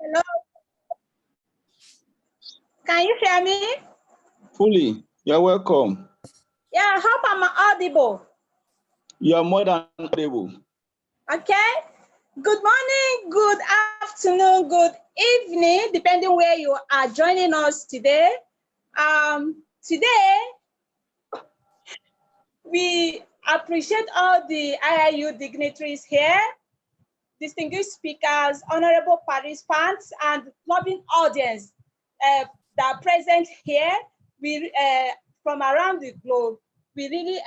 Hello. Can you hear me? Fully. You're welcome. Yeah, I hope I'm audible. You're more than audible. Okay. Good morning, good afternoon, good evening, depending where you are joining us today. Today, we appreciate all the IIU dignitaries here, distinguished speakers, honorable participants, and loving audience that are present here. We from around the globe. We really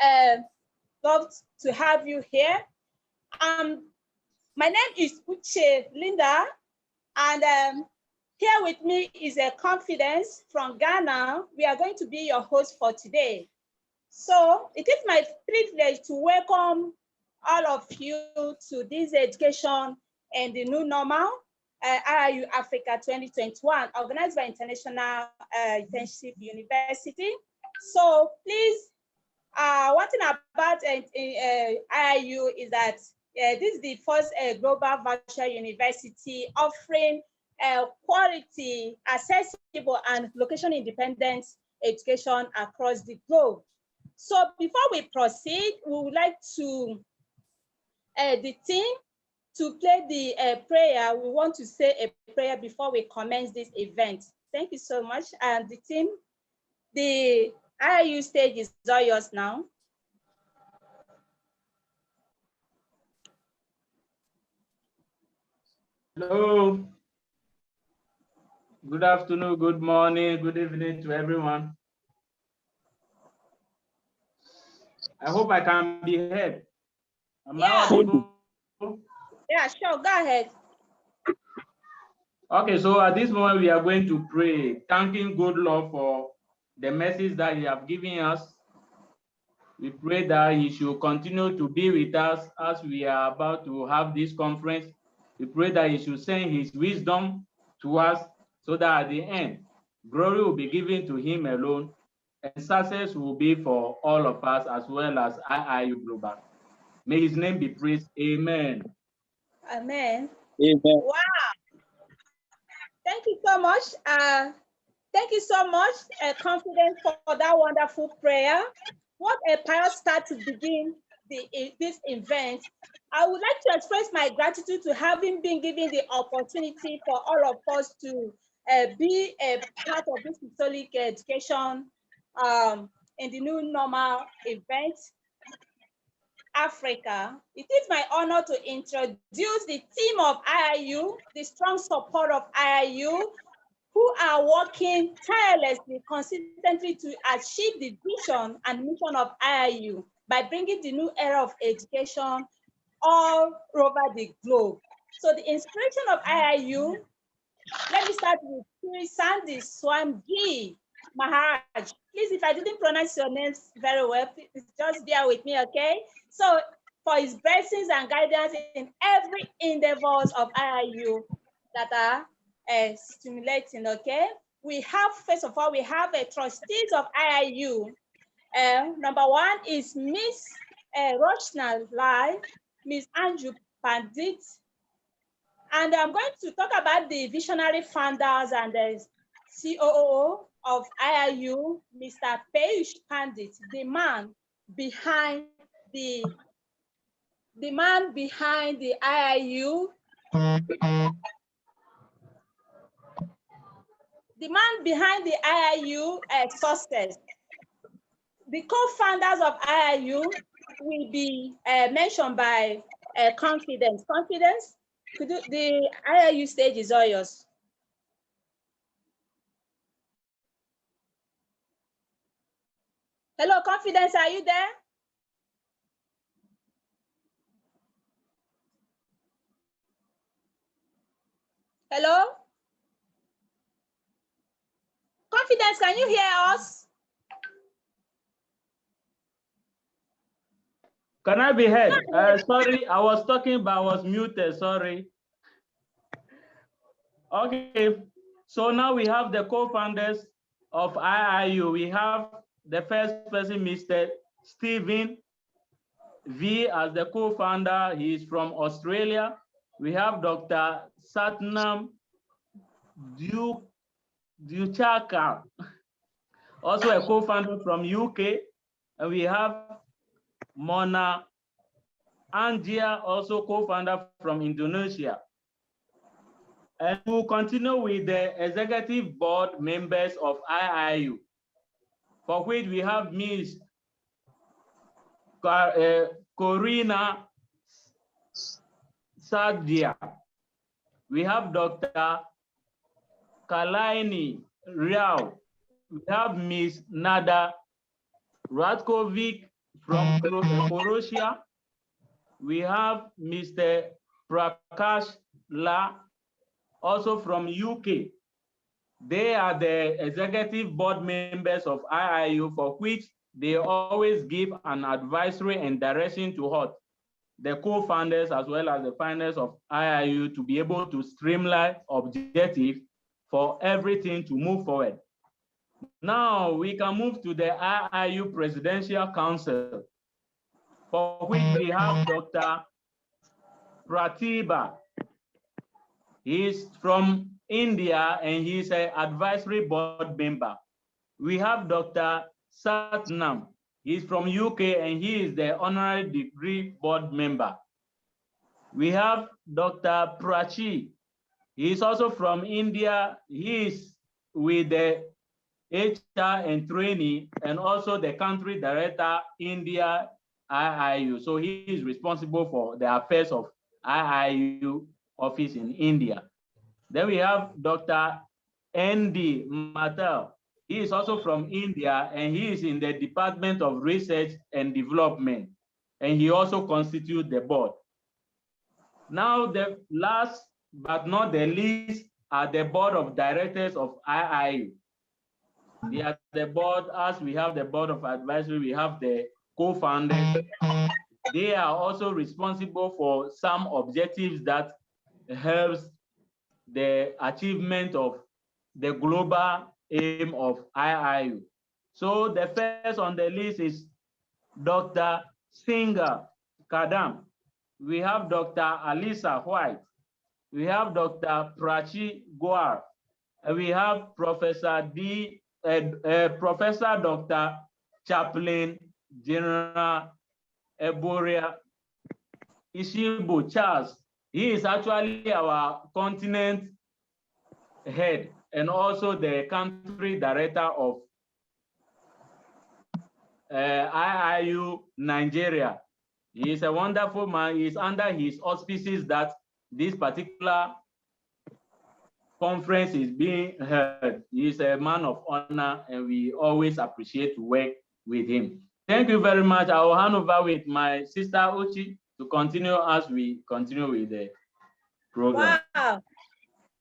love to have you here. My name is Uche Linda, and here with me is a Confidence from Ghana. We are going to be your host for today. So it is my privilege to welcome all of you to this education and the new normal, IIU Africa 2021, organized by International Internship University. So please, one thing about IIU is that this is the first global virtual university offering quality, accessible, and location-independent education across the globe. So before we proceed, we would like to the team to play the prayer. We want to say a prayer before we commence this event. Thank you so much. And the team, the IIU stage is all yours now. Hello. Good afternoon, good morning, good evening to everyone. I hope I can be heard. Am I audible? Yeah, sure, go ahead. Okay, so at this moment we are going to pray, thanking good Lord for the message that He have given us. We pray that He should continue to be with us as we are about to have this conference. We pray that He should send His wisdom to us so that at the end, glory will be given to Him alone and success will be for all of us as well as IIU Global. May His name be praised. Amen. Amen. Amen. Wow. Thank you so much. Thank you so much, Confidence, for that wonderful prayer. What a pious start to begin this event. I would like to express my gratitude to having been given the opportunity for all of us to be a part of this Catholic education in the new normal event, Africa. It is my honor to introduce the team of IIU, the strong support of IIU, who are working tirelessly, consistently to achieve the vision and mission of IIU by bringing the new era of education all over the globe. So the inspiration of IIU, let me start with Sandy Swamji Maharaj. Please, if I didn't pronounce your names very well, please just bear with me, okay? So for his blessings and guidance in every endeavors of IIU that are stimulating, okay? We have, first of all, we have a trustees of IIU. Number one is Miss Roshna Lai, Miss Anju Pandit, and I'm going to talk about the visionary founders and the COO of IIU, Mr. Peyush Pandit, the man behind the IIU. The man behind the IIU success. The co-founders of IIU will be mentioned by Confidence. Confidence, the IIU stage is all yours. Hello, Confidence, are you there? Hello? Confidence, can you hear us? Can I be heard? Sorry, I was talking, but I was muted, sorry. Okay, so now we have the co-founders of IIU. We have the first person, Mr. Stephen V as the co-founder. He is from Australia. We have Dr. Satnam Duchaka, also a co-founder from UK. And we have Mona Angia, also co-founder from Indonesia. And we'll continue with the executive board members of IIU, for which we have Ms. Corina Sadia. We have Dr. Kalaini Riao. We have Ms. Nada Ratkovic from Croatia. We have Mr. Prakash La, also from UK. They are the executive board members of IIU, for which they always give an advisory and direction to us, the co-founders as well as the founders of IIU, to be able to streamline objectives for everything to move forward. Now we can move to the IIU Presidential Council, for which we have Dr. Pratibha. He's from India and he's an advisory board member. We have Dr. Satnam. He's from UK and he is the honorary degree board member. We have Dr. Prachi. He's also from India. He is with the HR and training and also the country director, India IIU. So he is responsible for the affairs of IIU office in India. Then we have Dr. N.D. Matel. He is also from India and he is in the Department of Research and Development. And he also constitutes the board. Now the last but not the least are the board of directors of IIU. They are the board, as we have the board of advisory, we have the co-founders. They are also responsible for some objectives that helps the achievement of the global aim of IIU. So the first on the list is Dr. Singer Kadam. We have Dr. Alisa White. We have Dr. Prachi Gwar. And we have Professor Professor Dr. Chaplain General Eboria Ishibu Charles. He is actually our continent head and also the country director of IIU Nigeria. He is a wonderful man. He is under his auspices that this particular conference is being held. He is a man of honor and we always appreciate to work with him. Thank you very much. I will hand over with my sister Uchi to continue as we continue with the program. Wow.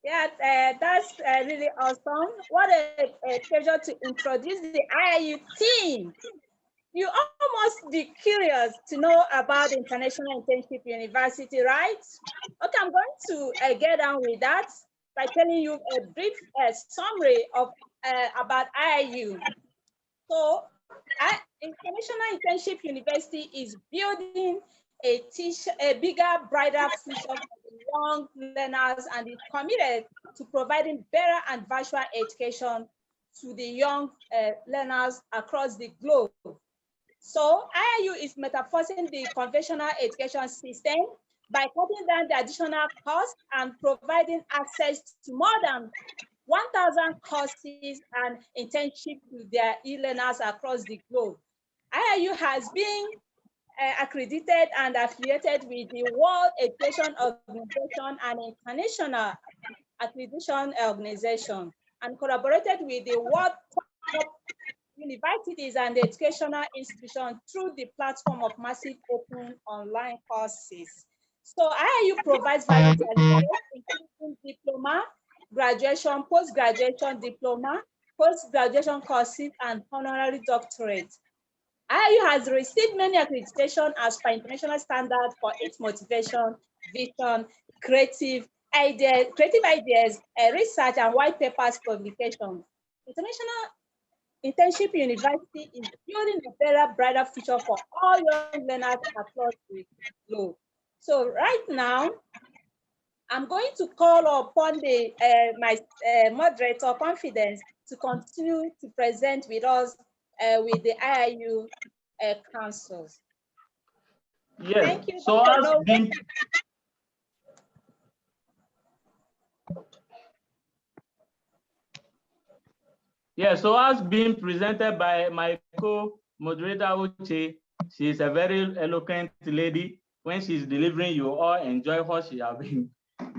Yeah, that's really awesome. What a pleasure to introduce the IIU team. You almost be curious to know about the International Internship University, right? Okay, I'm going to get on with that by telling you a brief summary of about IIU. So, International Internship University is building a bigger, brighter future for the young learners and is committed to providing better and virtual education to the young learners across the globe. So IIU is metamorphosing the conventional education system by cutting down the additional costs and providing access to more than 1,000 courses and internships to their e-learners across the globe. IIU has been accredited and affiliated with the World Education Organization and International Accreditation Organization and collaborated with the World Top Universities and educational institutions through the platform of massive open online courses. So IIU provides various including diploma, graduation, post-graduation diploma, post-graduation courses, and honorary doctorate. IIU has received many accreditations as per international standards for its motivation, vision, creative ideas, research, and white papers publication. International Internship University is building a better, brighter future for all young learners across the globe. So right now, I'm going to call upon my moderator, Confidence, to continue to present with us with the IIU councils. Yes. Thank you, So Dr. as Noel. being so as being presented by my co-moderator Uche, she's a very eloquent lady. When she's delivering, you all enjoy what she has been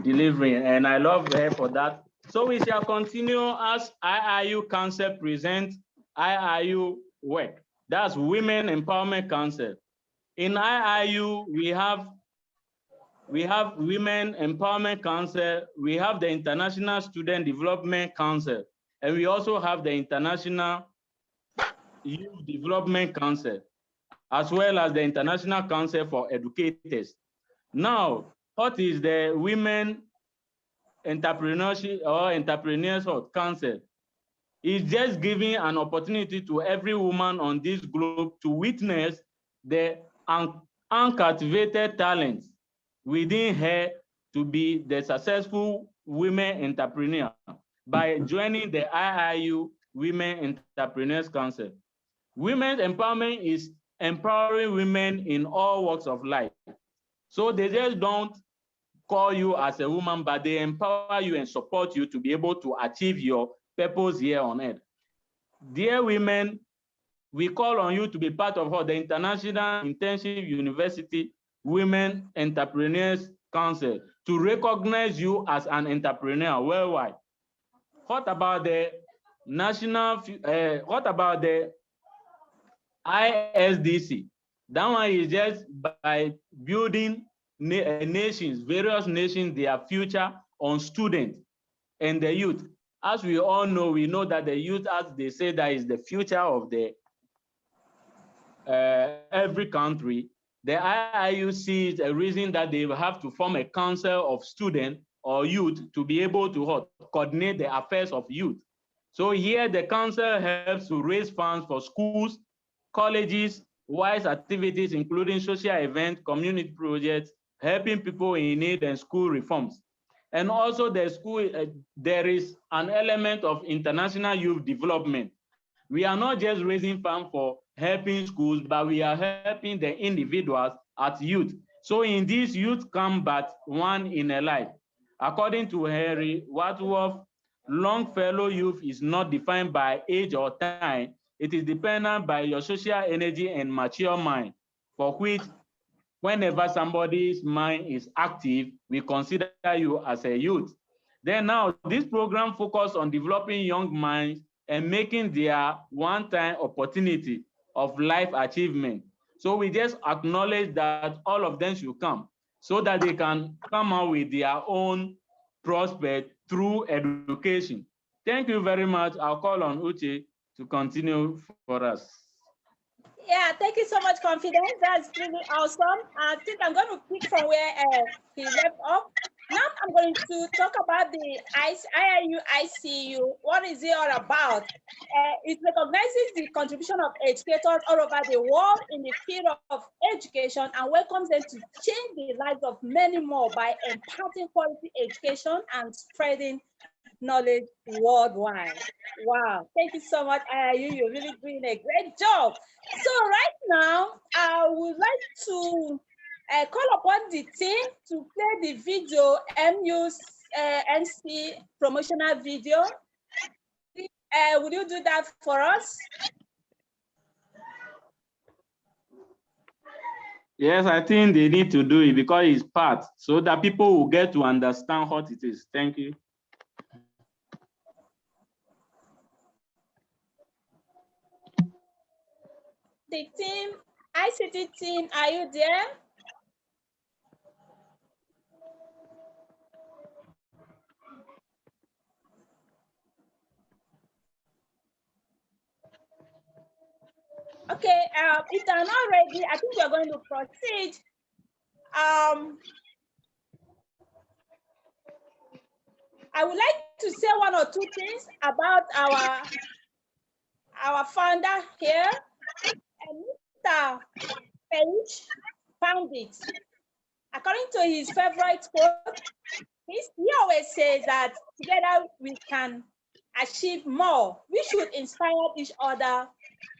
delivering, and I love her for that. So we shall continue as IIU Council present IIU work. That's Women Empowerment Council. In IIU, we have Women Empowerment Council, we have the International Student Development Council, and we also have the International Youth Development Council, as well as the International Council for Educators. Now, what is the Women Entrepreneurship or Entrepreneurs Council? It's just giving an opportunity to every woman on this globe to witness the uncultivated talents within her to be the successful women entrepreneur by joining the IIU Women Entrepreneurs Council. Women's empowerment is empowering women in all walks of life. So they just don't call you as a woman, but they empower you and support you to be able to achieve your purpose here on earth. Dear women, we call on you to be part of the International Internship University Women Entrepreneurs Council to recognize you as an entrepreneur worldwide. What about the what about the ISDC? That one is just by building nations, various nations, their future on students and the youth. As we all know, we know that the youth, as they say, that is the future of the every country. The IIUC is a reason that they have to form a council of students or youth to be able to coordinate the affairs of youth. So here the council helps to raise funds for schools, colleges, wise activities, including social events, community projects, helping people in need and school reforms. And also the school, there is an element of international youth development. We are not just raising funds for helping schools, but we are helping the individuals as youth. So in this, youth come but one in a life. According to Henry Wadsworth, Longfellow youth is not defined by age or time. It is dependent by your social energy and mature mind, for which whenever somebody's mind is active, we consider you as a youth. Then now, this program focuses on developing young minds and making their one-time opportunity of life achievement. So we just acknowledge that all of them should come so that they can come out with their own prospect through education. Thank you very much. I'll call on Uche to continue for us. Yeah, thank you so much, Confidence. That's really awesome. I think I'm going to pick from where he left off. Now I'm going to talk about the IIU ICU. What is it all about? It recognizes the contribution of educators all over the world in the field of education and welcomes them to change the lives of many more by imparting quality education and spreading knowledge worldwide. Wow, thank you so much, IIU. You're really doing a great job. So right now, I would like to call upon the team to play the video, NC promotional video. Would you do that for us? Yes, I think they need to do it because it's part so that people will get to understand what it is. Thank you. The team, ICT team, are you there? Okay, if they're not ready, I think we're going to proceed. I would like to say one or two things about our founder here, Mr. Page found it. According to his favorite quote, He always says that together we can achieve more. We should inspire each other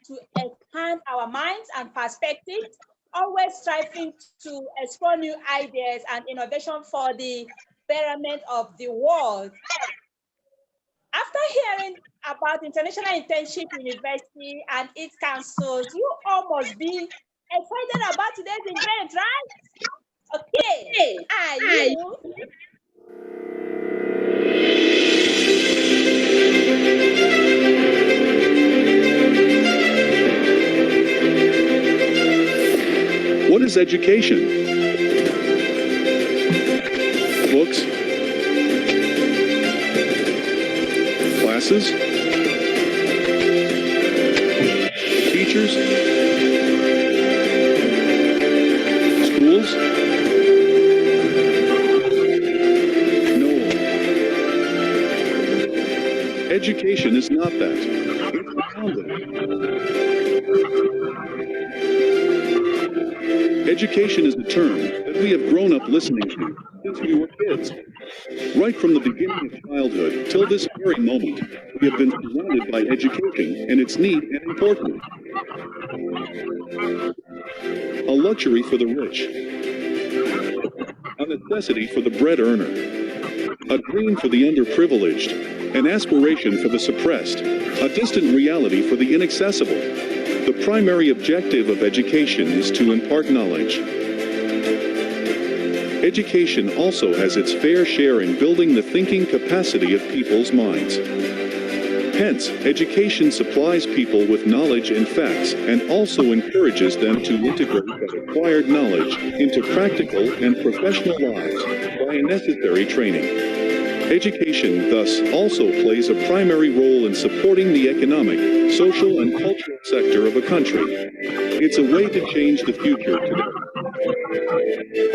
to expand our minds and perspectives, always striving to explore new ideas and innovation for the betterment of the world. After hearing about International Internship University and its councils, you all must be excited about today's event, right? Okay, are you? What is education? Books? Classes? Teachers? Schools? No. Education is not that. It's beyond that. Education is a term that we have grown up listening to since we were kids. Right from the beginning of childhood till this very moment, we have been surrounded by education and its need and importance. A luxury for the rich, a necessity for the bread earner, a dream for the underprivileged, an aspiration for the suppressed, a distant reality for the inaccessible. The primary objective of education is to impart knowledge. Education also has its fair share in building the thinking capacity of people's minds. Hence, education supplies people with knowledge and facts and also encourages them to integrate that acquired knowledge into practical and professional lives by a necessary training. Education, thus, also plays a primary role in supporting the economic, social, and cultural sector of a country. It's a way to change the future today.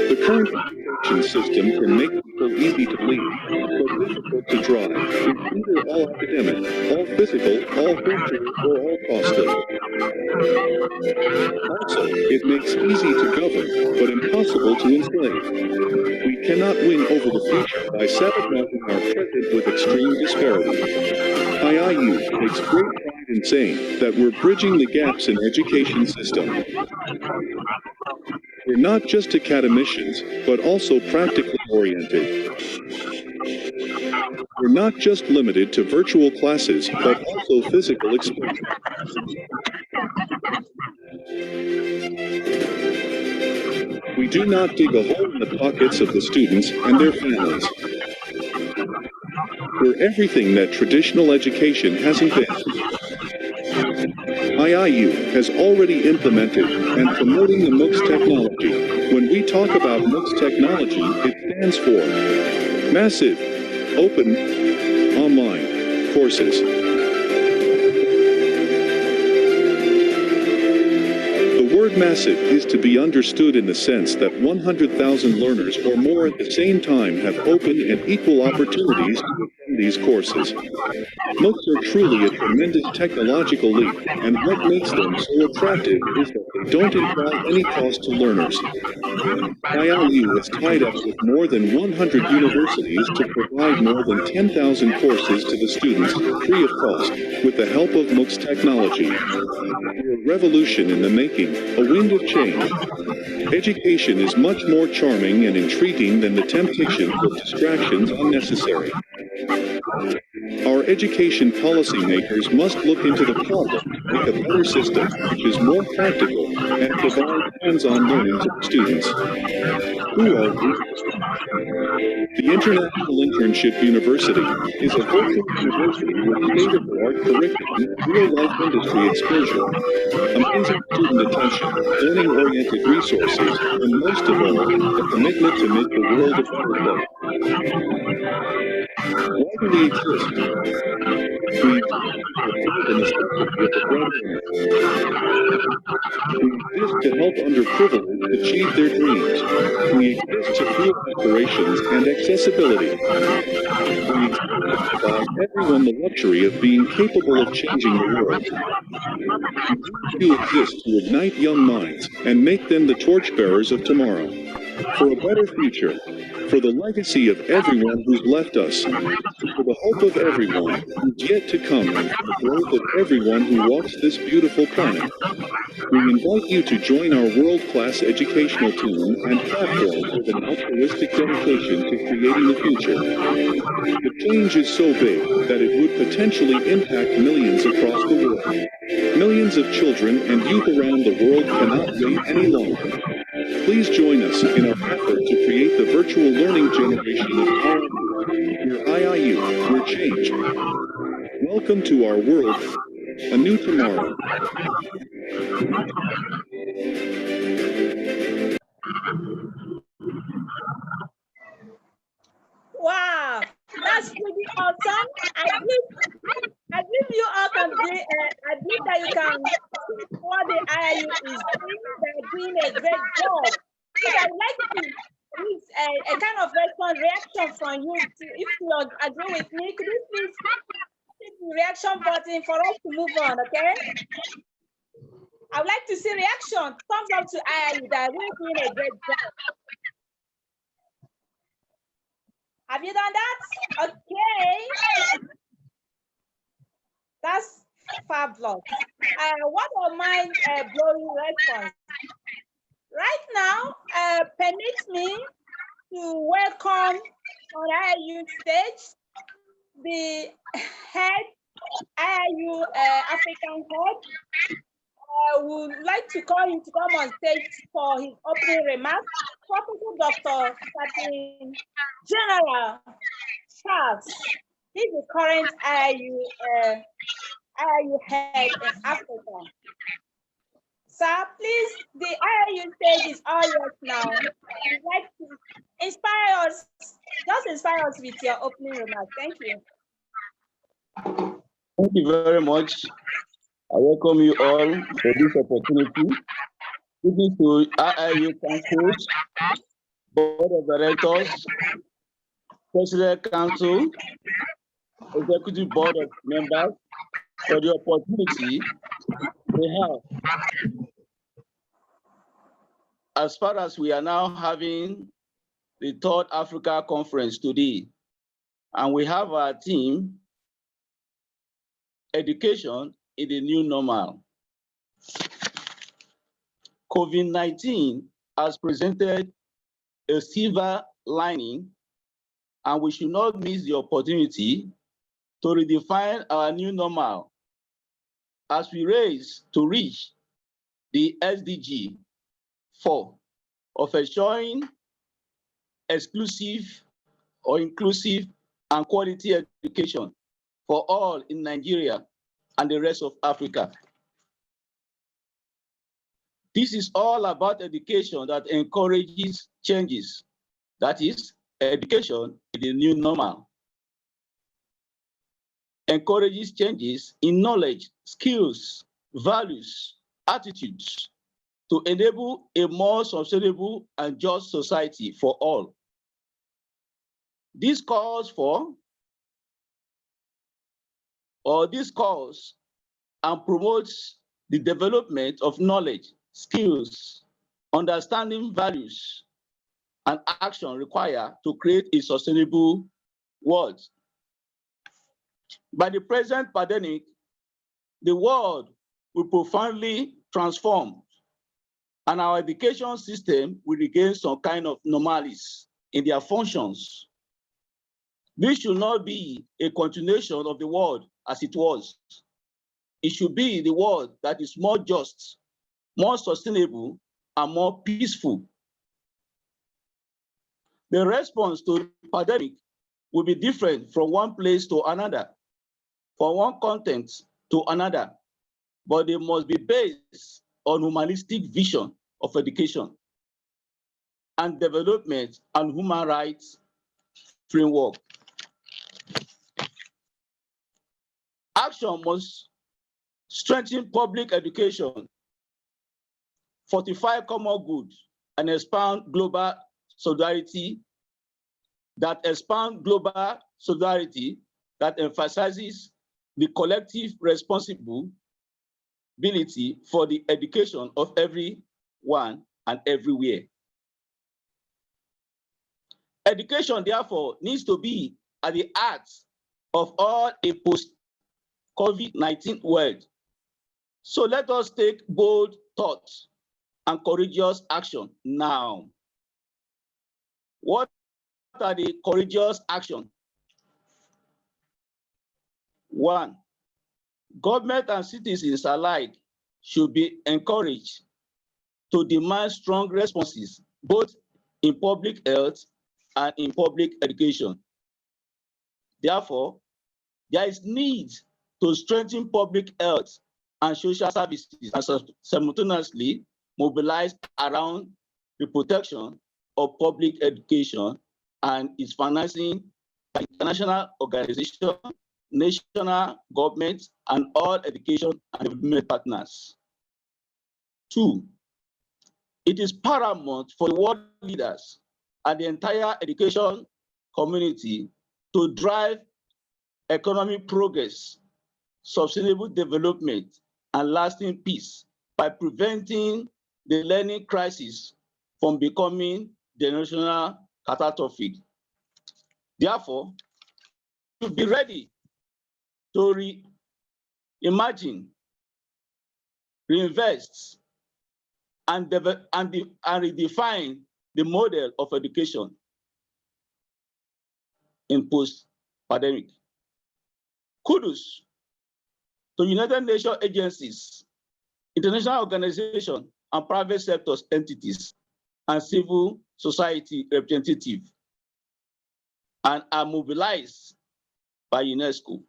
The current education system can make people easy to lead, but difficult to drive. It's either all academic, all physical, all cultural, or all costly. Also, it makes easy to govern, but impossible to enslave. We cannot win over the future by sabotaging our present with extreme disparity. IIU takes great pride in saying that we're bridging the gaps in education system. We're not just academicians, but also practically oriented. We're not just limited to virtual classes, but also physical exposure. We do not dig a hole in the pockets of the students and their families. We're everything that traditional education hasn't been. IIU has already implemented and promoting the MOOCs technology. When we talk about MOOCs technology, it stands for Massive, Open, Online Courses. The word massive is to be understood in the sense that 100,000 learners or more at the same time have open and equal opportunities to attend these courses. MOOCs are truly a tremendous technological leap, and what makes them so attractive is that they don't involve any cost to learners. IIU has tied up with more than 100 universities to provide more than 10,000 courses to the students free of cost, with the help of MOOCs technology. We're a revolution in the making, a wind of change. Education is much more charming and intriguing than the temptations of distractions unnecessary. Our education policymakers must look into the problem to make a better system which is more practical and provides hands-on learning to the students. Who are we? The International Internship University is a virtual university with state-of-the-art curriculum, real-life industry exposure, amazing student attention, learning-oriented resources, and most of all, a commitment to make the world a better place. Why do we exist? We exist to help underprivileged achieve their dreams. We exist to fuel aspirations and accessibility. We exist to provide everyone the luxury of being capable of changing the world. We exist to ignite young minds and make them the torchbearers of tomorrow. for a better future, for the legacy of everyone who's left us, for the hope of everyone who's yet to come, and for the growth of everyone who walks this beautiful planet. We invite you to join our world-class educational team and platform with an altruistic dedication to creating the future. The change is so big that it would potentially impact millions across the world. Millions of children and youth around the world cannot wait any longer. Please join us in our effort to create the virtual learning generation of IIU. Your IIU, your change. Welcome to our world, a new tomorrow. Wow, that's pretty awesome. I believe you all can be, I believe that you can see what the IIU is doing. They're doing a great job. But I'd like to use a kind of reaction from you. If you agree with me, could you please hit the reaction button for us to move on, okay? I would like to see reaction. Thumbs up to IIU that we're doing a great job. Have you done that? Okay. That's fabulous. What a mind-blowing response. Right now, permit me to welcome on IIU stage the head, IIU African head. Would like to call him to come on stage for his opening remarks. Professor Dr. Captain General Charles. He's the current IIU head in Africa. Sir, please, the IIU stage is all yours now. I'd like to inspire us, just inspire us with your opening remarks. Thank you. Thank you very much. I welcome you all for this opportunity. Speaking to IIU Council, Board of Directors, President Council, Executive Board of Members, for the opportunity we have. As far as we are now having the third Africa Conference today, and we have our theme, Education in the New Normal. COVID-19 has presented a silver lining, and we should not miss the opportunity to redefine our new normal as we race to reach the SDG 4 of ensuring exclusive or inclusive and quality education for all in Nigeria and the rest of Africa. This is all about education that encourages changes. That is, education in the new normal. Encourages changes in knowledge, skills, values, attitudes to enable a more sustainable and just society for all. This calls for, or this calls and promotes the development of knowledge, skills, understanding, values, and action required to create a sustainable world. By the present pandemic, the world will profoundly transform, and our education system will regain some kind of normality in their functions. This should not be a continuation of the world as it was. It should be the world that is more just, more sustainable, and more peaceful. The response to the pandemic will be different from one place to another, from one content to another, but they must be based on humanistic vision of education and development and human rights framework. Action must strengthen public education, fortify common good, and expand global solidarity that emphasizes the collective responsibility for the education of everyone and everywhere. Education, therefore, needs to be at the heart of all a post-COVID-19 world. So let us take bold thoughts and courageous action now. What are the courageous actions? 1, government and citizens alike should be encouraged to demand strong responses, both in public health and in public education. Therefore, there is need to strengthen public health and social services and simultaneously mobilize around the protection of public education and its financing by international organizations, national governments, and all education and development partners. 2, it is paramount for the world leaders and the entire education community to drive economic progress, sustainable development, and lasting peace by preventing the learning crisis from becoming generational catastrophic. Therefore, we should be ready to reimagine, reinvest, and redefine the model of education in post-pandemic. Kudos to United Nations agencies, international organizations, and private sector entities, and civil society representatives, and are mobilized by UNESCO.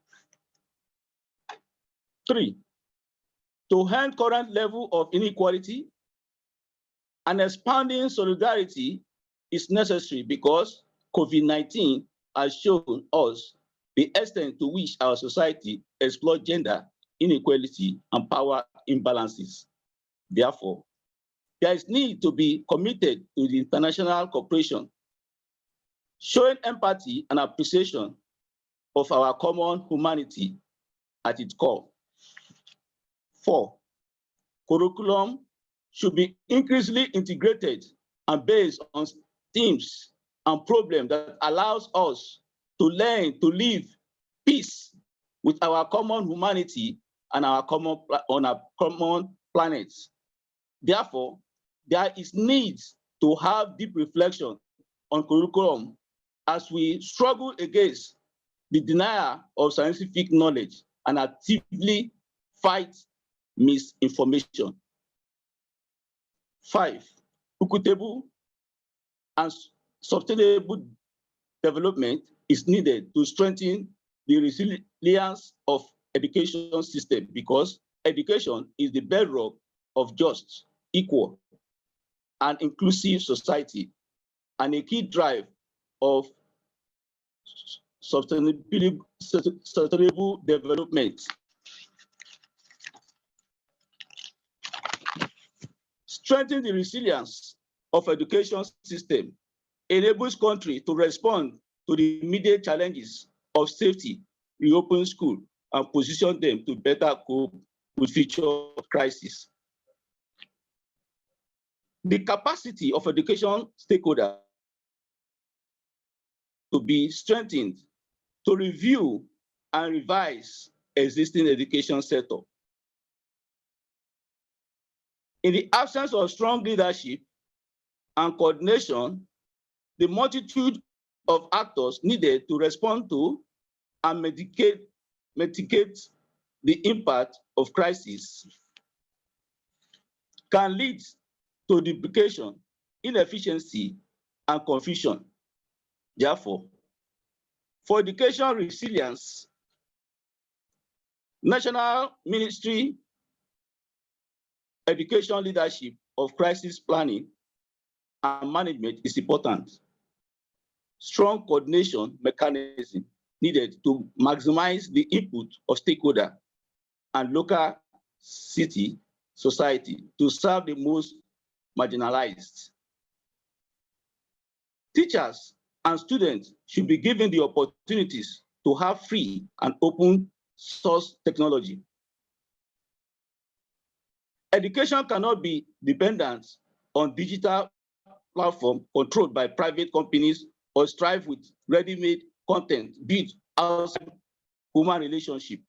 3, to end current level of inequality and expanding solidarity is necessary because COVID-19 has shown us the extent to which our society exploits gender inequality and power imbalances. Therefore, there is need to be committed to the international cooperation, showing empathy and appreciation of our common humanity at its core. 4, curriculum should be increasingly integrated and based on themes and problems that allows us to learn to live peace with our common humanity and our common planet. Therefore, there is need to have deep reflection on curriculum as we struggle against the denial of scientific knowledge and actively fight misinformation. 5, equitable and sustainable development is needed to strengthen the resilience of education system because education is the bedrock of just, equal, and inclusive society and a key drive of sustainable development. Strengthening the resilience of education system enables country to respond to the immediate challenges of safety, reopen school, and position them to better cope with future crises. The capacity of education stakeholders to be strengthened to review and revise existing education sector. In the absence of strong leadership and coordination, the multitude of actors needed to respond to and mitigate the impact of crisis can lead to duplication, inefficiency, and confusion. Therefore, for education resilience, National Ministry education leadership of crisis planning and management is important. Strong coordination mechanism needed to maximize the input of stakeholders and local city society to serve the most marginalized. Teachers and students should be given the opportunities to have free and open source technology. Education cannot be dependent on digital platforms controlled by private companies or strive with ready-made content built outside human relationship.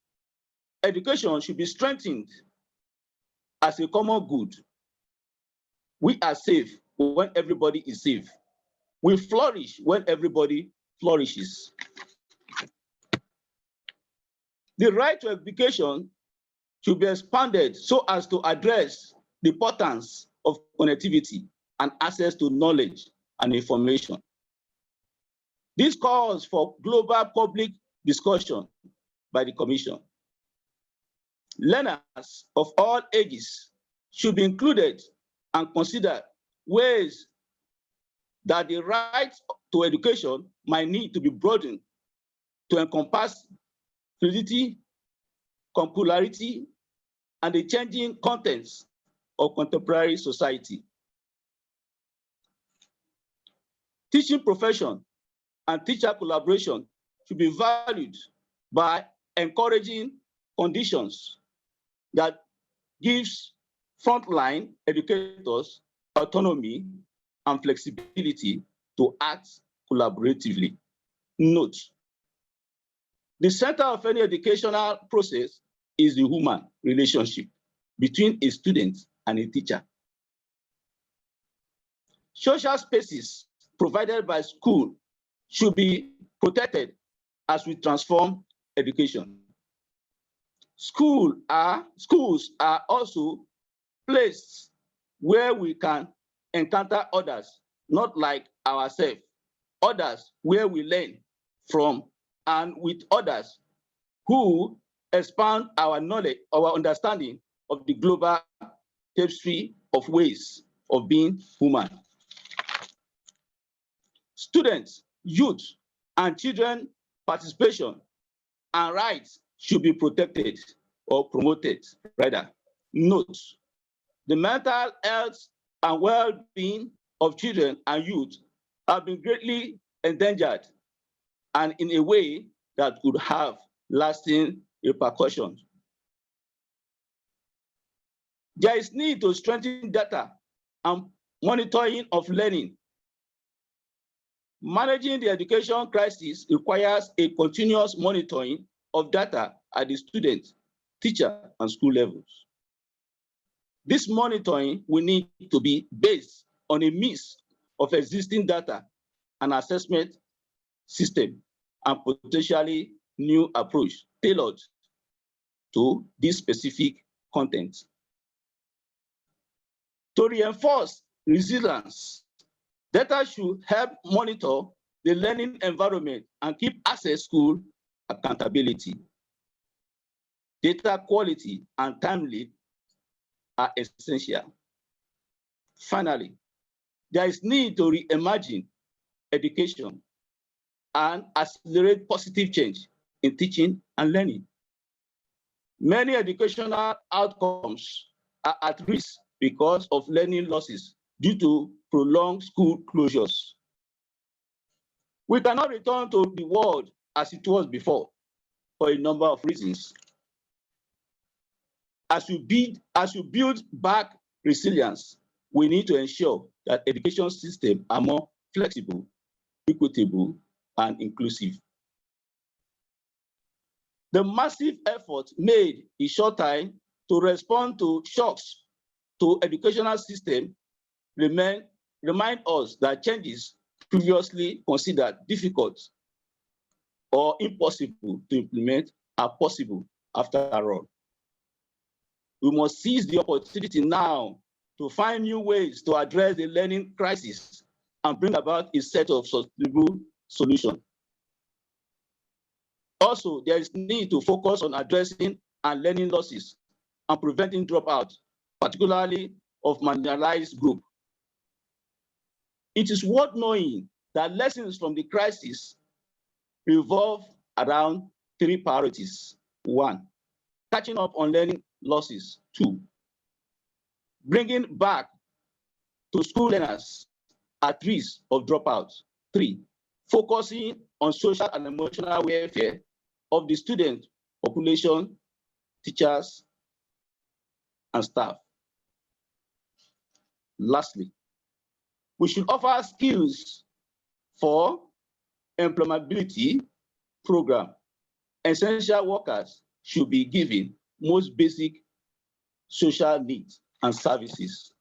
Education should be strengthened as a common good. We are safe when everybody is safe. We flourish when everybody flourishes. The right to education should be expanded so as to address the importance of connectivity and access to knowledge and information. This calls for global public discussion by the Commission. Learners of all ages should be included and consider ways that the right to education might need to be broadened to encompass fluidity, popularity, and the changing contents of contemporary society. Teaching profession and teacher collaboration should be valued by encouraging conditions that gives frontline educators autonomy and flexibility to act collaboratively. Note, the center of any educational process is the human relationship between a student and a teacher. Social spaces provided by school should be protected as we transform education. Schools are also places where we can encounter others, not like ourselves, others where we learn from, and with others who expand our knowledge, our understanding of the global tapestry of ways of being human. Students, youth, and children participation and rights should be protected or promoted, rather. Note, the mental health and well-being of children and youth have been greatly endangered and in a way that could have lasting repercussions. There is need to strengthen data and monitoring of learning. Managing the education crisis requires a continuous monitoring of data at the student, teacher, and school levels. This monitoring will need to be based on a mix of existing data and assessment system and potentially new approach tailored to this specific content. To reinforce resilience, data should help monitor the learning environment and keep access school accountability. Data quality and timely are essential. Finally, there is need to reimagine education and accelerate positive change in teaching and learning. Many educational outcomes are at risk because of learning losses due to prolonged school closures. We cannot return to the world as it was before for a number of reasons. As we build back resilience, we need to ensure that education systems are more flexible, equitable, and inclusive. The massive effort made in short time to respond to shocks to educational system remind us that changes previously considered difficult or impossible to implement are possible after all. We must seize the opportunity now to find new ways to address the learning crisis and bring about a set of sustainable solutions. Also, there is need to focus on addressing and learning losses and preventing dropout, particularly of marginalized groups. It is worth knowing that lessons from the crisis revolve around three priorities. 1, catching up on learning losses. 2, bringing back to school learners at risk of dropout. 3, focusing on social and emotional welfare of the student population, teachers, and staff. Lastly, we should offer skills for employability program, essential workers should be given most basic social needs and services.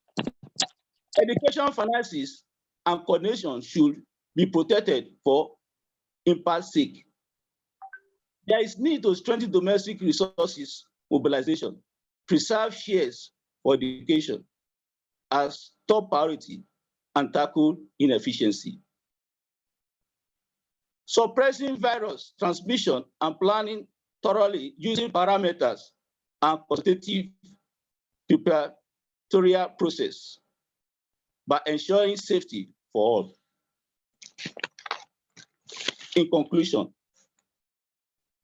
Education finances and coordination should be protected for impact's sake. There is need to strengthen domestic resources mobilization, preserve shares for education as top priority, and tackle inefficiency. Suppressing virus transmission and planning thoroughly using parameters and quantitative preparatory process by ensuring safety for all. In conclusion,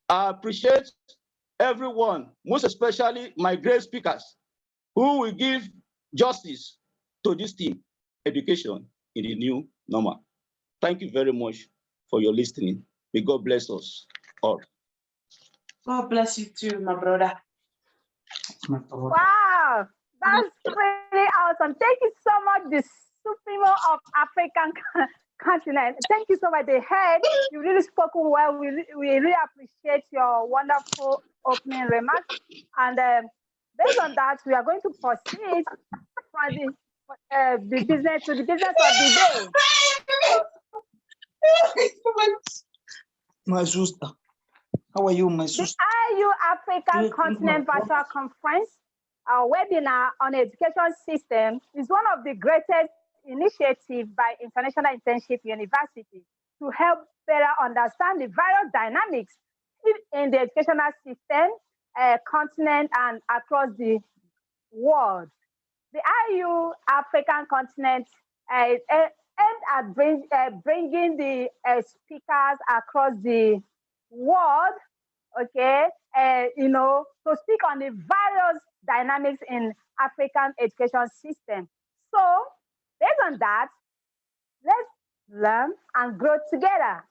I appreciate everyone, most especially my great speakers, who will give justice to this theme, education in the new normal. Thank you very much for your listening. May God bless us all. God bless you too, my brother. Wow, that's really awesome. Thank you so much, the Supremo of African continent. Thank you so much. The head, you really spoken well. We really appreciate your wonderful opening remarks. And based on that, we are going to proceed from the business to the business of the day. My sister. How are you, my The sister? IU African Continent Virtual Conference, our webinar on education system, is one of the greatest initiatives by International Internship University to help better understand the various dynamics in the educational system, continent, and across the world. The IU African Continent aimed at bringing the speakers across the world, okay, to speak on the various dynamics in African education system. So, based on that, let's learn and grow together.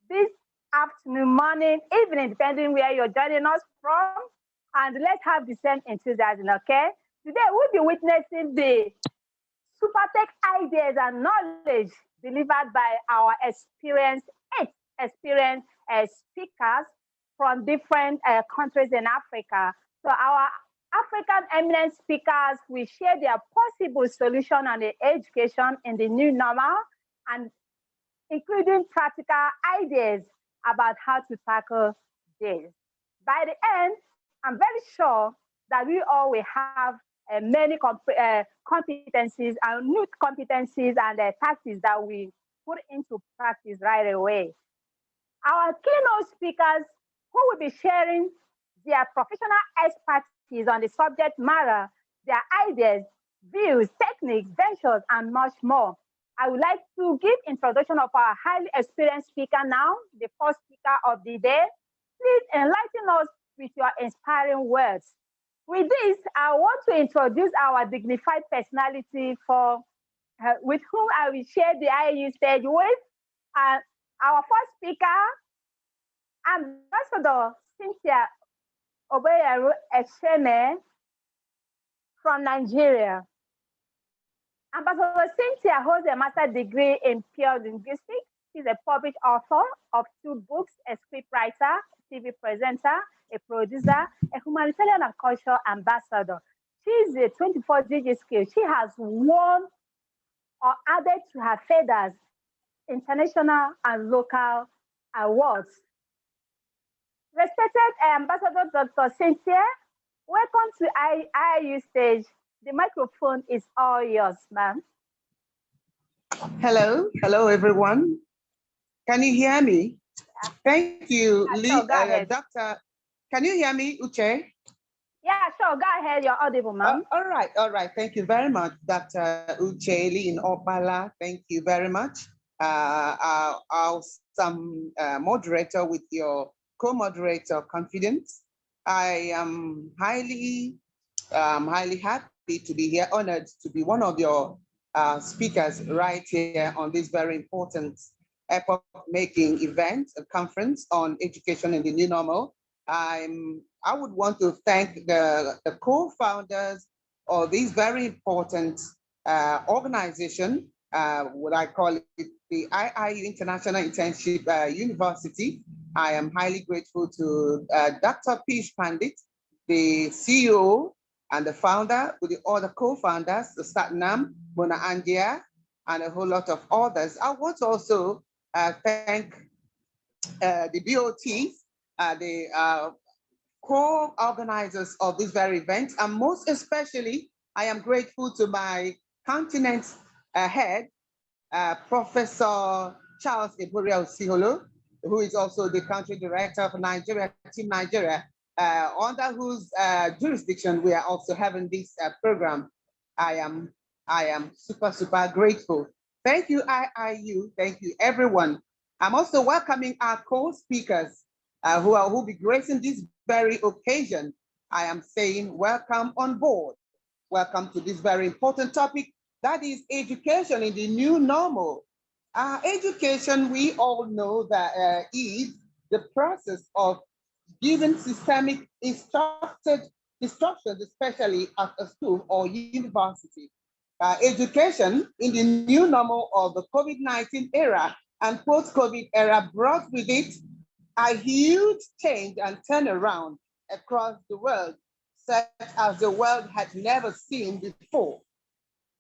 This afternoon, morning, evening, depending where you're joining us from, and let's have the same enthusiasm, okay? Today, we'll be witnessing the super tech ideas and knowledge delivered by our experienced speakers from different countries in Africa. So our African eminent speakers will share their possible solution on the education in the new normal, and including practical ideas about how to tackle this. By the end, I'm very sure that we all will have many competencies and new competencies and tactics that we put into practice right away. Our keynote speakers who will be sharing their professional expertise on the subject matter, their ideas, views, techniques, ventures, and much more. I would like to give introduction of our highly experienced speaker now, the first speaker of the day. Please enlighten us with your inspiring words. With this, I want to introduce our dignified personality with whom I will share the IAU stage with. Our first speaker, Ambassador Cynthia Obeyeru Esheme from Nigeria. Ambassador Cynthia holds a master's degree in pure linguistics. She's a published author of 2 books, a scriptwriter, TV presenter, a producer, a humanitarian and cultural ambassador. She's a 24 GG skill. She has won or added to her feathers international and local awards. Respected Ambassador Dr. Cynthia, welcome to IIU stage. The microphone is all yours, ma'am. Hello, everyone. Can you hear me? Thank you, Sure, go ahead. Doctor. Can you hear me, Uche? Yeah, sure, go ahead. You're audible, ma'am. All right. Thank you very much, Dr. Uche Lee in Opala. Thank you very much. I'll some moderator with your co-moderator confidence. I am highly happy to be here, honored to be one of your speakers right here on this very important epoch-making event, a conference on education in the new normal. I would want to thank the co-founders of this very important organization what I call it, the IIU International Internship University. I am highly grateful to Dr. Pish Pandit, the CEO and the founder, with the other co-founders, the Satnam, Mona Andia, and a whole lot of others. I want to also thank the BOTs, the co-organizers of this very event, and most especially, I am grateful to my continent head, Professor Charles Iburia Osiholo, who is also the country director of Nigeria, Team Nigeria, under whose jurisdiction we are also having this program. I am super grateful. Thank you, IIU. Thank you, everyone. I'm also welcoming our co-speakers who will be gracing this very occasion. I am saying welcome on board. Welcome to this very important topic, that is education in the new normal. Education, we all know that is the process of giving systemic instructions, especially at a school or university. Education in the new normal of the COVID-19 era and post-COVID era brought with it a huge change and turnaround across the world, such as the world had never seen before.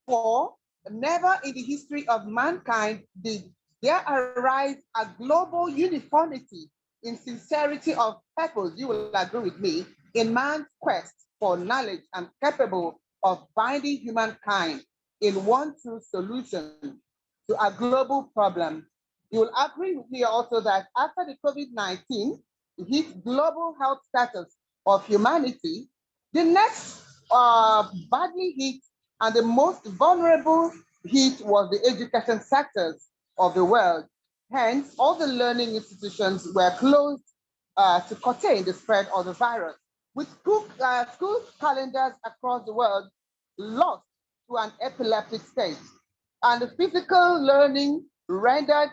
For never in the history of mankind did there arise a global uniformity in sincerity of purpose, you will agree with me, in man's quest for knowledge and capable of binding humankind in one true solution to a global problem. You will agree with me also that after the COVID-19 hit global health status of humanity, the next badly hit and the most vulnerable hit was the education sectors of the world. Hence, all the learning institutions were closed to contain the spread of the virus, with school calendars across the world lost to an epileptic state, and the physical learning rendered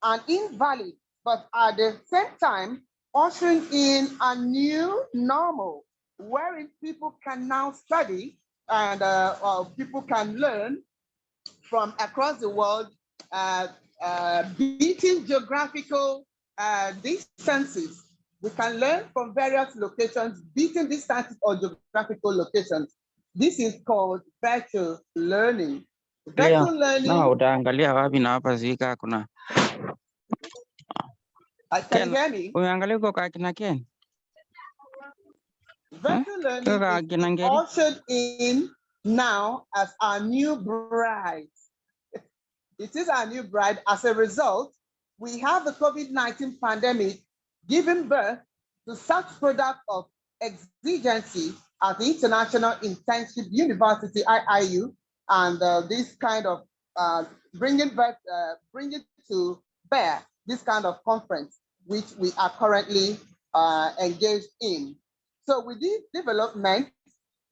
an invalid, but at the same time, ushering in a new normal, wherein people can now study and people can learn from across the world, beating geographical distances. We can learn from various locations, beating distances or geographical locations. This is called virtual learning. Virtual learning. No, utaangalia wapi na hapa zika kuna. Can you hear me? Umeangalia uko kwa kina Ken? Virtual learning is ushered in now as our new bride. It is our new bride. As a result, we have the COVID-19 pandemic giving birth to such product of exigency at the International Internship University, IIU, and this kind of bringing to bear this kind of conference, which we are currently engaged in. So with this development,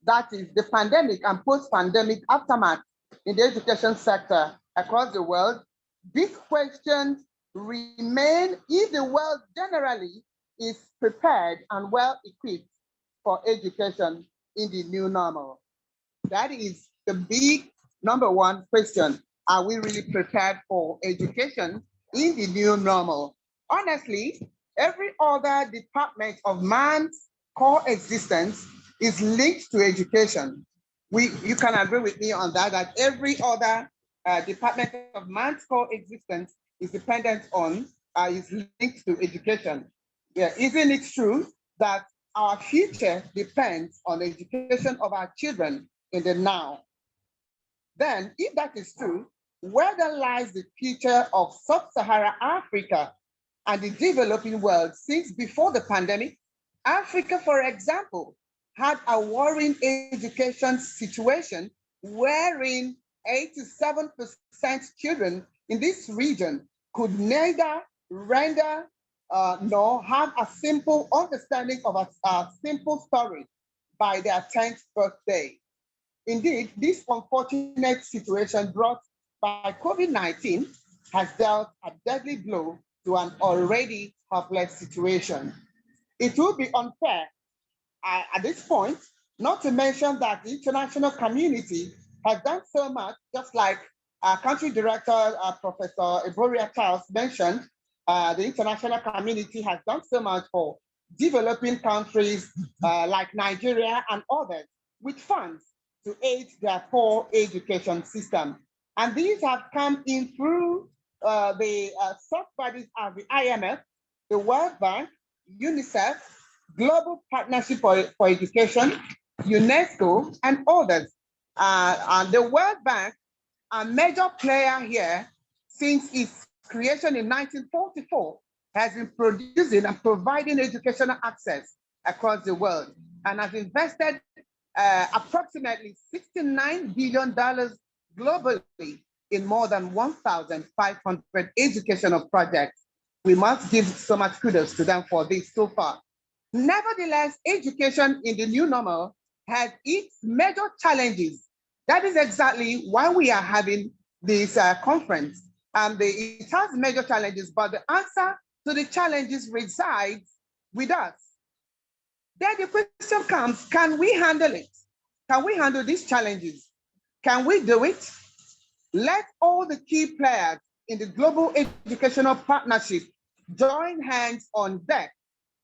that is the pandemic and post-pandemic aftermath in the education sector across the world, big questions remain if the world generally is prepared and well equipped for education in the new normal. That is the big number one question. Are we really prepared for education in the new normal? Honestly, every other department of man's core existence is linked to education. You can agree with me on that, that every other department of man's core existence is dependent on, is linked to education. Yeah, isn't it true that our future depends on the education of our children in the now? Then, if that is true, where then lies the future of sub-Saharan Africa and the developing world? Since before the pandemic, Africa, for example, had a worrying education situation wherein 87% children in this region could neither render nor have a simple understanding of a simple story by their 10th birthday. Indeed, this unfortunate situation brought by COVID-19 has dealt a deadly blow to an already hopeless situation. It would be unfair at this point not to mention that the international community has done so much, just like our country director, Professor Eboria Charles, mentioned, the international community has done so much for developing countries like Nigeria and others with funds to aid their poor education system. And these have come in through the soft bodies of the IMF, the World Bank, UNICEF, Global Partnership for Education, UNESCO, and others. And the World Bank, a major player here since its creation in 1944, has been producing and providing educational access across the world and has invested approximately $69 billion globally in more than 1,500 educational projects. We must give so much kudos to them for this so far. Nevertheless, education in the new normal has its major challenges. That is exactly why we are having this conference. It has major challenges, but the answer to the challenges resides with us. Then the question comes, can we handle it? Can we handle these challenges? Can we do it? Let all the key players in the global educational partnership join hands on deck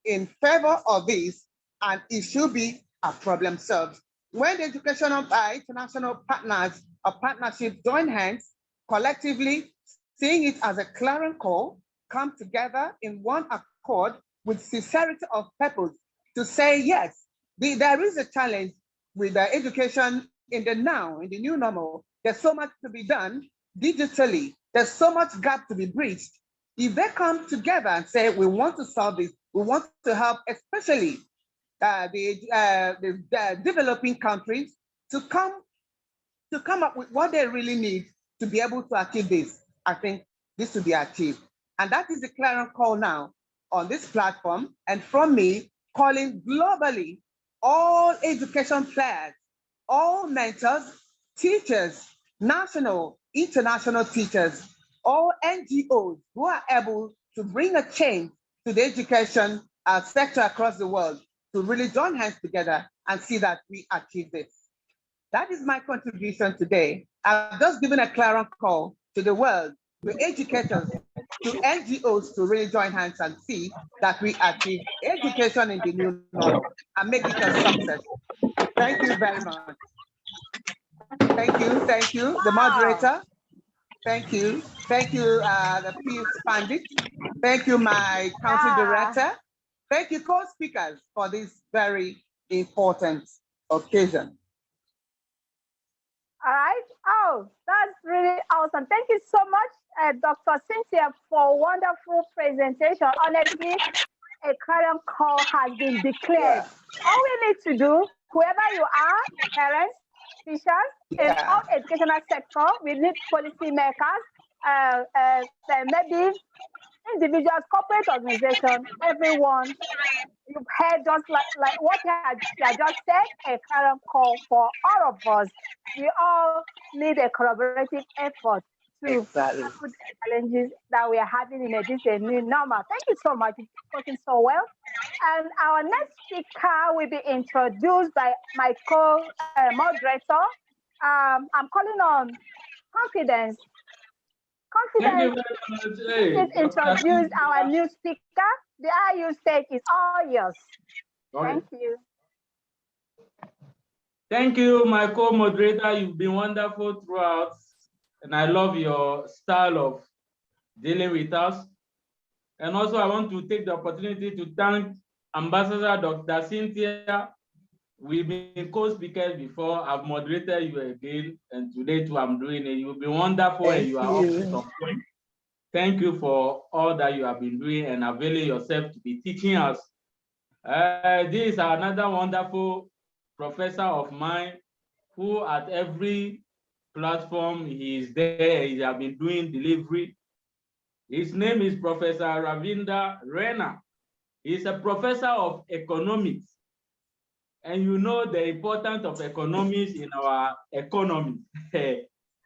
in favor of this, and it should be a problem solved. When the educational international partners or partnership join hands collectively, seeing it as a clarion call, come together in one accord with sincerity of purpose to say, yes, there is a challenge with the education in the now, in the new normal. There's so much to be done digitally. There's so much gap to be bridged. If they come together and say, we want to solve this, we want to help, especially the developing countries to come up with what they really need to be able to achieve this, I think this will be achieved. And that is the clarion call now on this platform, and from me, calling globally all education players, all mentors, teachers, national, international teachers, all NGOs who are able to bring a change to the education sector across the world to really join hands together and see that we achieve this. That is my contribution today. I've just given a clarion call to the world, to educators, to NGOs to really join hands and see that we achieve education in the new normal and make it a success. Thank you very much. Thank you, the moderator. Thank you, the Peace Pandit. Thank you, my country director. Thank you, co-speakers, for this very important occasion. All right. Oh, that's really awesome. Thank you so much, Dr. Cynthia, for a wonderful presentation. Honestly, a clarion call has been declared. All we need to do, whoever you are, parents, teachers, in all educational sector, we need policymakers, maybe individuals, corporate organizations, everyone. You've heard just like what I just said, a clarion call for all of us. We all need a collaborative effort to tackle the challenges that we are having in this new normal. Thank you so much. You've spoken so well. And our next speaker will be introduced by my co-moderator. I'm calling on Confidence. Confidence, please introduce our new speaker. The IU stage is all yours. Thank you. Thank you, my co-moderator. You've been wonderful throughout, and I love your style of dealing with us. And also, I want to take the opportunity to thank Ambassador Dr. Cynthia. We've been co-speakers before. I've moderated you again, and today too I'm doing it. You've been wonderful, and you are up to some point. Thank you for all that you have been doing and availing yourself to be teaching us. This is another wonderful professor of mine who at every platform he is there, he has been doing delivery. His name is Professor Ravinda Rena. He's a professor of economics. And you know the importance of economics in our economy.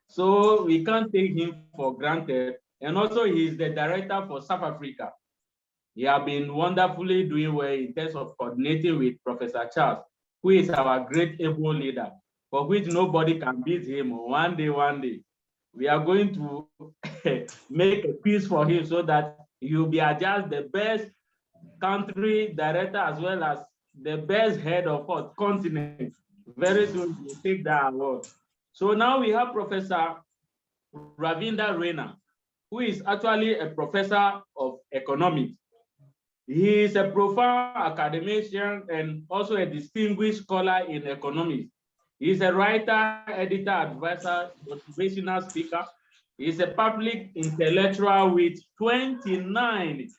So we can't take him for granted. And also he's the director for South Africa. He has been wonderfully doing well in terms of coordinating with Professor Charles, who is our great able leader, for which nobody can beat him one day. we are going to make a peace for him so that he will be adjust the best country director as well as the best head of a continent. Very soon he will take that award. So now we have Professor Ravinda Rena, who is actually a professor of economics. He is a profound academician and also a distinguished scholar in economics. He is a writer, editor, advisor, motivational speaker. He is a public intellectual with 29,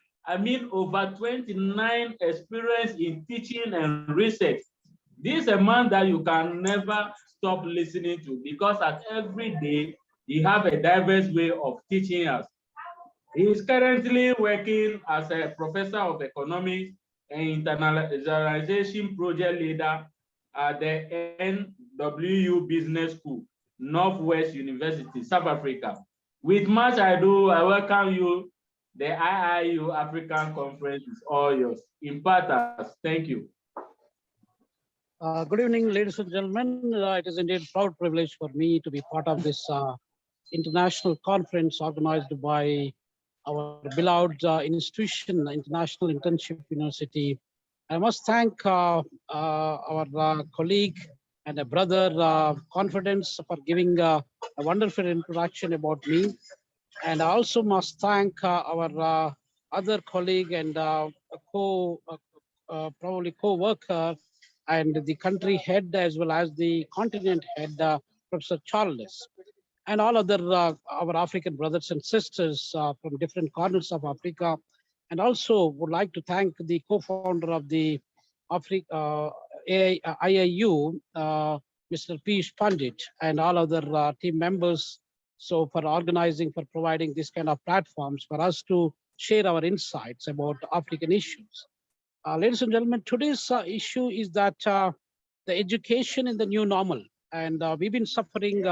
over 29 experience in teaching and research. This is a man that you can never stop listening to because at every day, he have a diverse way of teaching us. He is currently working as a professor of economics and internationalization project leader at the NWU Business School, Northwest University, South Africa. With much ado, I welcome you. The IIU African Conference is all yours. Impart us. Thank you. Good evening, ladies and gentlemen. It is indeed a proud privilege for me to be part of this international conference organized by our beloved institution, International Internship University. I must thank our colleague and a brother, Confidence, for giving a wonderful introduction about me. And I also must thank our other colleague and probably co-worker and the country head as well as the continent head, Professor Charles, and all other our African brothers and sisters from different corners of Africa. And also would like to thank the co-founder of the IIU, Mr. Pish Pandit, and all other team members. So for organizing, for providing this kind of platforms for us to share our insights about African issues. Ladies and gentlemen, today's issue is that the education in the new normal. And we've been suffering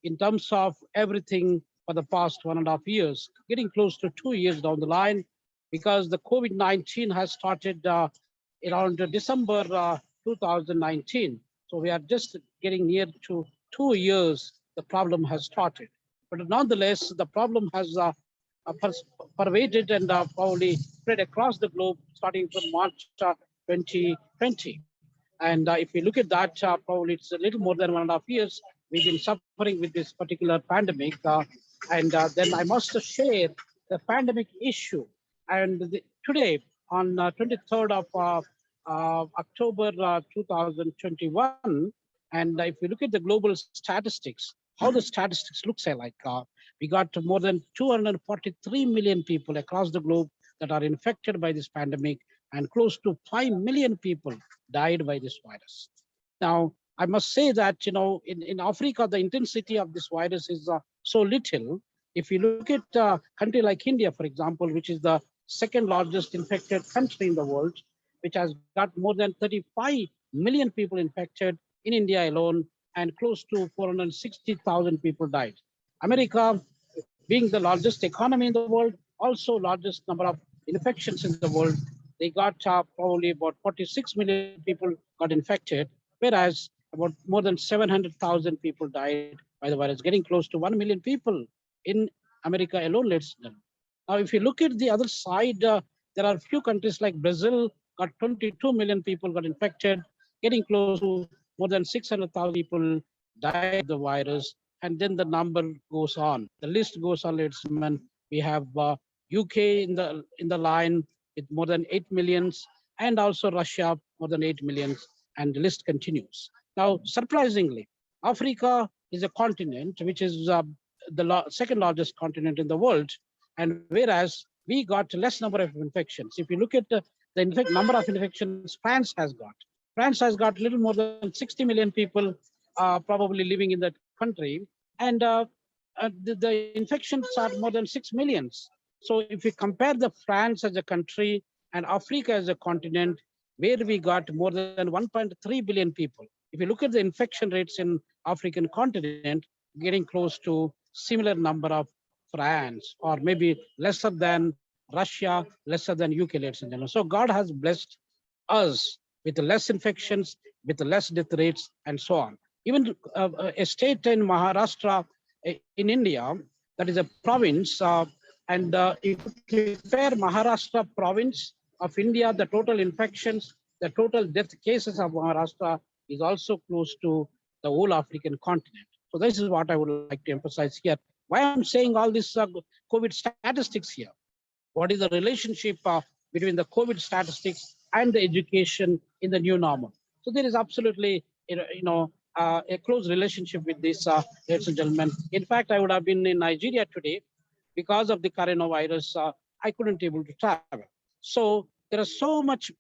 in terms of everything for the past 1.5 years, getting close to 2 years down the line, because the COVID-19 has started around December 2019. So we are just getting near to 2 years the problem has started. But nonetheless, the problem has pervaded and probably spread across the globe starting from March 2020. And if we look at that, probably it's a little more than 1.5 years we've been suffering with this particular pandemic. And then I must share the pandemic issue. And today, on 23rd of October 2021, and if we look at the global statistics, how the statistics looks like, we got more than 243 million people across the globe that are infected by this pandemic, and close to 5 million people died by this virus. Now, I must say that, in Africa, the intensity of this virus is so little. If you look at a country like India, for example, which is the second largest infected country in the world, which has got more than 35 million people infected in India alone, and close to 460,000 people died. America, being the largest economy in the world, also largest number of infections in the world, they got probably about 46 million people got infected, whereas about more than 700,000 people died by the virus, getting close to 1 million people in America alone, ladies and gentlemen. Now, if you look at the other side, there are a few countries like Brazil, got 22 million people got infected, getting close to more than 600,000 people died of the virus. And then the number goes on. The list goes on, ladies and gentlemen. We have UK in the line with more than 8 millions, and also Russia, more than 8 millions, and the list continues. Now, surprisingly, Africa is a continent which is the second largest continent in the world, and whereas we got less number of infections. If you look at the number of infections France has got a little more than 60 million people probably living in that country, and the infections are more than 6 millions. So if we compare the France as a country and Africa as a continent, where we got more than 1.3 billion people, if you look at the infection rates in African continent, getting close to similar number of France, or maybe lesser than Russia, lesser than UK, ladies and gentlemen. So God has blessed us with less infections, with less death rates, and so on. Even a state in Maharashtra, in India, that is a province, and if you compare Maharashtra province of India, the total infections, the total death cases of Maharashtra is also close to the whole African continent. So this is what I would like to emphasize here. Why I'm saying all this COVID statistics here? What is the relationship between the COVID statistics and the education in the new normal? So there is absolutely, a close relationship with this, ladies and gentlemen. In fact, I would have been in Nigeria today because of the coronavirus. I couldn't able to travel. So there is so much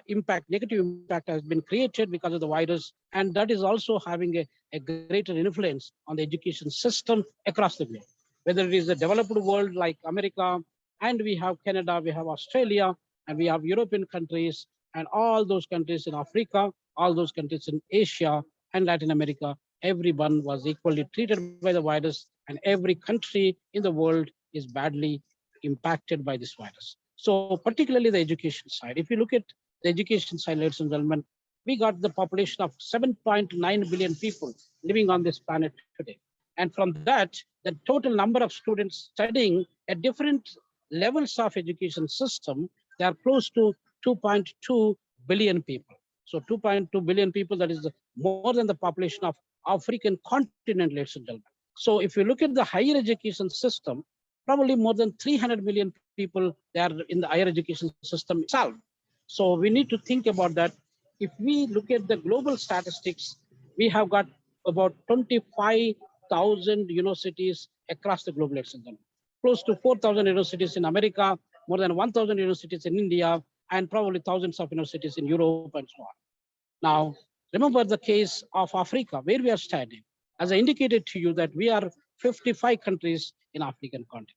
impact, negative impact has been created because of the virus, and that is also having a greater influence on the education system across the globe. Whether it is the developed world like America, and we have Canada, we have Australia, and we have European countries, and all those countries in Africa, all those countries in Asia and Latin America, everyone was equally treated by the virus, and every country in the world is badly impacted by this virus. So particularly the education side, if you look at the education side, ladies and gentlemen, we got the population of 7.9 billion people living on this planet today. And from that, the total number of students studying at different levels of education system, they are close to 2.2 billion people. So 2.2 billion people, that is more than the population of African continent, ladies and gentlemen. So if you look at the higher education system, probably more than 300 million people, they are in the higher education system itself. So we need to think about that. If we look at the global statistics, we have got about 25,000 universities across the globe, ladies and gentlemen. Close to 4,000 universities in America, more than 1,000 universities in India, and probably thousands of universities in Europe and so on. Now, remember the case of Africa, where we are standing. As I indicated to you that we are 55 countries in African continent.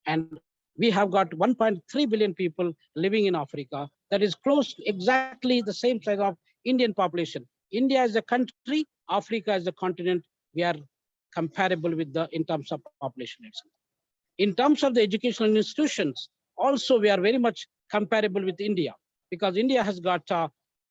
And we have got 1.3 billion people living in Africa. That is close to exactly the same size of Indian population. India is a country, Africa is a continent. We are comparable with in terms of population. In terms of the educational institutions, also we are very much comparable with India, because India has got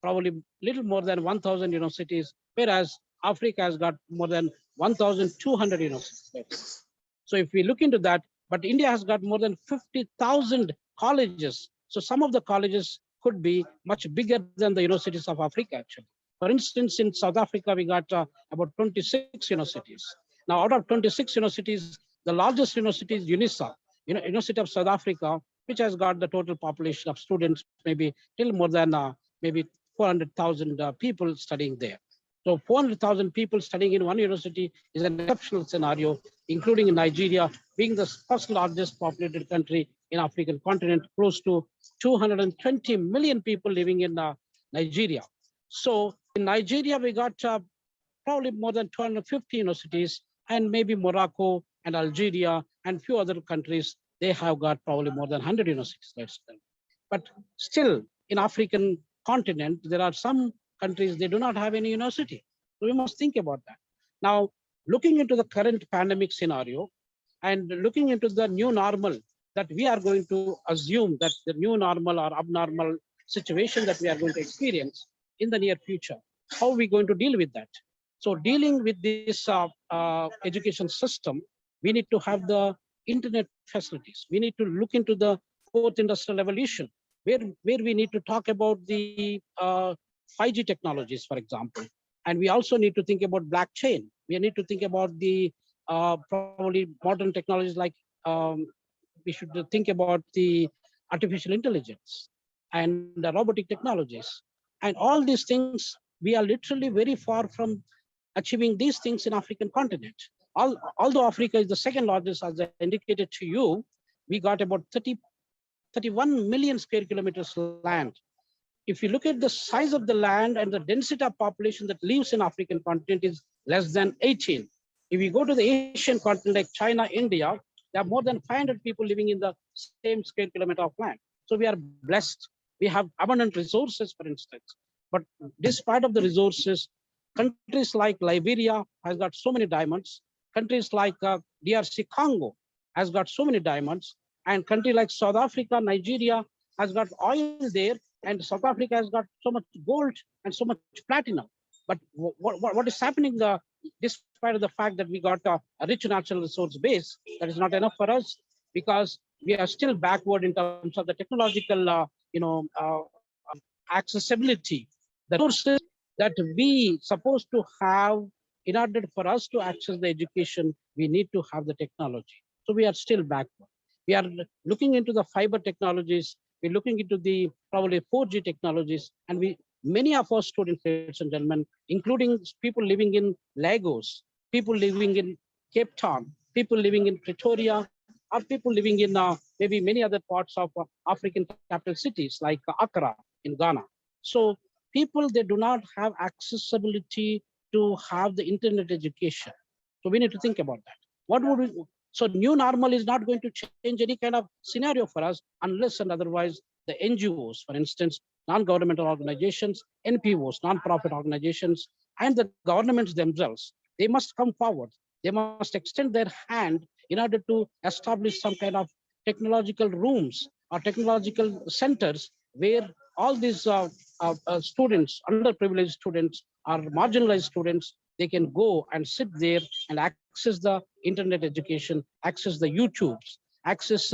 probably little more than 1,000 universities, whereas Africa has got more than 1,200 universities. So if we look into that, but India has got more than 50,000 colleges. So some of the colleges could be much bigger than the universities of Africa, actually. For instance, in South Africa, we got about 26 universities. Now, out of 26 universities, the largest university is UNISA, University of South Africa, which has got the total population of students, maybe till more than maybe 400,000 people studying there. So 400,000 people studying in one university is an exceptional scenario, including in Nigeria, being the first largest populated country in African continent, close to 220 million people living in Nigeria. So in Nigeria, we got probably more than 250 universities, and maybe Morocco and Algeria and few other countries, they have got probably more than 100 universities. But still, in African continent, there are some countries, they do not have any university. So we must think about that. Now, looking into the current pandemic scenario and looking into the new normal that we are going to assume, that the new normal or abnormal situation that we are going to experience in the near future, how are we going to deal with that? So dealing with this education system, we need to have the internet facilities. We need to look into the fourth industrial revolution, where we need to talk about the 5G technologies, for example. And we also need to think about blockchain. We need to think about the probably modern technologies like we should think about the artificial intelligence and the robotic technologies. And all these things, we are literally very far from achieving these things in African continent. Although Africa is the second largest, as I indicated to you, we got about 31 million square kilometers land. If you look at the size of the land and the density of population that lives in African continent is less than 18. If you go to the Asian continent like China, India, there are more than 500 people living in the same square kilometer of land. So we are blessed. We have abundant resources, for instance. But despite of the resources, countries like Liberia has got so many diamonds. Countries like DRC Congo has got so many diamonds. And country like South Africa, Nigeria has got oil there. And South Africa has got so much gold and so much platinum. But what is happening despite of the fact that we got a rich natural resource base, that is not enough for us because we are still backward in terms of the technological, accessibility, the resources that we supposed to have in order for us to access the education, we need to have the technology. So we are still backward. We are looking into the fiber technologies. We're looking into the probably 4G technologies, and many of our students, ladies and gentlemen, including people living in Lagos, people living in Cape Town, people living in Pretoria, or people living in maybe many other parts of African capital cities like Accra in Ghana. So people, they do not have accessibility to have the internet education. So we need to think about that. What would we, so new normal is not going to change any kind of scenario for us unless and otherwise the NGOs, for instance, non-governmental organizations, NPOs, non-profit organizations, and the governments themselves, they must come forward. They must extend their hand in order to establish some kind of technological rooms or technological centers where all these students, underprivileged students or marginalized students, they can go and sit there and access the internet education, access the YouTubes, access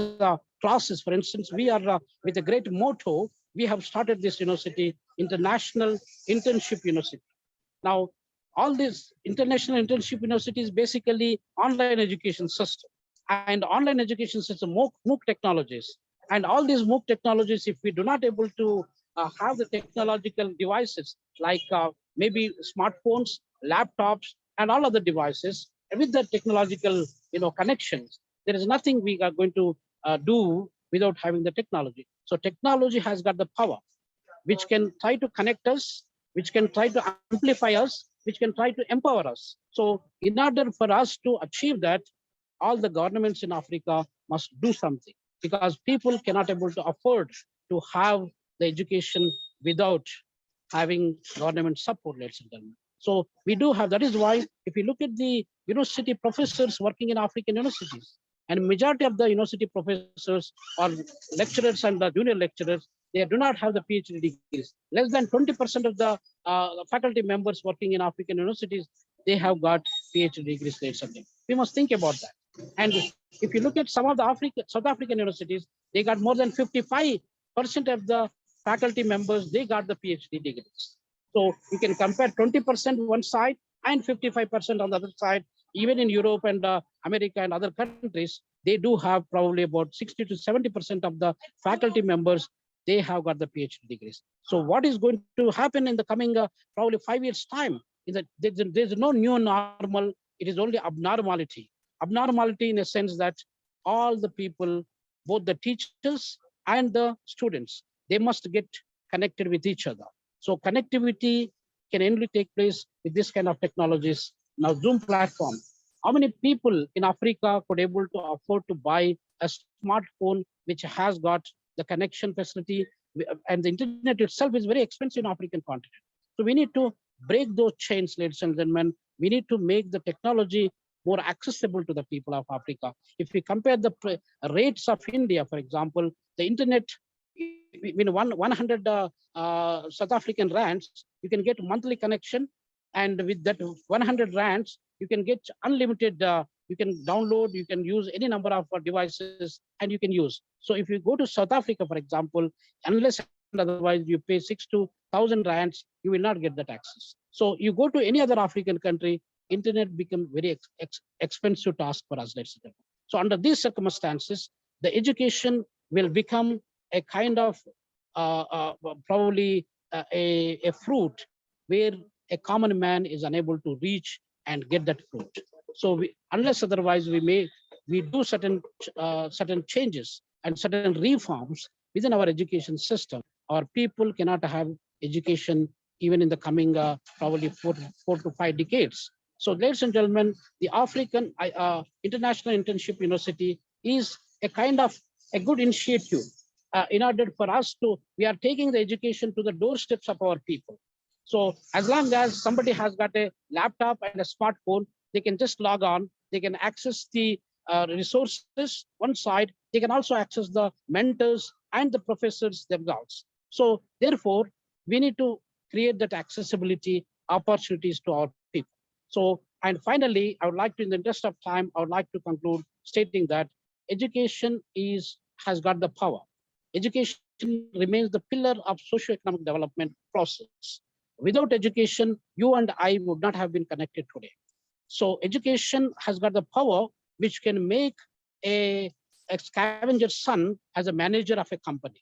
classes. For instance, we are with a great motto, we have started this university, International Internship University. Now, all these international internship universities basically online education system and online education system, MOOC technologies. And all these MOOC technologies, if we do not able to have the technological devices like maybe smartphones, laptops, and all other devices, with the technological connections, there is nothing we are going to do without having the technology. So technology has got the power, which can try to connect us, which can try to amplify us, which can try to empower us. So in order for us to achieve that, all the governments in Africa must do something because people cannot able to afford to have the education without having government support, ladies and gentlemen. So we do have, that is why if you look at the university professors working in African universities, and majority of the university professors or lecturers and the junior lecturers, they do not have the PhD degrees. Less than 20% of the faculty members working in African universities, they have got PhD degrees, ladies and gentlemen. We must think about that. And if you look at some of the South African universities, they got more than 55% of the faculty members, they got the PhD degrees. So you can compare 20% one side and 55% on the other side. Even in Europe and America and other countries, they do have probably about 60 to 70% of the faculty members, they have got the PhD degrees. So what is going to happen in the coming probably 5 years time is that there's no new normal, it is only abnormality. Abnormality in a sense that all the people, both the teachers and the students, they must get connected with each other. So connectivity can only take place with this kind of technologies. Now Zoom platform, how many people in Africa could able to afford to buy a smartphone which has got the connection facility, and the internet itself is very expensive in African continent. So we need to break those chains, ladies and gentlemen. We need to make the technology more accessible to the people of Africa. If we compare the rates of India, for example, the internet, 100 South African rands, you can get monthly connection, and with that 100 rands, you can get unlimited, you can download, you can use any number of devices, and you can use. So if you go to South Africa, for example, unless otherwise you pay 6 to 1,000 rands, you will not get that access. So you go to any other African country, internet become very expensive task for us, let's say. So under these circumstances, the education will become a kind of probably a fruit where a common man is unable to reach and get that fruit. So unless otherwise we do certain changes and certain reforms within our education system, our people cannot have education even in the coming probably four to 5 decades. So ladies and gentlemen, the African International Internship University is a kind of a good initiative in order for us to, we are taking the education to the doorsteps of our people. So as long as somebody has got a laptop and a smartphone, they can just log on, they can access the resources one side, they can also access the mentors and the professors themselves. So therefore, we need to create that accessibility opportunities to our people. So And finally, I would like to, in the interest of time, I would like to conclude stating that education has got the power. Education remains the pillar of socio-economic development process. Without education, you and I would not have been connected today. So education has got the power which can make a scavenger son as a manager of a company.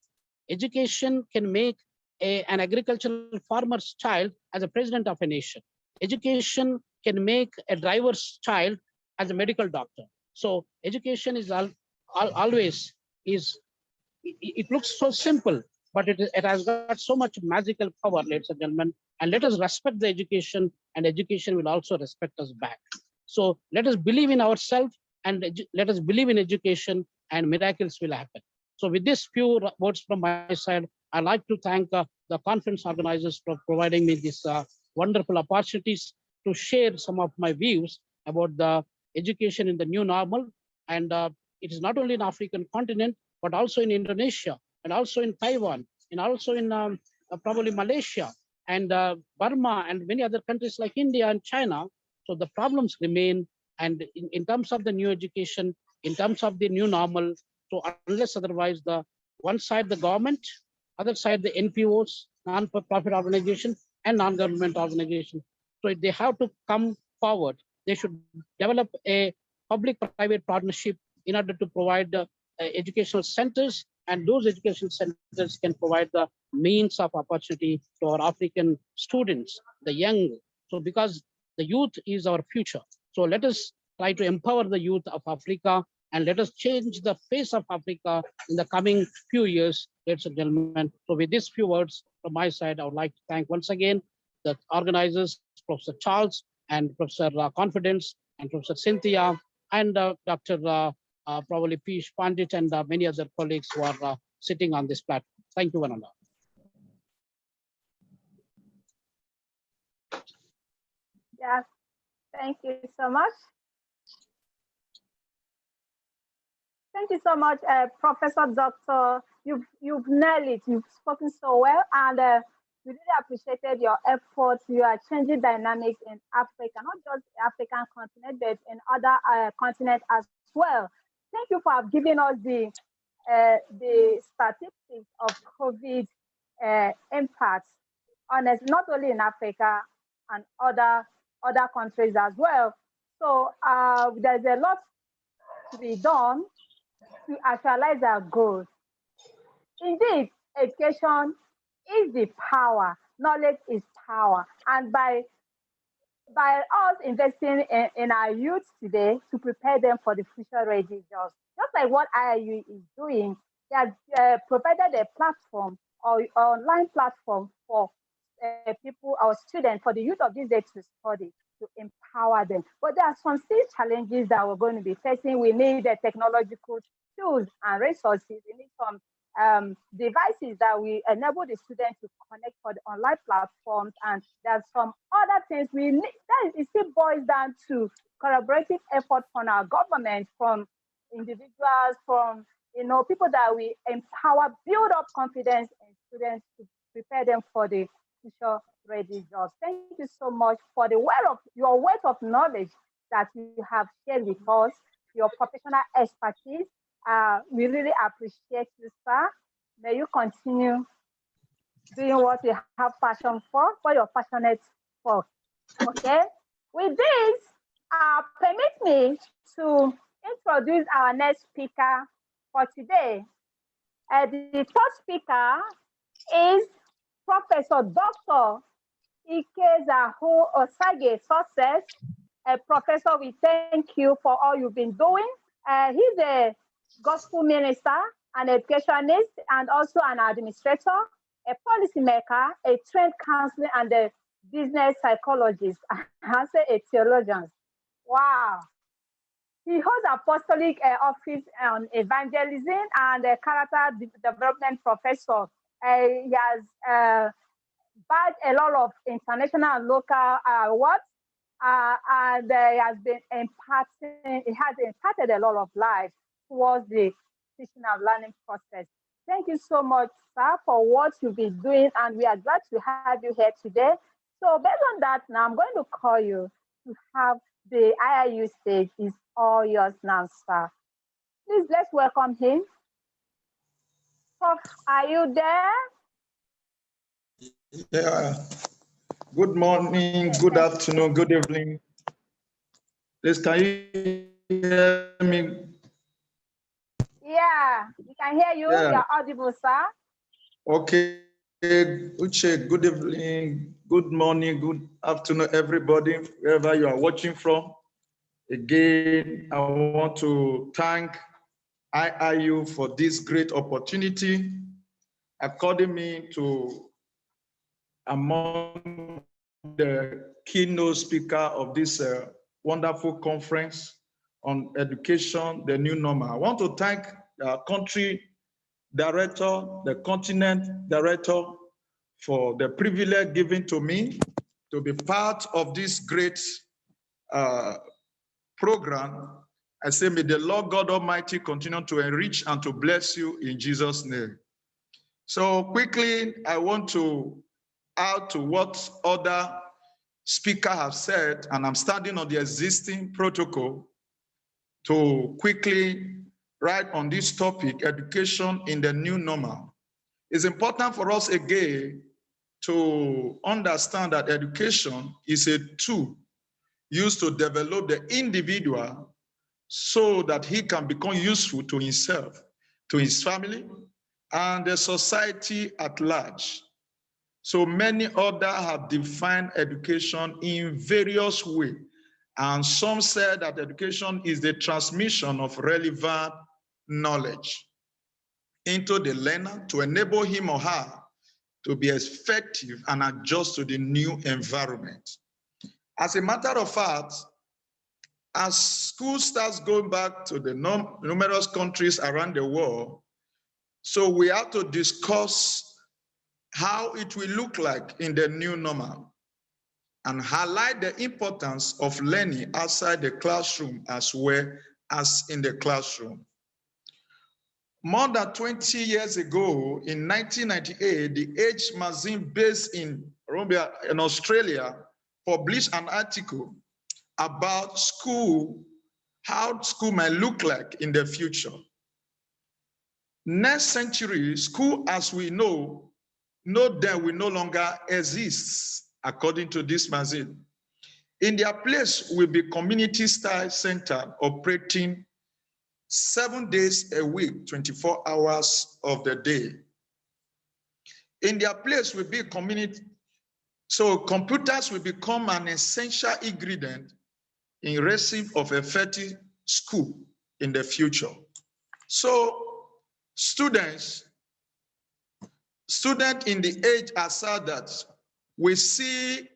Education can make an agricultural farmer's child as a president of a nation. Education can make a driver's child as a medical doctor. So education is always is it looks so simple, but it has got so much magical power, ladies and gentlemen. And let us respect the education, and education will also respect us back. So let us believe in ourselves, and let us believe in education, and miracles will happen. So with these few words from my side, I'd like to thank the conference organizers for providing me these wonderful opportunities to share some of my views about the education in the new normal. And it is not only in African continent, but also in Indonesia, and also in Taiwan, and also in probably Malaysia, and Burma, and many other countries like India and China. So the problems remain. And in terms of the new education, in terms of the new normal, so unless otherwise, the one side the government, other side the NPOs, non-profit organization, and non-government organization. So they have to come forward. They should develop a public-private partnership in order to provide educational centers, and those educational centers can provide the means of opportunity to our African students, the young. So because the youth is our future. So let us try to empower the youth of Africa, and let us change the face of Africa in the coming few years, ladies and gentlemen. So with these few words from my side, I would like to thank once again the organizers, Professor Charles and Professor Confidence and Professor Cynthia and Dr. Probably Pish Pandit and many other colleagues who are sitting on this platform. Thank you, one and all. Yes, thank you so much. Thank you so much, Professor Doctor. You've nailed it. You've spoken so well, and we really appreciated your efforts. You are changing dynamics in Africa, not just the African continent, but in other continents as well. Thank you for giving us the statistics of COVID impacts, honestly, not only in Africa and other countries as well. So there's a lot to be done to actualize our goals. Indeed, education is the power, knowledge is power. And by us investing in our youth today to prepare them for the future ready jobs, just like what IIU is doing, they have provided a platform or online platform for people, our students, for the youth of this day to study, to empower them. But there are some still challenges that we're going to be facing. We need technological tools and resources. We need some devices that will enable the students to connect for the online platforms. And there's some other things we need. It still boils down to collaborative effort from our government, from individuals, from people that we empower, build up confidence in students to prepare them for the future ready jobs. Thank you so much for your wealth of knowledge that you have shared with us, your professional expertise. We really appreciate you, sir. May you continue doing what you have passion for, what you're passionate for. Okay? With this, permit me to introduce our next speaker for today. The first speaker is Professor Dr. Ikezahu Osage Success. Professor, we thank you for all you've been doing. He's a gospel minister, an educationist, and also an administrator, a policymaker, a trained counselor, and a business psychologist. I say a theologian. Wow. He holds apostolic office on evangelism and a character development professor. He has bagged a lot of international and local awards, and he has imparted a lot of life towards the teaching and learning process. Thank you so much, sir, for what you've been doing, and we are glad to have you here today. So based on that, now I'm going to call you to have the IIU stage is all yours now, sir. Please, let's welcome him. Prof, are you there? Yeah. Good morning, good afternoon, good evening. Please, can you hear me? Yeah, we can hear you. Yeah. You're audible, sir. Okay. Uche, good evening, good morning, good afternoon, everybody, wherever you are watching from. Again, I want to thank IIU for this great opportunity, according me to among the keynote speaker of this wonderful conference on education, the new normal. I want to thank the country director, the continent director, for the privilege given to me to be part of this great program. I say, may the Lord God Almighty continue to enrich and to bless you in Jesus' name. So quickly, I want to add to what other speakers have said, and I'm standing on the existing protocol to quickly write on this topic, education in the new normal. It's important for us again to understand that education is a tool used to develop the individual so that he can become useful to himself, to his family, and the society at large. So many others have defined education in various ways. And some said that education is the transmission of relevant knowledge into the learner to enable him or her to be effective and adjust to the new environment. As a matter of fact, as school starts going back to the numerous countries around the world, so we have to discuss how it will look like in the new normal and highlight the importance of learning outside the classroom as well as in the classroom. More than 20 years ago, in 1998, the Age magazine based in Australia published an article about school, how school might look like in the future. Next century, school as we know them will no longer exist, according to this magazine. In their place will be community-style center operating 7 days a week, 24 hours of the day. In their place will be community, so computers will become an essential ingredient in raising of a effective school in the future. So students in the age as that we see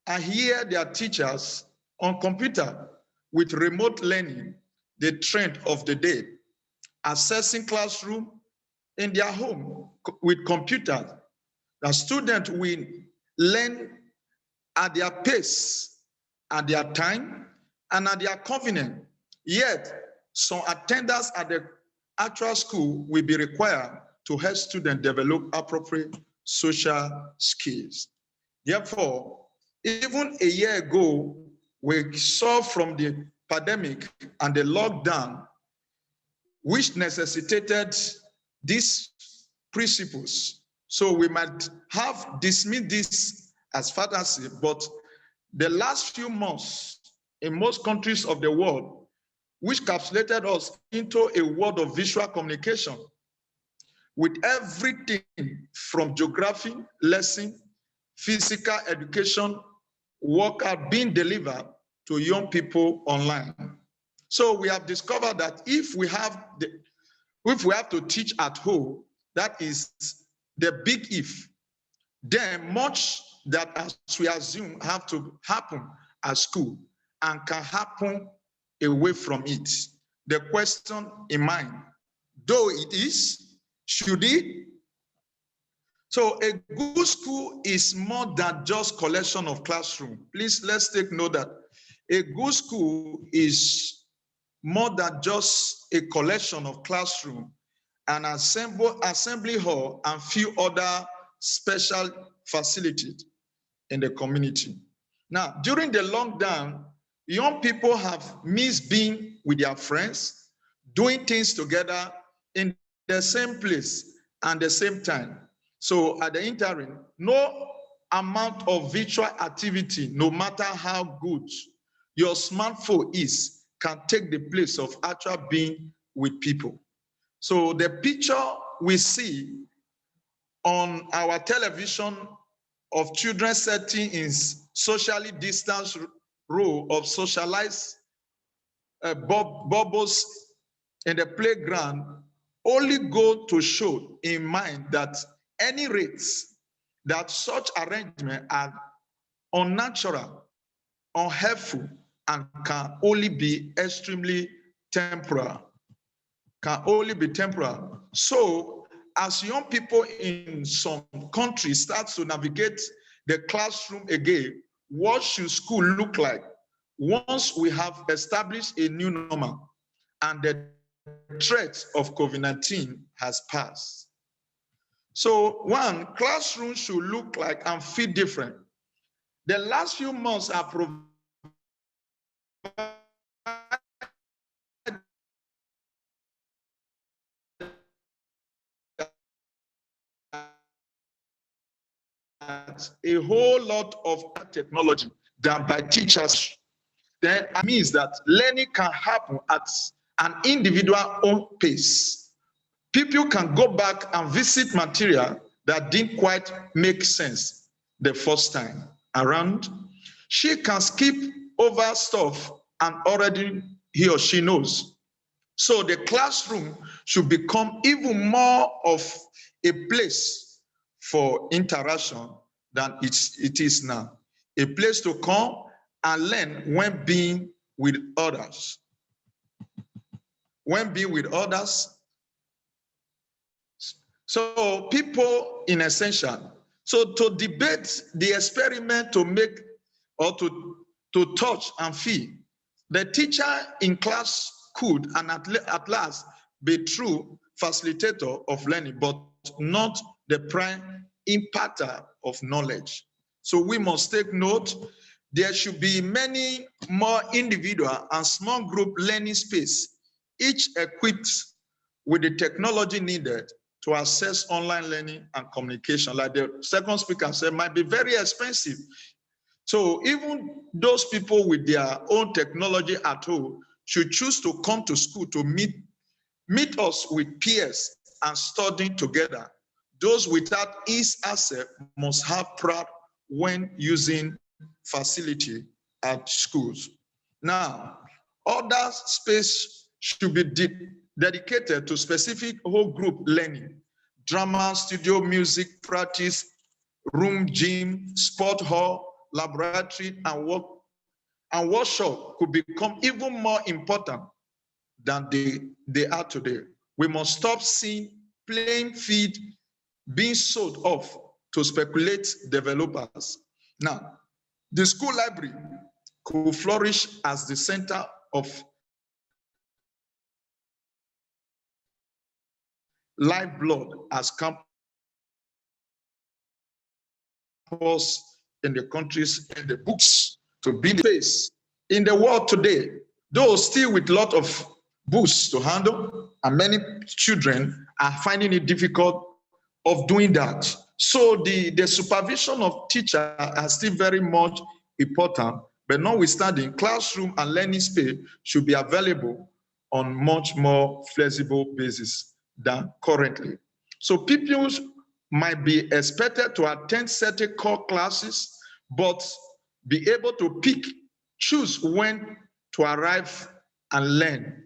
and hear their teachers on computer with remote learning, the trend of the day, accessing classroom in their home with computers. The student will learn at their pace, at their time, and at their convenience. Yet, some attendance at the actual school will be required to help students develop appropriate social skills. Therefore, even a year ago, we saw from the pandemic and the lockdown, which necessitated these principles. So we might have dismissed this as fantasy, but the last few months in most countries of the world, which capsulated us into a world of visual communication with everything from geography, lesson, physical education, workout being delivered to young people online. So we have discovered that if we have to teach at home, that is the big if, then much that as we assume have to happen at school and can happen away from it. The question in mind, though it is, should it? So a good school is more than just collection of classroom. Please, let's take note that a good school is more than just a collection of classroom, an assembly hall, and few other special facilities in the community. Now, during the lockdown, young people have missed being with their friends, doing things together in the same place and the same time. So at the interim, no amount of virtual activity, no matter how good your smartphone is, can take the place of actual being with people. So the picture we see on our television of children setting in socially distanced row of socialized bubbles in the playground only go to show in mind that any rates that such arrangements are unnatural, unhelpful, and can only be extremely temporal. Can only be temporal. So as young people in some countries start to navigate the classroom again, what should school look like once we have established a new normal and the threat of COVID-19 has passed? So one, classroom should look like and feel different. The last few months are provided a whole lot of technology than by teachers. Then it means that learning can happen at an individual own pace. People can go back and visit material that didn't quite make sense the first time around. She can skip over stuff and already he or she knows. So the classroom should become even more of a place for interaction than it is now. A place to come and learn when being with others. When being with others. So people in essential. So to debate the experiment to make or to touch and feel, the teacher in class could and at last be true facilitator of learning, but not the prime impactor of knowledge. So we must take note, there should be many more individual and small group learning space, each equipped with the technology needed to access online learning and communication. Like the second speaker said, might be very expensive. So even those people with their own technology at home should choose to come to school to meet us with peers and studying together. Those without ease access must have pride when using facility at schools. Now, other space should be dedicated to specific whole group learning, drama, studio, music, practice, room, gym, sport hall, laboratory, and workshop could become even more important than they are today. We must stop seeing playing field being sold off to speculate developers. Now, the school library could flourish as the center of lifeblood as campus in the countries and the books to be the space in the world today, though still with a lot of books to handle, and many children are finding it difficult of doing that. So the supervision of teachers are still very much important, but notwithstanding, classroom and learning space should be available on much more flexible basis than currently. So pupils might be expected to attend certain core classes, but be able to choose when to arrive and learn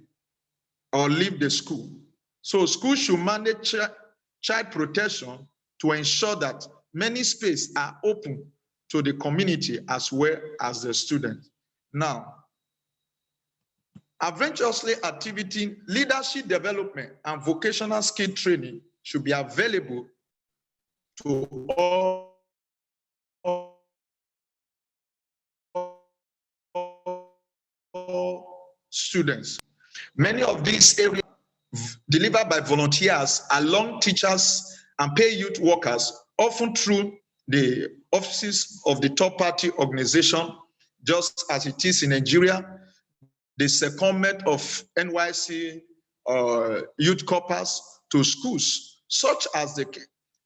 or leave the school. So schools should manage child protection to ensure that many spaces are open to the community as well as the students. Now, adventurously activity, leadership development, and vocational skill training should be available to all students. Many of these areas delivered by volunteers along teachers and paid youth workers, often through the offices of the third-party organization, just as it is in Nigeria, the secondment of NYC youth corpers to schools, such as the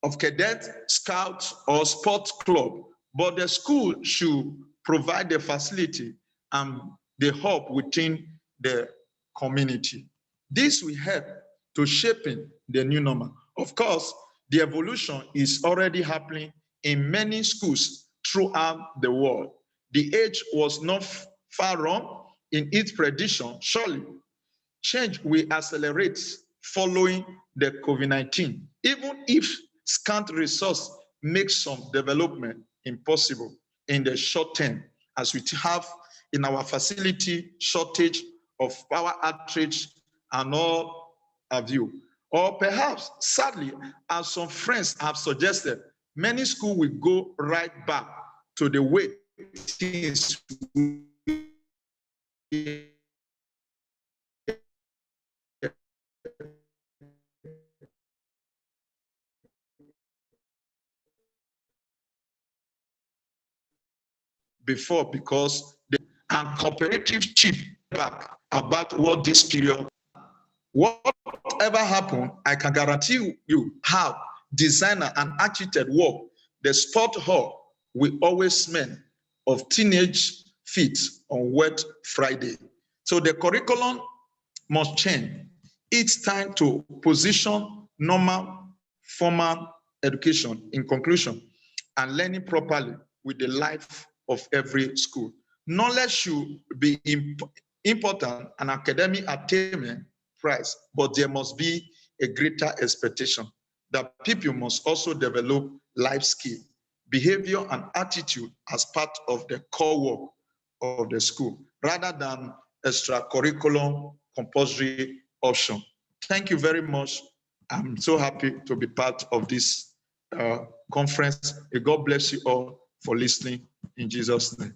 of cadet, scout, or sports club, but the school should provide the facility and the hub within the community. This will help to shaping the new normal. Of course, the evolution is already happening in many schools throughout the world. The age was not far wrong in its prediction. Surely, change will accelerate following the COVID-19, even if scant resource makes some development impossible in the short term, as we have in our facility shortage of power outreach and all of you. Or perhaps, sadly, as some friends have suggested, many schools will go right back to the way things before, because the and cooperative chief back about what this period, whatever happened, I can guarantee you how designer and architect work, the sport hall will always smell of teenage feet on wet Friday. So the curriculum must change. It's time to position normal formal education in conclusion and learning properly with the life of every school. Knowledge should be important and academic attainment price, but there must be a greater expectation that people must also develop life skill, behavior, and attitude as part of the core work of the school, rather than extracurricular compulsory option. Thank you very much. I'm so happy to be part of this conference. God bless you all for listening in Jesus' name.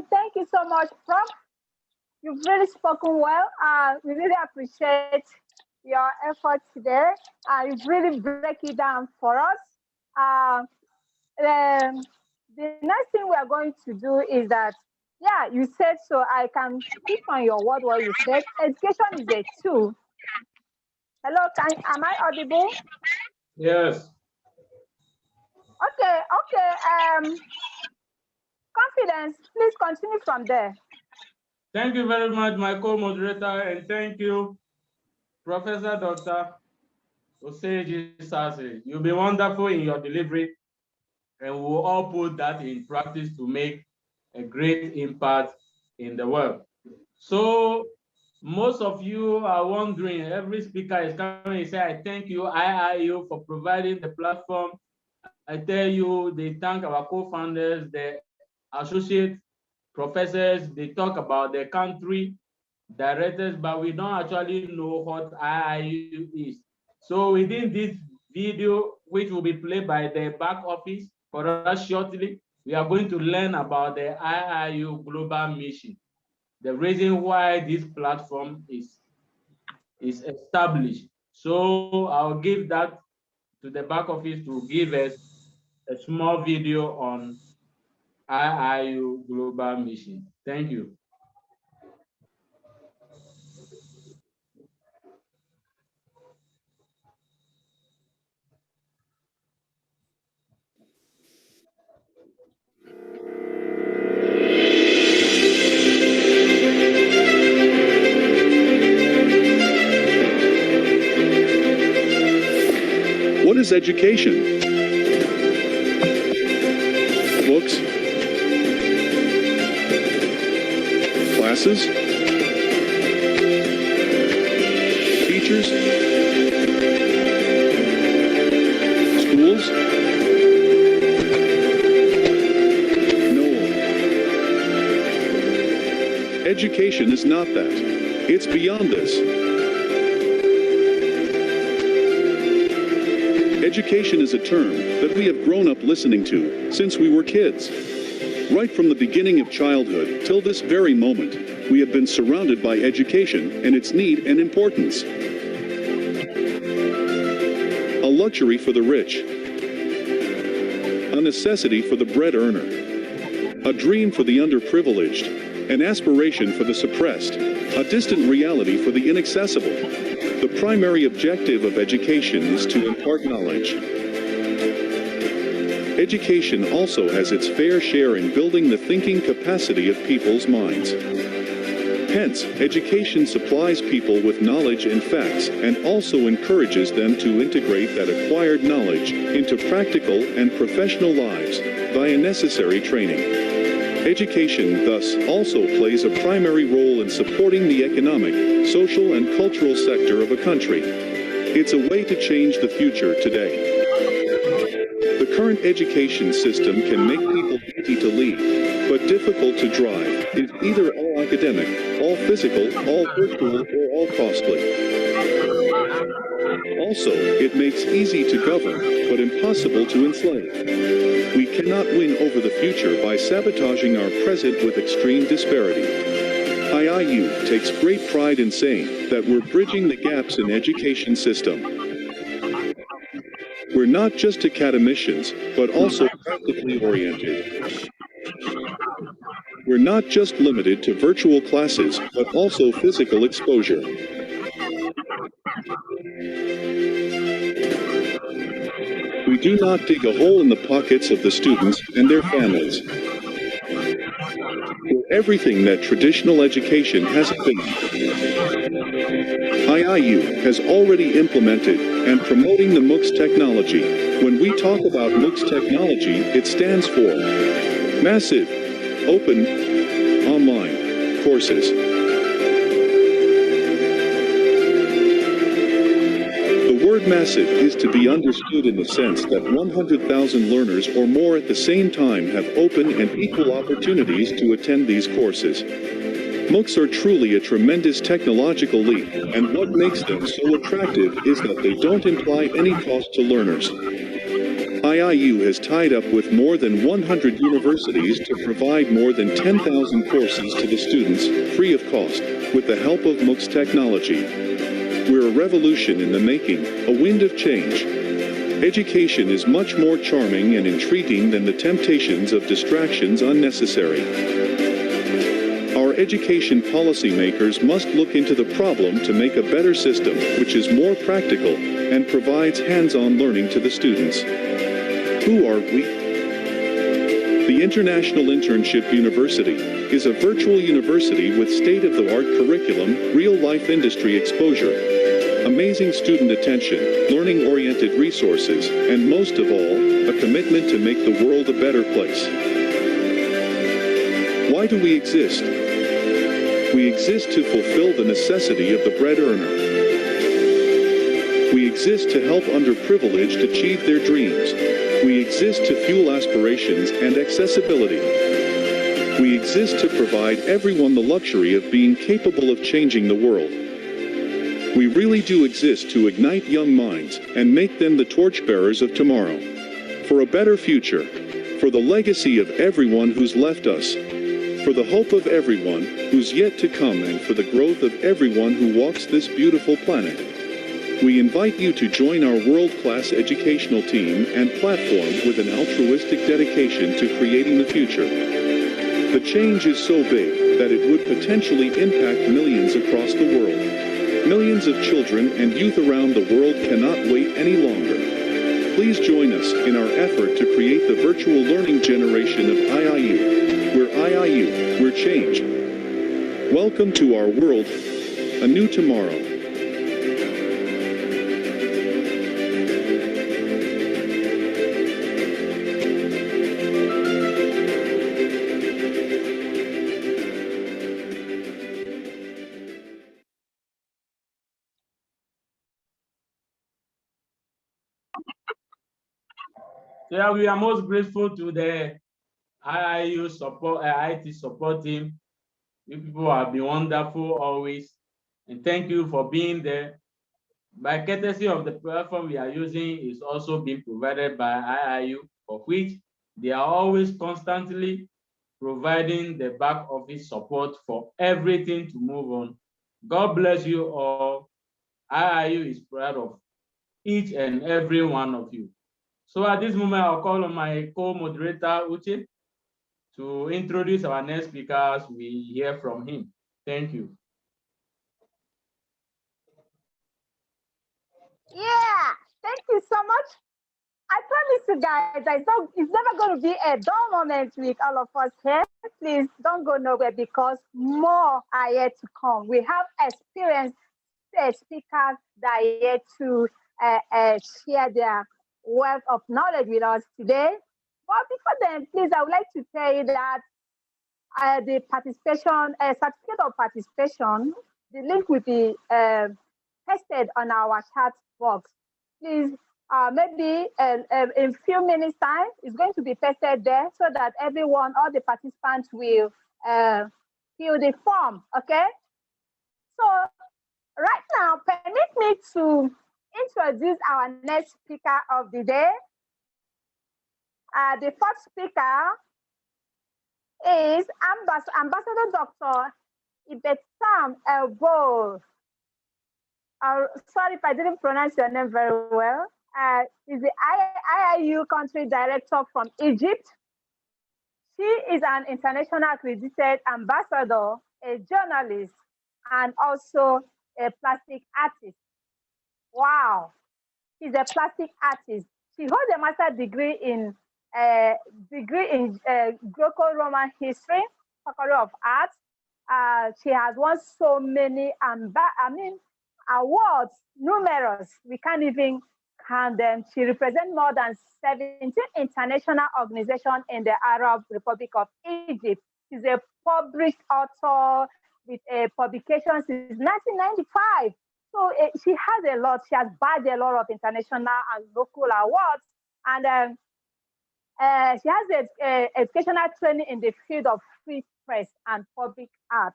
Thank you so much, Prof. You've really spoken well. We really appreciate your efforts today. You've really break it down for us. The next thing we are going to do is that, yeah, you said, so I can pick on your word what you said. Education is a tool. Hello, am I audible? Yes. Okay. Confidence, please continue from there. Thank you very much, my co-moderator, and thank you, Professor Dr. Oseji Sase. You'll be wonderful in your delivery, and we'll all put that in practice to make a great impact in the world. So most of you are wondering, every speaker is coming and say, I thank you, IIU, for providing the platform. I tell you, they thank our co-founders, the associate professors, they talk about the country directors, but we don't actually know what IIU is. So within this video, which will be played by the back office for us shortly, we are going to learn about the IIU global mission, the reason why this platform is established. So I'll give that to the back office to give us a small video on IIU global mission. Thank you. What is education? Books? Classes? Teachers? Schools? No. Education is not that. It's beyond this. Education is a term that we have grown up listening to since we were kids. Right from the beginning of childhood till this very moment, we have been surrounded by education and its need and importance. A luxury for the rich, a necessity for the bread earner, a dream for the underprivileged, an aspiration for the suppressed, a distant reality for the inaccessible. The primary objective of education is to impart knowledge. Education also has its fair share in building the thinking capacity of people's minds. Hence, education supplies people with knowledge and facts and also encourages them to integrate that acquired knowledge into practical and professional lives via necessary training. Education thus also plays a primary role in supporting the economic, social, and cultural sector of a country. It's a way to change the future today. The current education system can make people easy to lead, but difficult to drive. It's either all academic, all physical, all virtual, or all costly. Also, it makes easy to govern, but impossible to enslave. We cannot win over the future by sabotaging our present with extreme disparity. IIU takes great pride in saying that we're bridging the gaps in education system. We're not just academicians, but also practically oriented. We're not just limited to virtual classes, but also physical exposure. We do not dig a hole in the pockets of the students and their families. We're everything that traditional education hasn't been. IIU has already implemented and promoting the MOOCs technology. When we talk about MOOCs technology, it stands for Massive, Open, Online Courses. The word massive is to be understood in the sense that 100,000 learners or more at the same time have open and equal opportunities to attend these courses. MOOCs are truly a tremendous technological leap, and what makes them so attractive is that they don't imply any cost to learners. IIU has tied up with more than 100 universities to provide more than 10,000 courses to the students, free of cost, with the help of MOOCs technology. We're a revolution in the making, a wind of change. Education is much more charming and intriguing than the temptations of distractions unnecessary. Our education policymakers must look into the problem to make a better system which is more practical and provides hands-on learning to the students. Who are we? The International Internship University is a virtual university with state-of-the-art curriculum, real-life industry exposure, amazing student attention, learning-oriented resources, and most of all, a commitment to make the world a better place. Why do we exist? We exist to fulfill the necessity of the bread earner. We exist to help underprivileged achieve their dreams. We exist to fuel aspirations and accessibility. We exist to provide everyone the luxury of being capable of changing the world. We really do exist to ignite young minds and make them the torchbearers of tomorrow. For a better future, for the legacy of everyone who's left us, for the hope of everyone who's yet to come, and for the growth of everyone who walks this beautiful planet. We invite you to join our world-class educational team and platform with an altruistic dedication to creating the future. The change is so big that it would potentially impact millions across the world. Millions of children and youth around the world cannot wait any longer. Please join us in our effort to create the virtual learning generation of IIU. We're IIU, we're change. Welcome to our world, a new tomorrow. Yeah, we are most grateful to the IIU support, IT support team. You people have been wonderful always, and thank you for being there. By courtesy of the platform we are using is also being provided by IIU, of which they are always constantly providing the back office support for everything to move on. God bless you all. IIU is proud of each and every one of you. So at this moment, I'll call on my co-moderator, Uche, to introduce our next speaker as we hear from him. Thank you. Yeah, thank you so much. I promise you guys, it's never going to be a dull moment with all of us here. Please don't go nowhere because more are yet to come. We have experienced speakers that are yet to share their wealth of knowledge with us today. But before then, please, I would like to tell you that the participation, certificate of participation, the link will be pasted on our chat box. Please, maybe in a few minutes time, it's going to be pasted there so that everyone, all the participants will fill the form, okay? So right now, permit me to introduce our next speaker of the day. The first speaker is Ambassador Dr. Ibetam Elbo. Sorry if I didn't pronounce your name very well. Is the IIU country director from Egypt. She is an international accredited ambassador, a journalist, and also a plastic artist. Wow, she's a plastic artist. She holds a master's degree in Greco-Roman history, Faculty of Arts. She has won so many awards, numerous. We can't even count them. She represents more than 17 international organizations in the Arab Republic of Egypt. She's a published author with a publication since 1995. So she has a lot. She has bagged a lot of international and local awards. And she has educational training in the field of free press and public art.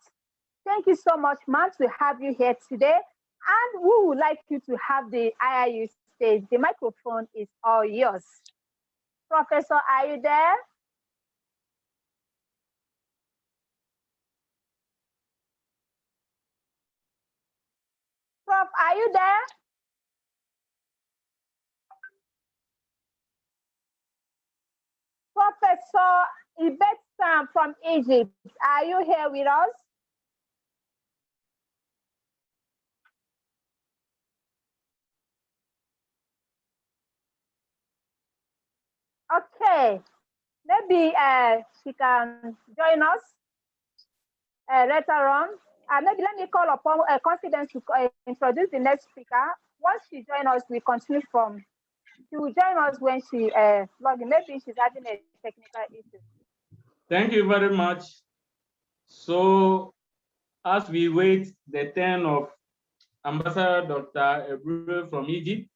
Thank you so much, ma'am, to have you here today. And we would like you to have the IIU stage. The microphone is all yours. Professor, are you there? Prof, are you there? Professor Ibetam from Egypt, are you here with us? Okay, maybe she can join us later on. Maybe let me call upon Confidence to introduce the next speaker. Once she joins us, we continue from. She will join us when she log in. Maybe she's having a technical issue. Thank you very much. So as we wait the turn of Ambassador Dr. Ebru from Egypt,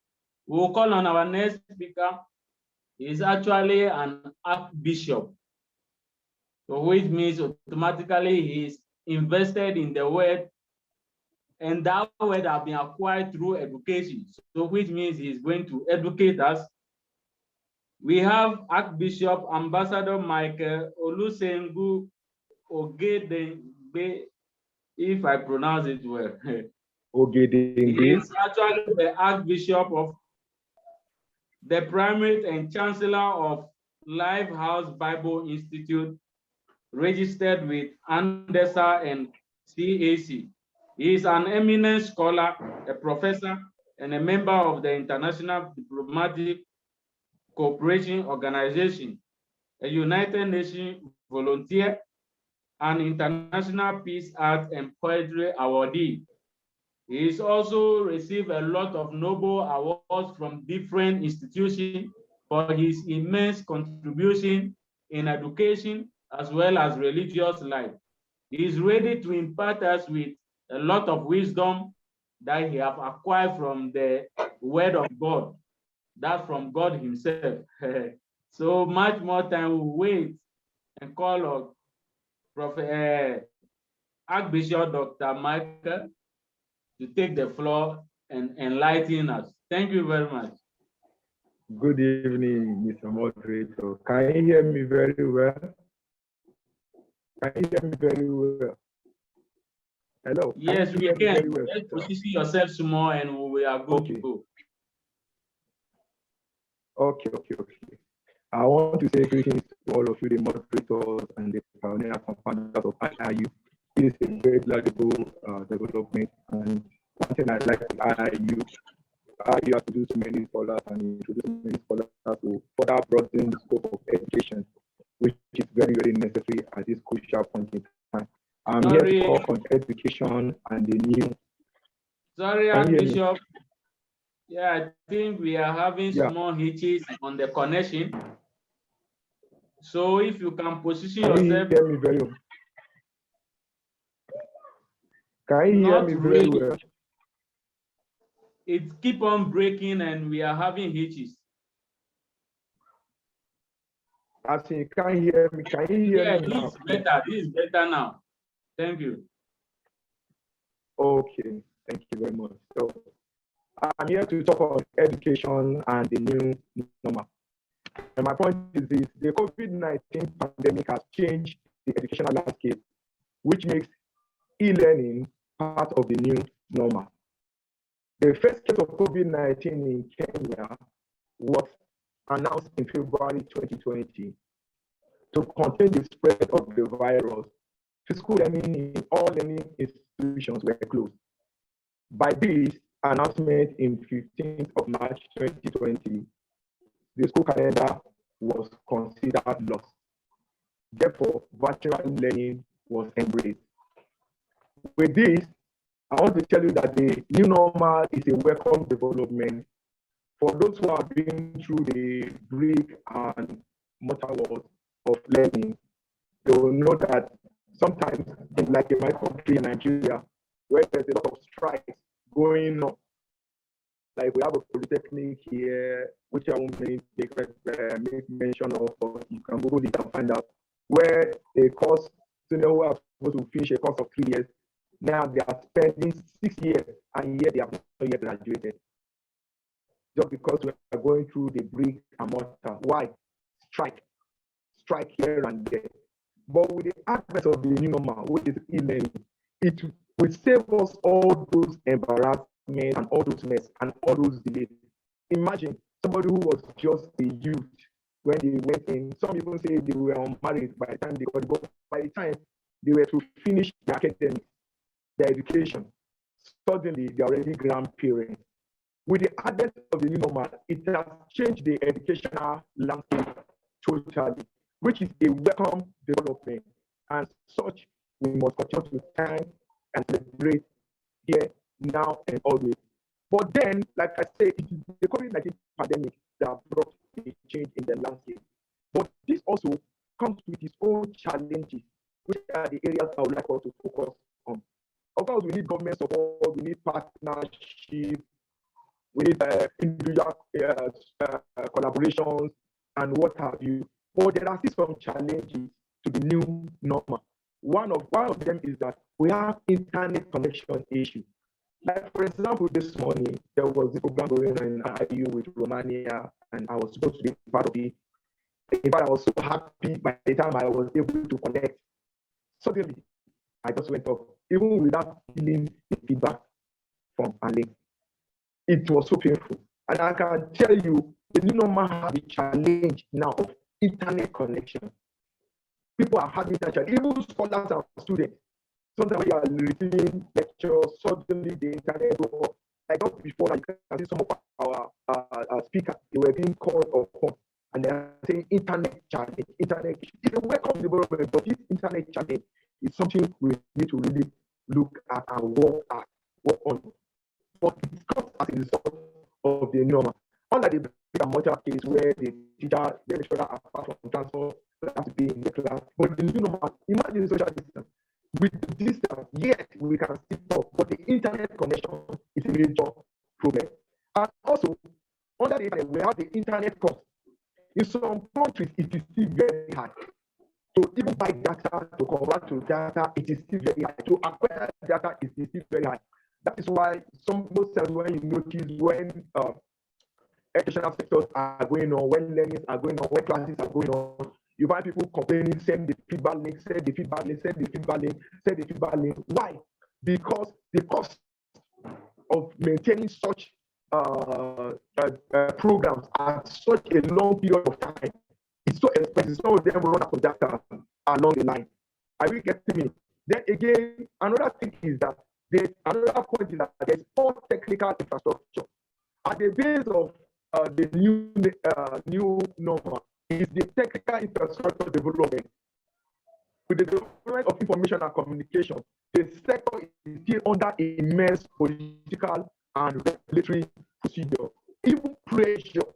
we will call on our next speaker. He is actually an archbishop, so which means automatically he is invested in the word, and that word has been acquired through education. So which means he is going to educate us. We have Archbishop Ambassador Michael Olusengu Ogedengbe, if I pronounce it well. Ogedengbe. He is actually the Archbishop of the Primate and Chancellor of Lifehouse Bible Institute, registered with ANDESA and CAC. He is an eminent scholar, a professor, and a member of the International Diplomatic Cooperation Organization, a United Nations volunteer, an International Peace Art and Poetry awardee. He has also received a lot of Nobel awards from different institutions for his immense contribution in education as well as religious life. He is ready to impart us with a lot of wisdom that he has acquired from the word of God, that from God himself. So much more time we'll wait and call on Archbishop Dr. Michael to take the floor and enlighten us. Thank you very much. Good evening, Mr. Moderator. Can you hear me very well? Can you hear me very well? Hello. Yes, Can you we hear me can. very well, Let's sir? position yourself some more and we are good to Okay. go. Okay. I want to say greetings to all of you, the moderators and the pioneers and founders of IIU. It is a great laudable development, and one thing I like with IIU has to do so many scholars and introduce so many scholars to further broaden the scope of education, which is very, very necessary at this crucial point in time. I'm here to talk on education and the new. Sorry, Archbishop. Yeah, I think we are having small hitches on the connection. So if you can position yourself. Can you hear me very well? Can you hear me very well? It keep on breaking and we are having hitches. I see. Can you hear me? Can you hear me now? This is better. This is better now. Thank you. Okay, thank you very much. So I'm here to talk about education and the new normal. And my point is this: the COVID-19 pandemic has changed the educational landscape, which makes e-learning part of the new normal. The first case of COVID-19 in Kenya was announced in February 2020. To contain the spread of the virus, physical learning in all learning institutions were closed. By this announcement in 15th of March 2020, the school calendar was considered lost. Therefore, virtual learning was embraced. With this, I want to tell you that the new normal is a welcome development. For those who have been through the brick and mortar world of learning, they will know that sometimes, like in my country, Nigeria, where there's a lot of strikes going on, like we have a polytechnic here, which I won't make mention of, but you can Google it and find out, where a course, students who are supposed to finish a course of 3 years, now they are spending 6 years, and yet they have not yet graduated. Just because we are going through the brick and mortar. Why? Strike here and there. But with the advent of the new normal, which is e-learning, it will save us all those embarrassments and all those mess and all those delays. Imagine somebody who was just a youth when they went in. Some people say they were unmarried by the time they got, but by the time they were to finish their academics, their education, suddenly they're already grandparents. With the advent of the new normal, it has changed the educational landscape totally, which is a welcome development. And such, we must continue to thank and celebrate here, now, and always. But then, like I say, it is the COVID-19 pandemic that brought a change in the landscape. But this also comes with its own challenges, which are the areas I would like us to focus on. Of course, we need government support, we need partnership, we need individual collaborations, and what have you. But there are still some challenges to the new normal. One of them is that we have internet connection issue. Like, for example, this morning, there was a program going on in IU with Romania, and I was supposed to be part of it. In fact, I was so happy by the time I was able to connect. Suddenly, I just went off, even without feeling the feedback from Ali. It was so painful. And I can tell you, the new normal have a challenge now of internet connection. People are having that challenge, even scholars and students. Sometimes we are receiving lectures, suddenly the internet goes off. Like just before, like you can see some of our speakers, they were being called upon, and they are saying internet challenge, internet. It's a welcome development, but this internet challenge is something we need to really look at and work on. But it comes as a result of the normal. Unlike the big and mortar case where the teacher, the lecturer, apart from transfer, have to be in the class. But the new normal, imagine social distance. With the distance, yet we can still talk, but the internet connection is a major problem. And also, under the internet, we have the internet cost. In some countries, it is still very high. To even buy data, to convert to data, it is still very high. To acquire data, it is still very high. That is why most times when you notice when educational sectors are going on, when learnings are going on, when classes are going on, You find people complaining, send the feedback link, send the feedback link, send the feedback link, send the feedback link. Why? Because the cost of maintaining such programs at such a long period of time is so expensive. Some of them run out of data along the line. Are you getting me? Then again, another thing is that another point is that there's poor technical infrastructure. At the base of the new normal is the technical infrastructure development. With the development of information and communication, the sector is still under immense political and regulatory procedure, even pressure.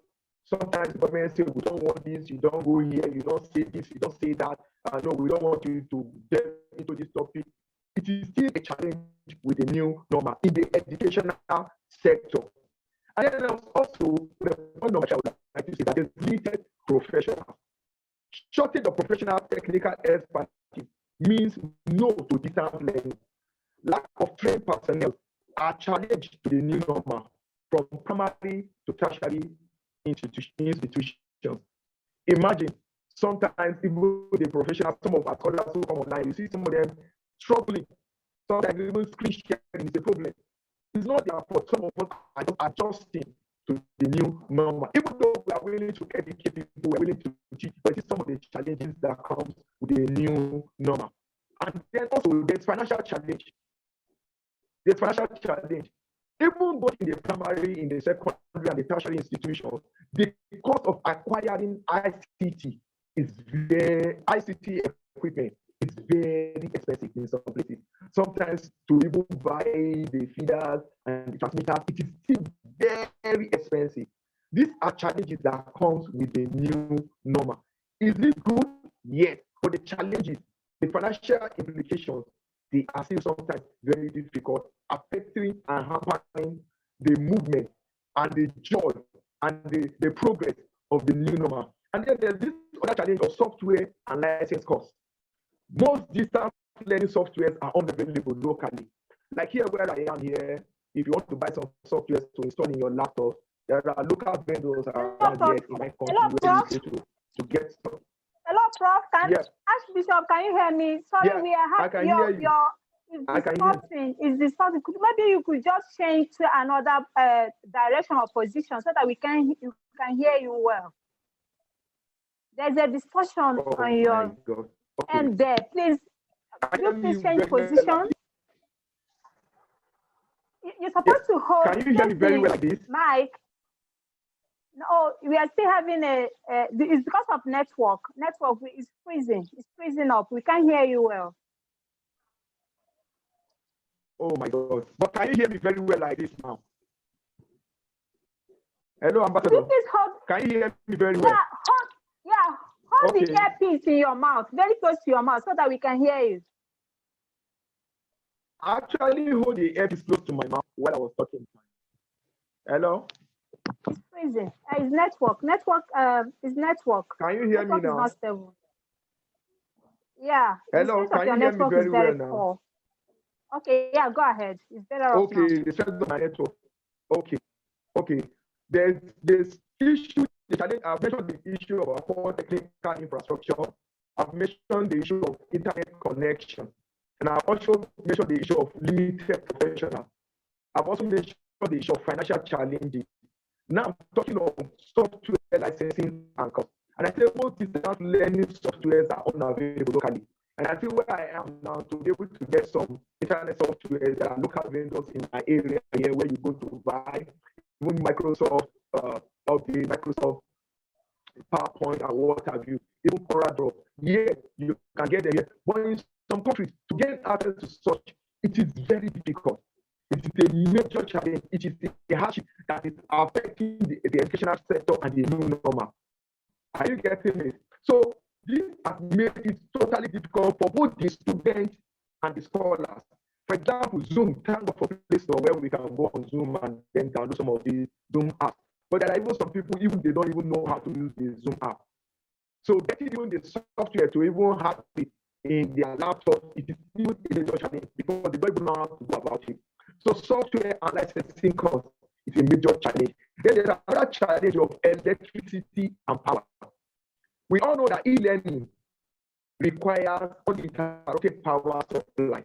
Sometimes the government say, we don't want this, you don't go here, you don't say this, you don't say that. No, we don't want you to delve into this topic. It is still a challenge with the new normal in the educational sector. And then also, the point of I would like to say that there's limited professionals. Shortage of professional technical expertise means no to distance learning. Lack of trained personnel are challenged to the new normal from primary to tertiary institutions. Imagine sometimes even the professionals, some of our scholars who come online, you see some of them struggling. Sometimes even screen sharing is a problem. It's not their fault. Some of us are just adjusting to the new normal. Even though we are willing to educate people, we're willing to teach, but it's some of the challenges that comes with the new normal. And then also there's financial challenge. There's financial challenge. Even both in the primary, in the secondary, and the tertiary institutions, the cost of acquiring ICT equipment is very expensive in some places. Sometimes to even buy the feeders and the transmitters, it is still very expensive. These are challenges that comes with the new normal. Is this good? Yes, but the challenges, the financial implications, they are still sometimes very difficult, affecting and hampering the movement and the joy and the progress of the new normal. And then there's this other challenge of software and license costs. Most distance learning softwares are unavailable locally. Like here where I am here, if you want to buy some software to install in your laptop, there are local vendors around here in my country where you go to get stuff. Hello, Prof. Archbishop, can you hear me? Sorry, we are having is distorting. Maybe you could just change to another direction or position so that we can hear you well. There's a distortion on your end there. Please, you please change position. You're supposed to hold. Can you hear me very well like this? Mike. No, we are still having it's because of network. Network is freezing. It's freezing up. We can't hear you well. Oh my God. But can you hear me very well like this now? Hello, Ambassador. Please hold. Can you hear me very well? Hold the earpiece in your mouth, very close to your mouth, so that we can hear you. Actually, hold the earpiece close to my mouth while I was talking. Hello? It's freezing. It's network. Network is network. Can you hear me now? Not stable. Yeah. Hello, can you hear me very well now? Poor. Okay, yeah, go ahead. It's better off now. Okay, the strength of my network. Okay. There's this issue, the challenge. I've mentioned the issue of our poor technical infrastructure. I've mentioned the issue of internet connection. And I've also mentioned the issue of limited professionals. I've also mentioned the issue of financial challenges. Now I'm talking of software licensing and cost. And I say most distance learning softwares are unavailable locally. And I feel where I am now to be able to get some internet software that are local vendors in my area here where you go to buy, even Microsoft, of the Microsoft PowerPoint and what have you, even CorelDRAW. Yeah, you can get them here. But in some countries, to get access to such, it is very difficult. It is a major challenge. It is a hardship that is affecting the educational sector and the new normal. Are you getting it? So this has made it totally difficult for both the students and the scholars. For example, Zoom, thank God for Play Store where we can go on Zoom and then download some of the Zoom apps. But there are even some people, even they don't even know how to use the Zoom app. So getting even the software to even have it in their laptop, it is even a major challenge because they don't even know how to go about it. So software and licensing costs is a major challenge. Then there's another challenge of electricity and power. We all know that e-learning requires uninterrupted power supply.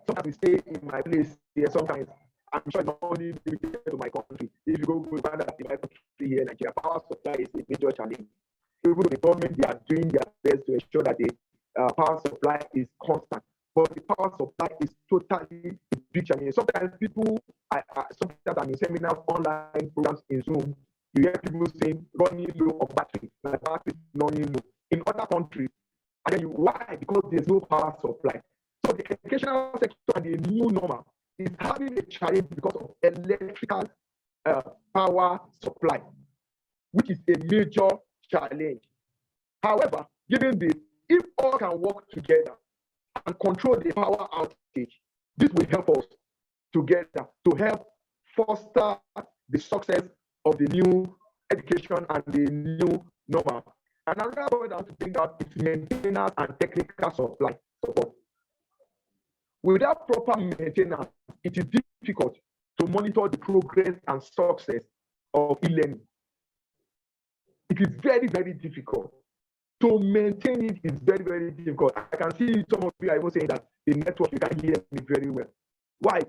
Sometimes we stay in my place here, sometimes I'm sure it's not only limited to my country. If you go to Uganda, in my country here, Nigeria, power supply is a major challenge. Even the government, they are doing their best to ensure that the power supply is constant. But the power supply is totally a big challenge. Sometimes people, sometimes I'm in seminars, online programs in Zoom, you hear people saying running low of battery, like battery running low. In other countries, and then why? Because there's no power supply. So the educational sector and the new normal is having a challenge because of electrical power supply, which is a major challenge. However, if all can work together and control the power outage, this will help us together to help foster the success of the new education and the new normal. And another point I want to bring out is maintenance and technical support. Without proper maintenance, it is difficult to monitor the progress and success of e-learning. It is very, very difficult. To maintain it is very, very difficult. I can see some of you are even saying that the network, you can hear me very well. Why?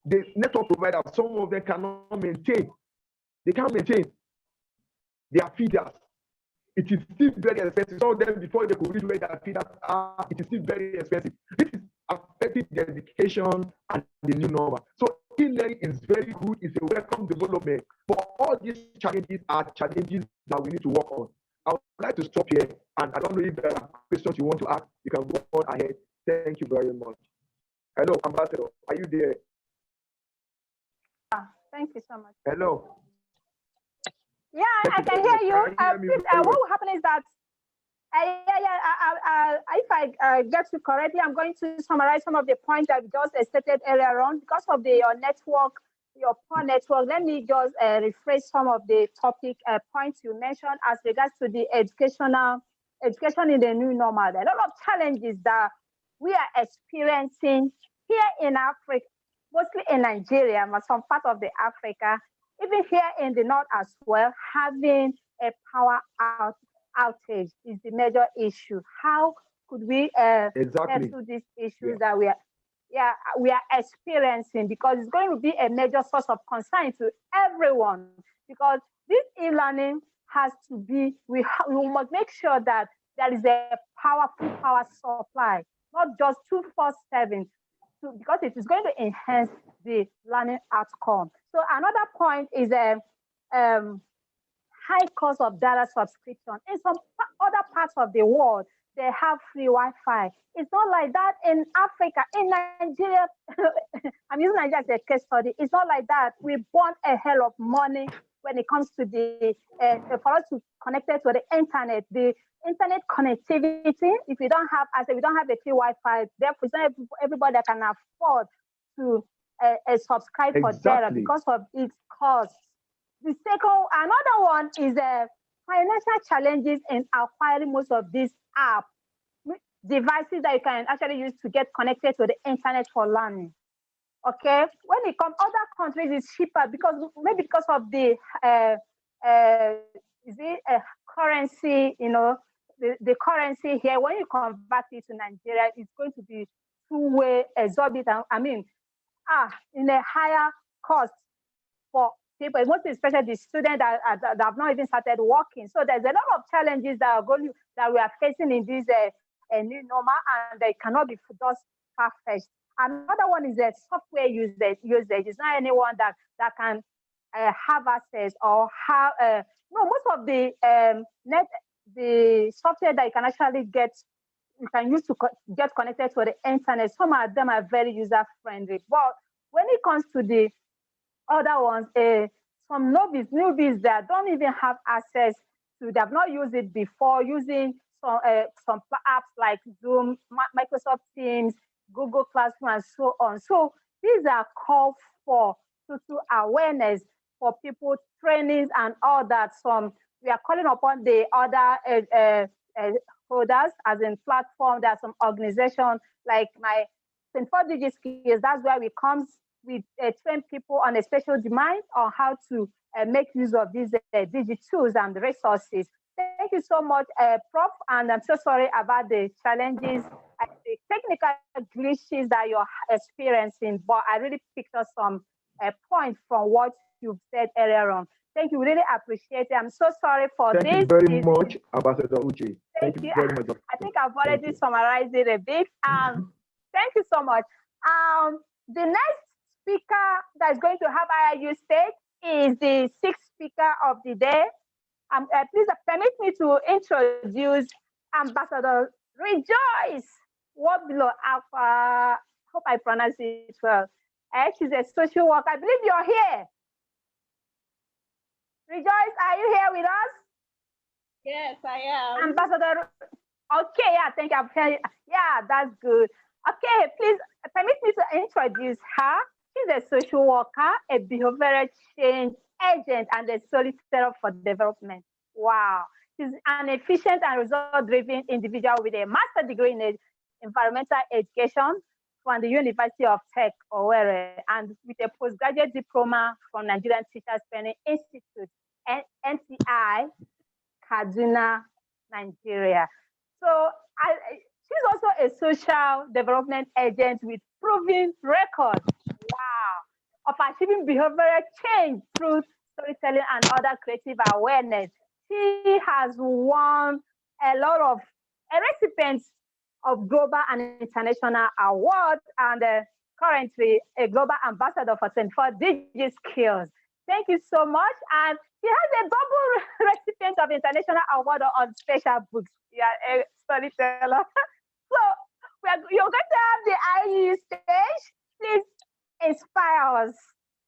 The network provider, some of them cannot maintain. They can't maintain their feeders. It is still very expensive. Some of them, before they could reach where their feeders are, it is still very expensive. This is affecting the education and the new normal. So e-learning is very good. It's a welcome development. But all these challenges are challenges that we need to work on. I would like to stop here, and I don't know if there are questions you want to ask. You can go on ahead. Thank you very much. Hello, Ambassador. Are you there? Thank you so much. Hello. Yeah, I can hear you. What will happen is that, if I get you correctly, I'm going to summarize some of the points that we just stated earlier on. Because of your network, your poor network, let me just rephrase some of the topic points you mentioned as regards to the education in the new normal. There are a lot of challenges that we are experiencing here in Africa, mostly in Nigeria, but some part of the Africa, even here in the north as well. Having a power outage is the major issue. How could we settle these issues that we are experiencing? Because it's going to be a major source of concern to everyone. Because this e-learning has to be, we must make sure that there is a powerful power supply, not just 24/7, because it is going to enhance the learning outcome. So another point is a high cost of data subscription. In some other parts of the world, they have free Wi-Fi. It's not like that in Africa. In Nigeria, I'm using Nigeria as a case study. It's not like that. We burn a hell of money when it comes to the for us to connect it to the internet. The internet connectivity, if we don't have, as we don't have the free Wi-Fi, therefore it's not everybody that can afford to subscribe for data because of its cost. The second, another one is financial challenges in acquiring most of these app devices that you can actually use to get connected to the internet for learning. Okay, when it comes, other countries it's cheaper because maybe because of the currency, the currency here. When you convert it to Nigeria, it's going to be two-way exorbitant. I mean, in a higher cost for people, most especially the students that have not even started working. So there's a lot of challenges that we are facing in this new normal, and they cannot be just far-fetched. Another one is software usage. It's not anyone that can have access or have most of the the software that you can actually you can use to get connected to the internet. Some of them are very user-friendly, but when it comes to the other ones, some newbies that don't even have access to, they have not used it before, using some apps like Zoom, Microsoft Teams, Google Classroom, and so on. So these are calls for total awareness for people, trainings and all that. We are calling upon the other holders, as in platform. There are some organizations like my 24 Skills. That's where we come. We train people on a special demand on how to make use of these digital tools and resources Thank you so much, Prof. And I'm so sorry about the challenges and the technical glitches that you're experiencing, but I really picked up some points from what you've said earlier on. Thank you. Really appreciate it. I'm so sorry for Thank this. you very much, Ambassador Uche. Thank Thank you you. very much. I think I've already summarized it a bit. Thank you so much. The next speaker that is going to have IIU stage is the sixth speaker of the day. Please permit me to introduce Ambassador Rejoice Wobilo Alpha. Hope I pronounce it well. She's a social worker. I believe you're here. Rejoice, are you here with us? Yes, I am. Ambassador. Okay, yeah, thank you. Yeah, that's good. Okay, please permit me to introduce her. She's a social worker, a behavioral change agent, and a solicitor for development. Wow. She's an efficient and result-driven individual with a master's degree in environmental education from the University of Tech, Owerri, and with a postgraduate diploma from Nigerian Teachers Training Institute, NTI, Kaduna, Nigeria. So she's also a social development agent with proven record, wow, of achieving behavioral change through storytelling and other creative awareness. She has won a lot of recipients of global and international awards and currently a global ambassador for 24 Digi Skills. Thank you so much. And she has a double recipient of international award on special books. Yeah, a storyteller. So you're going to have the IU stage. Please inspire us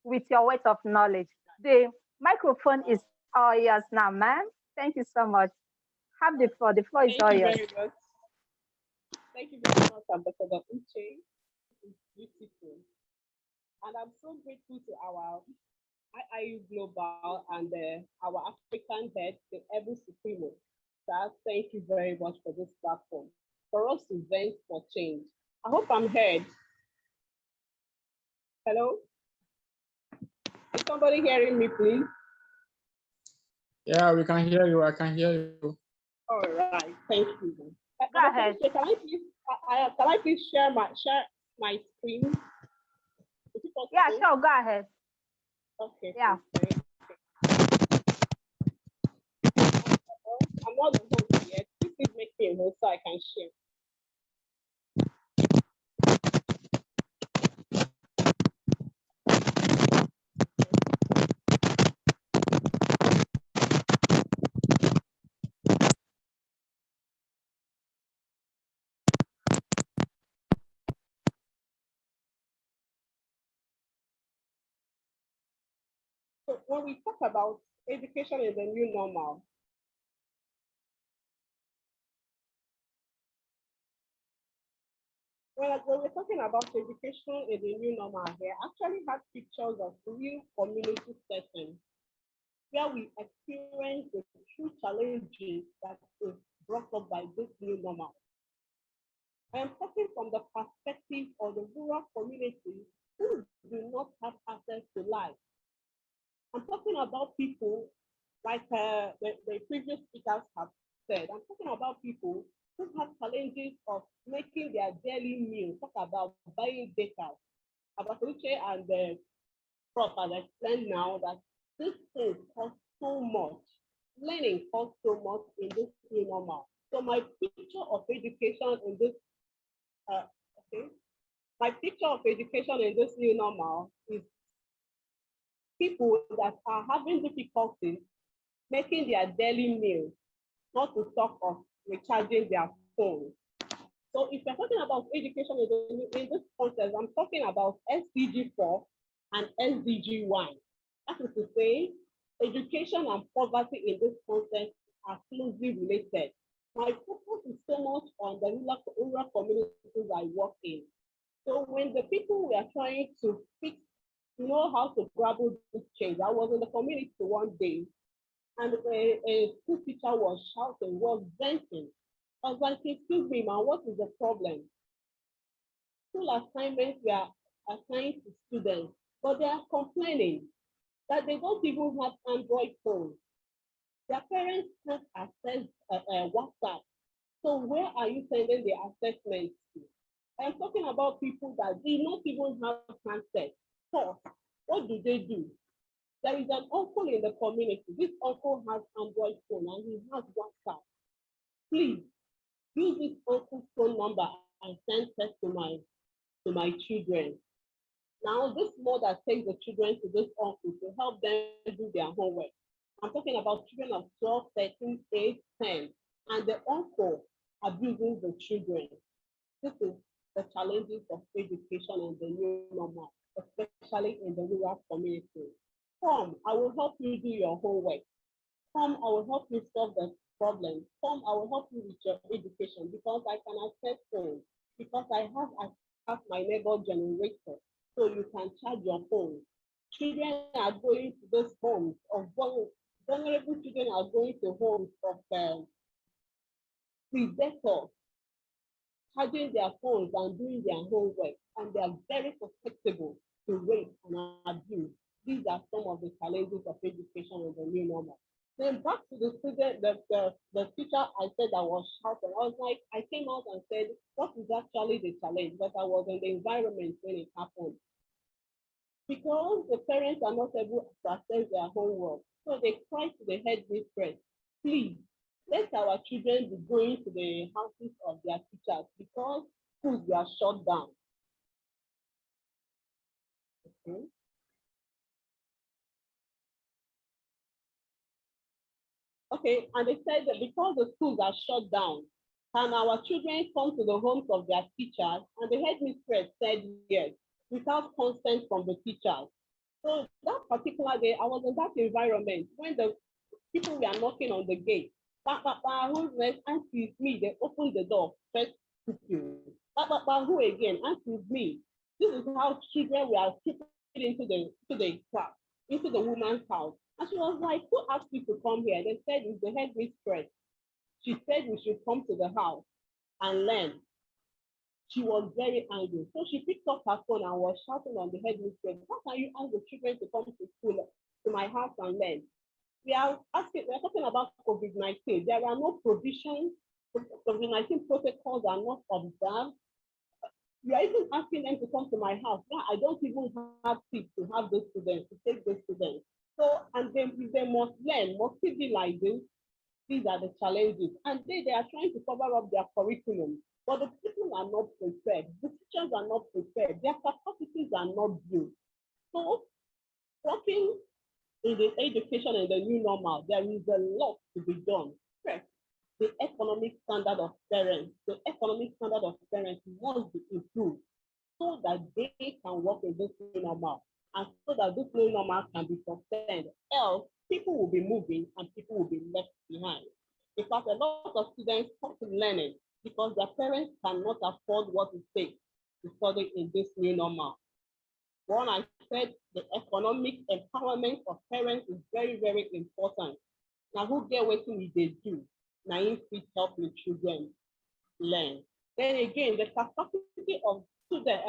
with your weight of knowledge. The microphone is all yours now, ma'am. Thank you so much. Have the floor. The floor is all yours. Thank you very much, Ambassador Uche. It's beautiful. And I'm so grateful to our IIU Global and our African head, the Ebu Supremo. Sir, thank you very much for this platform, for us to vent for change. I hope I'm heard. Hello? Is somebody hearing me, please? Yeah, we can hear you. I can hear you. All right, thank you. Go ahead. Can I please share my screen? Yeah, sure. Go ahead. Okay. Yeah. Okay. I'm not the host yet. Please make me a host so I can share. So when we talk about education is the new normal, when we're talking about education is the new normal, they actually have pictures of real community settings where we experience the true challenges that is brought up by this new normal. I am talking from the perspective of the rural communities who do not have access to life. I'm talking about people like the previous speakers have said. I'm talking about people who have challenges of making their daily meal. Talk about buying data. Abatuche and the Prof has explained now that this thing costs so much. Learning costs so much in this new normal. So my picture of education in this my picture of education in this new normal is people that are having difficulties making their daily meals, not to talk of recharging their phones. So if you're talking about education in this context, I'm talking about SDG 4 and SDG 1. That is to say, education and poverty in this context are closely related. My focus is so much on the rural communities I work in. So when the people were trying to fix, how to grapple this change, I was in the community one day, and a school teacher was shouting, was venting. I was like, excuse me, man, what is the problem? School assignments were assigned to students, but they are complaining that they don't even have Android phones. Their parents can't access WhatsApp. So where are you sending the assessments to? I'm talking about people that do not even have handset. So what do they do? There is an uncle in the community. This uncle has Android phone and he has WhatsApp. Please use this uncle's phone number and send text to my children. Now, this mother takes the children to this uncle to help them do their homework. I'm talking about children of 12, 13, 8, 10, and the uncle abusing the children. This is the challenges of education and the new normal, especially in the rural community. Come, I will help you do your homework. Come, I will help you solve the problem. Come, I will help you with your education because I can access phone, because I have my neighbor generator, so you can charge your phone. Children are going to those homes of vulnerable children are going to homes of predators, charging their phones and doing their homework, and they are very susceptible to rape and abuse. These are some of the challenges of education in the new normal. Then back to the student, the teacher I said I was shouting. I was like, I came out and said, what is actually the challenge? But I was in the environment when it happened. Because the parents are not able to access their homework, so they cry to the head mistress, please, let our children be going to the houses of their teachers because schools were shut down. Okay. Okay, and they said that because the schools are shut down, can our children come to the homes of their teachers? And the headmistress said yes, without consent from the teachers. So that particular day, I was in that environment when the people were knocking on the gate. Who's next? Auntie, it's me. They opened the door. First, you. Who again? Auntie, it's me. This is how children were taken into the class, into the woman's house. And she was like, who asked you to come here? They said it's the headmistress. She said we should come to the house and learn. She was very angry. So she picked up her phone and was shouting on the headmistress, how can you ask the children to come to school, to my house and learn? We are talking about COVID-19. There are no provisions. COVID-19 protocols are not observed. We are even asking them to come to my house. Now I don't even have seats to have those students, to take those students. So, and then they must learn, must civilizing. These are the challenges. And they are trying to cover up their curriculum, but the people are not prepared. The teachers are not prepared. Their capacities are not built. So, working in the education and the new normal, there is a lot to be done. First, the economic standard of parents. The economic standard of parents must be improved so that they can work in this new normal and so that this new normal can be sustained. Else, people will be moving and people will be left behind. Because a lot of students come to learning because their parents cannot afford what it takes to study in this new normal. One, I said the economic empowerment of parents is very, very important. Now, who get what they do? Now, if we help the children learn. Then again, the capacity of students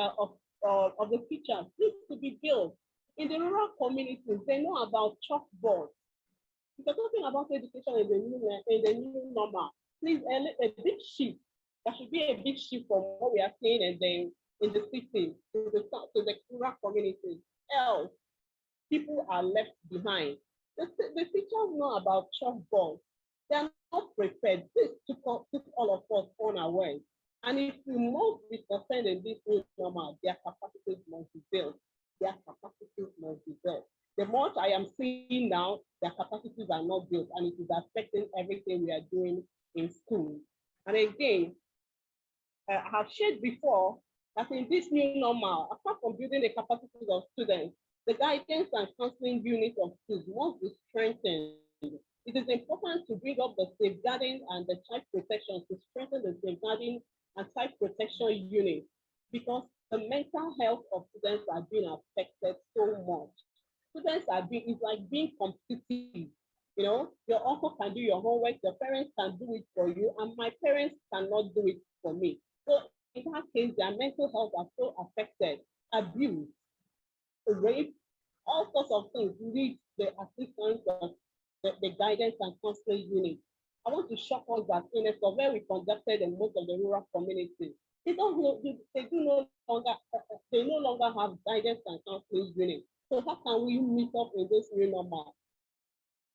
of the teachers needs to be built. In the rural communities, they know about chalkboards. If you're talking about education in the new normal, please, a big shift. There should be a big shift from what we are seeing in the city to the rural communities. Else, people are left behind. The teachers know about chalkboards. They are not prepared. This took all of us unawares. And if we must be sustained in this new normal, their capacities must be built. Their capacities must be built. The much I am seeing now, their capacities are not built, and it is affecting everything we are doing in school. And again, I have shared before that in this new normal, apart from building the capacities of students, the guidance and counseling unit of schools must be strengthened. It is important to bring up the safeguarding and the child protection, to strengthen the safeguarding and child protection unit, because the mental health of students are being affected so much. Students it's like being competitive. You know, your uncle can do your homework, your parents can do it for you, and my parents cannot do it for me. So in that case, their mental health are so affected, abuse, rape, all sorts of things need the assistance of the guidance and counseling unit. I want to shock us that in a survey we conducted in most of the rural communities, they no longer have guidance and counseling unit. So how can we meet up in this new normal?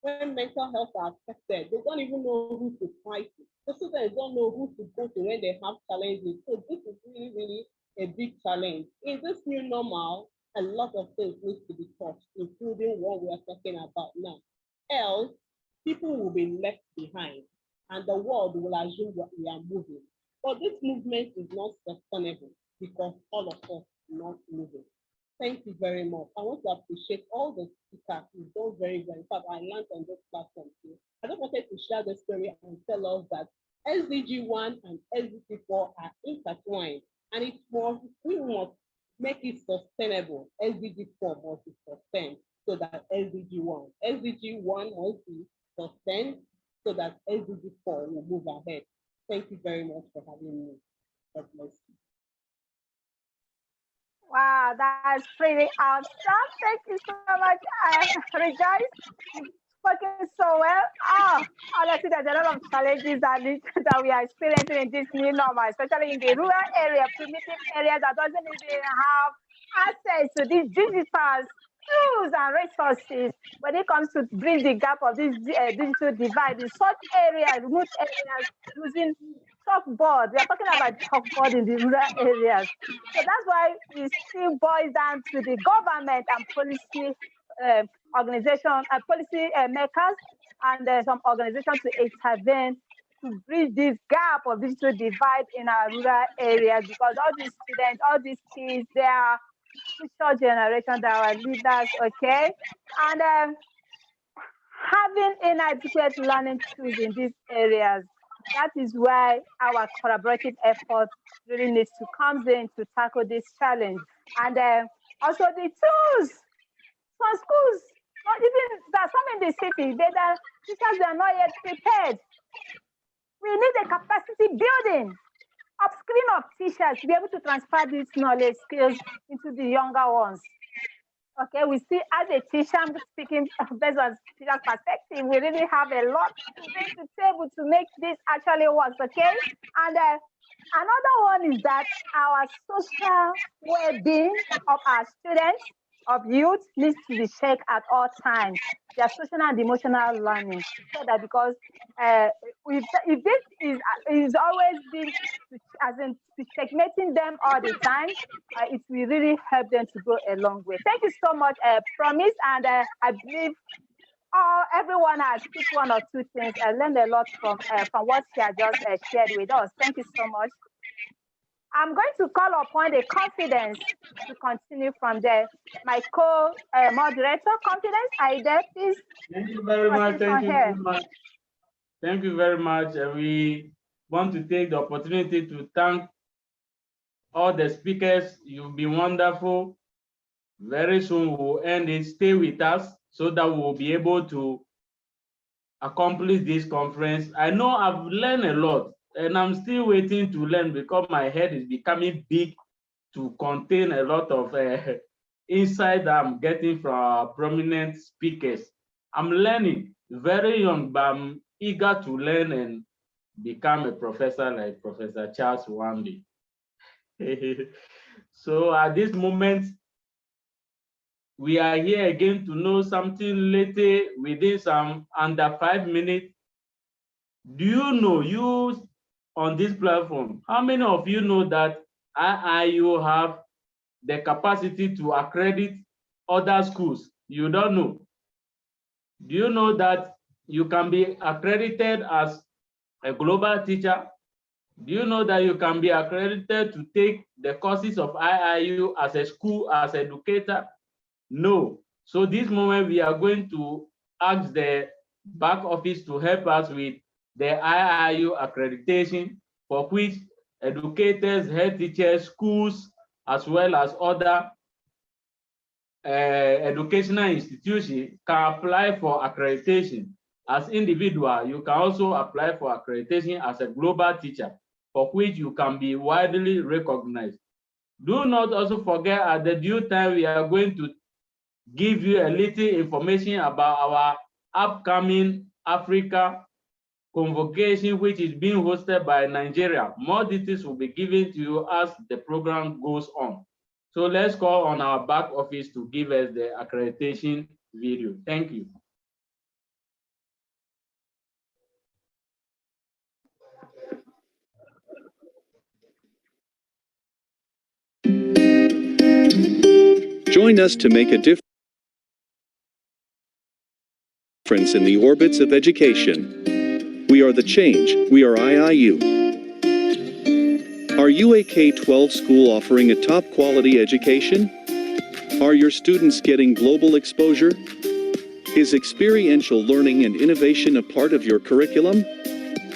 When mental health are affected, they don't even know who to fight with. The students don't know who to go to when they have challenges. So this is really, really a big challenge. In this new normal, a lot of things need to be touched, including what we are talking about now. Else, people will be left behind and the world will assume that we are moving. But this movement is not sustainable because all of us are not moving. Thank you very much. I want to appreciate all the speakers who done very well. In fact, I learned on this platform too. I just wanted to share the story and tell us that SDG 1 and SDG 4 are intertwined, and we must make it sustainable. SDG 4 must be sustained so that SDG 1 must be sustained so that SDG 4 will move ahead. Thank you very much for having me. God bless you. Wow, that's pretty awesome. Thank you so much, Rejoice. You've spoken so well. Honestly, there's a lot of challenges that we are experiencing in this new normal, especially in the rural area, primitive areas that doesn't even have access to these digital tools and resources. When it comes to bridge the gap of this digital divide in such areas, remote areas, using chalkboard. We are talking about chalkboard in the rural areas. So that's why it still boils down to the government and policy organization and policy makers and some organizations to intervene to bridge this gap of digital divide in our rural areas, because all these students, all these kids, they are future generation, they are our leaders, okay? And having inadequate learning tools in these areas, that is why our collaborative effort really needs to come in to tackle this challenge. And also the tools. Some schools, not even, there are some in the city, the teachers are not yet prepared. We need a capacity building, upskilling of teachers to be able to transfer these knowledge skills into the younger ones. Okay, we see as a teacher, I'm speaking based on teacher's perspective, we really have a lot to bring to the table to make this actually work, okay? And another one is that our social well-being of our students, of youth, needs to be checked at all times. Their social and emotional learning, so that because if this is always been as in checkmating them all the time, it will really help them to go a long way. Thank you so much, Promise, and I believe everyone has picked one or two things. I learned a lot from what she has just shared with us. Thank you so much. I'm going to call upon the Confidence to continue from there. My co-moderator, Confidence, are you there, please? Thank you very much. Thank you very much. Thank you very much. We want to take the opportunity to thank all the speakers. You've been wonderful. Very soon we'll end it. Stay with us so that we'll be able to accomplish this conference. I know I've learned a lot, and I'm still waiting to learn because my head is becoming big to contain a lot of insight that I'm getting from our prominent speakers. I'm learning, very young, but I'm eager to learn and become a professor like Professor Charles one day. So at this moment, we are here again to know something later within some under 5 minutes. Do you know, you on this platform, how many of you know that IIU have the capacity to accredit other schools? You don't know. Do you know that you can be accredited as a global teacher? Do you know that you can be accredited to take the courses of IIU as a school, as an educator? No. So this moment we are going to ask the back office to help us with the IIU accreditation, for which educators, head teachers, schools, as well as other educational institutions can apply for accreditation. As individual, you can also apply for accreditation as a global teacher, for which you can be widely recognized. Do not also forget at the due time we are going to give you a little information about our upcoming Africa convocation, which is being hosted by Nigeria. More details will be given to you as the program goes on. So let's call on our back office to give us the accreditation video. Thank you. Join us to make a difference in the orbits of education. We are the change. We are IIU. Are you a K-12 school offering a top quality education? Are your students getting global exposure? Is experiential learning and innovation a part of your curriculum?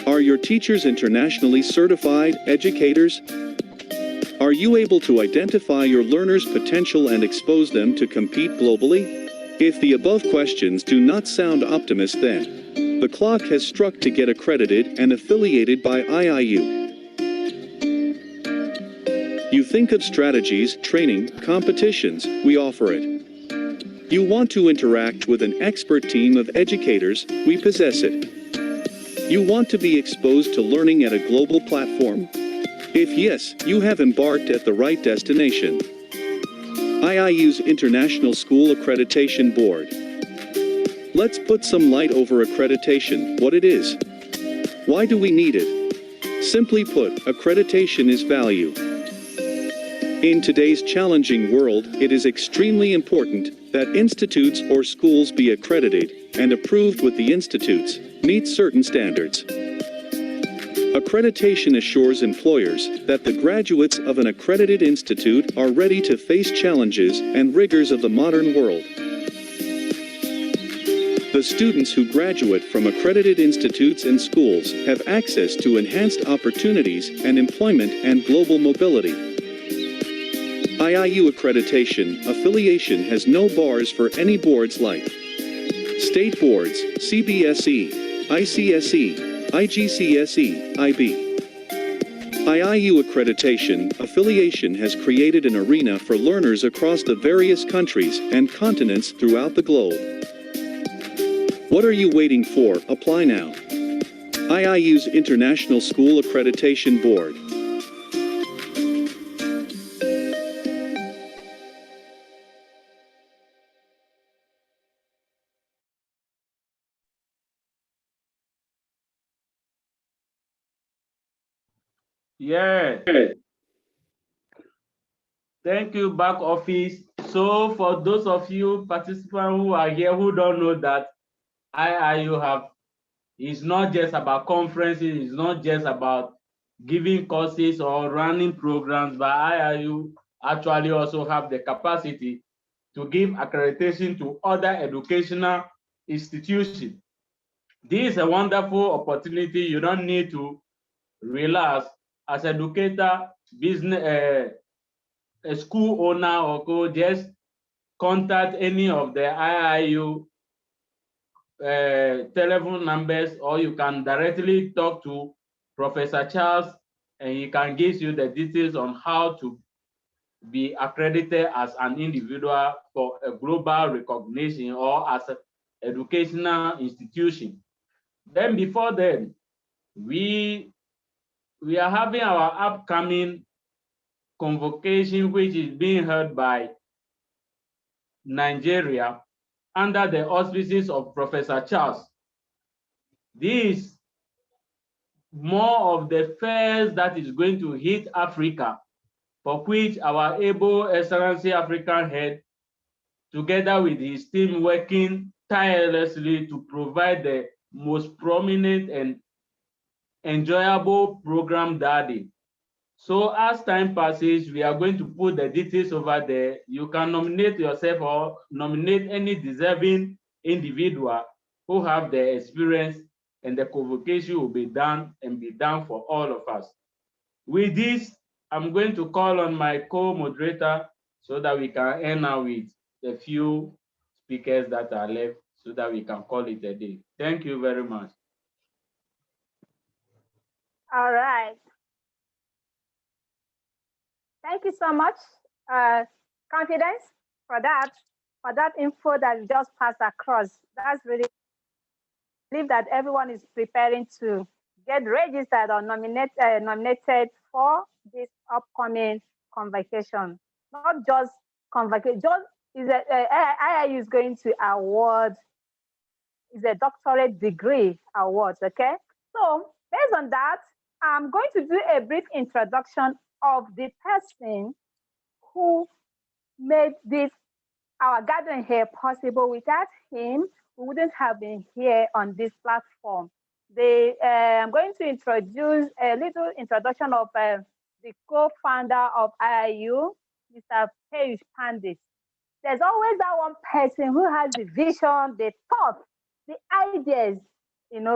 Are your teachers internationally certified educators? Are you able to identify your learners' potential and expose them to compete globally? If the above questions do not sound optimist, then the clock has struck to get accredited and affiliated by IIU. You think of strategies, training, competitions, we offer it. You want to interact with an expert team of educators, we possess it. You want to be exposed to learning at a global platform? If yes, you have embarked at the right destination. IIU's International School Accreditation Board. Let's put some light over accreditation, what it is. Why do we need it? Simply put, accreditation is value. In today's challenging world, it is extremely important that institutes or schools be accredited and approved with the institutes, meet certain standards. Accreditation assures employers that the graduates of an accredited institute are ready to face challenges and rigors of the modern world. The students who graduate from accredited institutes and schools have access to enhanced opportunities and employment and global mobility. IIU accreditation affiliation has no bars for any boards like state boards, CBSE, ICSE, IGCSE, IB. IIU accreditation affiliation has created an arena for learners across the various countries and continents throughout the globe. What are you waiting for? Apply now. IIU's International School Accreditation Board. Yeah. Thank you, back office. So for those of you participants who are here who don't know that IIU it's not just about conferences, it's not just about giving courses or running programs, but IIU actually also have the capacity to give accreditation to other educational institutions. This is a wonderful opportunity. You don't need to relax as educator, business, a school owner, or go just contact any of the IIU telephone numbers, or you can directly talk to Professor Charles, and he can give you the details on how to be accredited as an individual for a global recognition or as an educational institution. Then before then, we are having our upcoming convocation, which is being held by Nigeria under the auspices of Professor Charles. This is more of the first that is going to hit Africa, for which our able Excellency African head, together with his team, working tirelessly to provide the most prominent and enjoyable program that day. So as time passes, we are going to put the details over there. You can nominate yourself or nominate any deserving individual who have the experience, and the convocation will be done for all of us. With this, I'm going to call on my co-moderator so that we can end now with the few speakers that are left so that we can call it a day. Thank you very much. All right. Thank you so much, Confidence, for that info that you just passed across. That's really believe that everyone is preparing to get registered or nominated for this upcoming convocation. Not just convocation, just is IIU is going to award is a doctorate degree award. Okay, so based on that, I'm going to do a brief introduction of the person who made this our gathering here possible. Without him, we wouldn't have been here on this platform. I'm going to introduce a little introduction of the co-founder of IIU, Mr. Peyush Pandit. There's always that one person who has the vision, the thought, the ideas,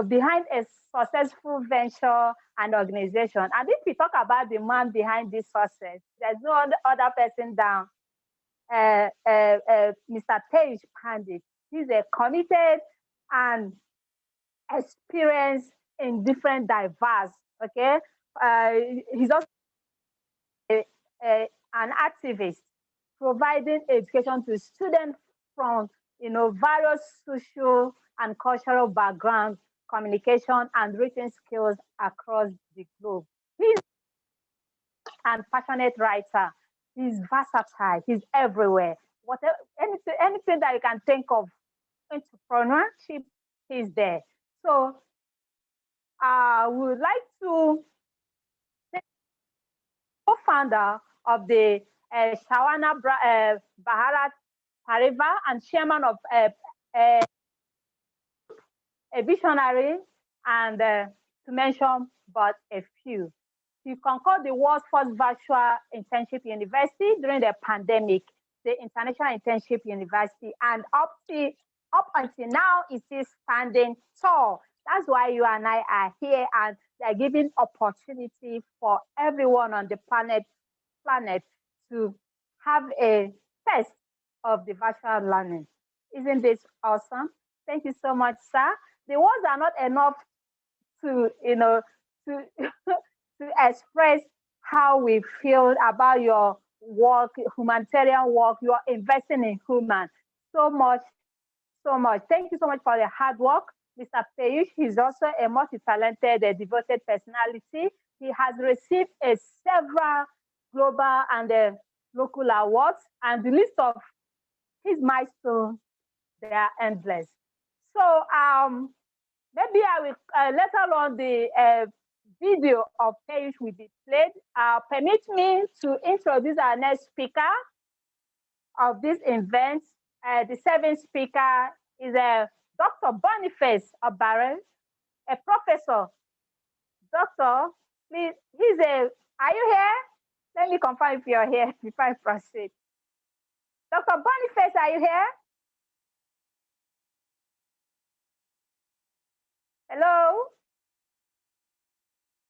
behind a successful venture and organization. And if we talk about the man behind this success, there's no other person down Mr. Peyush Pandit. He's a committed and experienced in different diverse. Okay, he's also an activist, providing education to students from various social and cultural backgrounds, communication and written skills across the globe. He's an passionate writer. He's versatile. He's everywhere. Whatever, anything that you can think of, entrepreneurship, he's there. So I would like to thank the co-founder of the Shawana Bharat Pariva and chairman of a visionary, and to mention but a few. He conquered the world's first virtual internship university during the pandemic, the International Internship University, and up until now, it is standing tall. That's why you and I are here, and they're giving opportunity for everyone on the planet to have a test of the virtual learning. Isn't this awesome? Thank you so much, sir. The words are not enough to, to to express how we feel about your work, humanitarian work. You are investing in human so much. Thank you so much for your hard work. Mr. Peyush, he's also a multi-talented, devoted personality. He has received several global and local awards, and the list of his milestones, they are endless. So maybe I will later on the video of Peyush will be played. Permit me to introduce our next speaker of this event. The seventh speaker is Dr. Boniface Obare, a professor. Doctor, please, are you here? Let me confirm if you're here before I proceed. Dr. Boniface, are you here? Hello?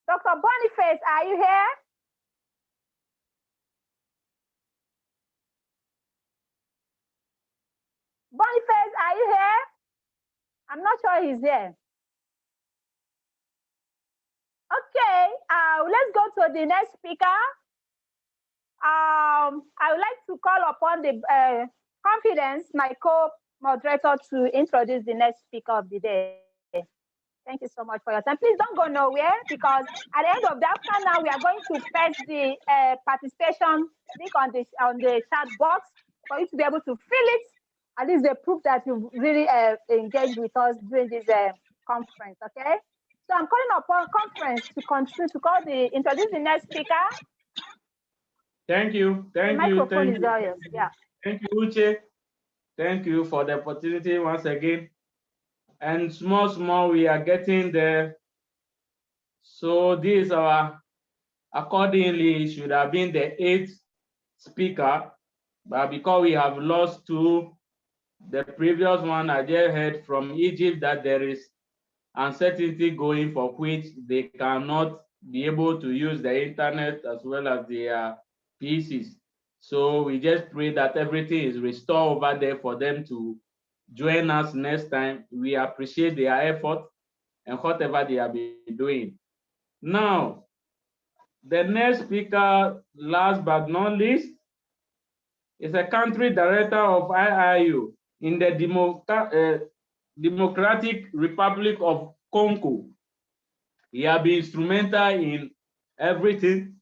Dr. Boniface, are you here? Boniface, are you here? I'm not sure he's here. Okay, let's go to the next speaker. I would like to call upon the Confidence, my co-moderator, to introduce the next speaker of the day. Thank you so much for your time. Please don't go nowhere, because at the end of the afternoon now, we are going to paste the participation link on the chat box for you to be able to fill it. At least they prove that you really engaged with us during this conference, okay? So I'm calling upon conference to continue to introduce the next speaker. Thank you. The microphone is yours. Yeah. Thank you, Uche. Thank you for the opportunity once again. And small, we are getting there. So this is accordingly, it should have been the 8th speaker, but because we have lost 2, the previous one I just heard from Egypt that there is uncertainty going, for which they cannot be able to use the internet as well as their PCs. So we just pray that everything is restored over there for them to join us next time. We appreciate their effort and whatever they have been doing. Now, the next speaker, last but not least, is a country director of IIU in the Democratic Republic of Congo. He has been instrumental in everything.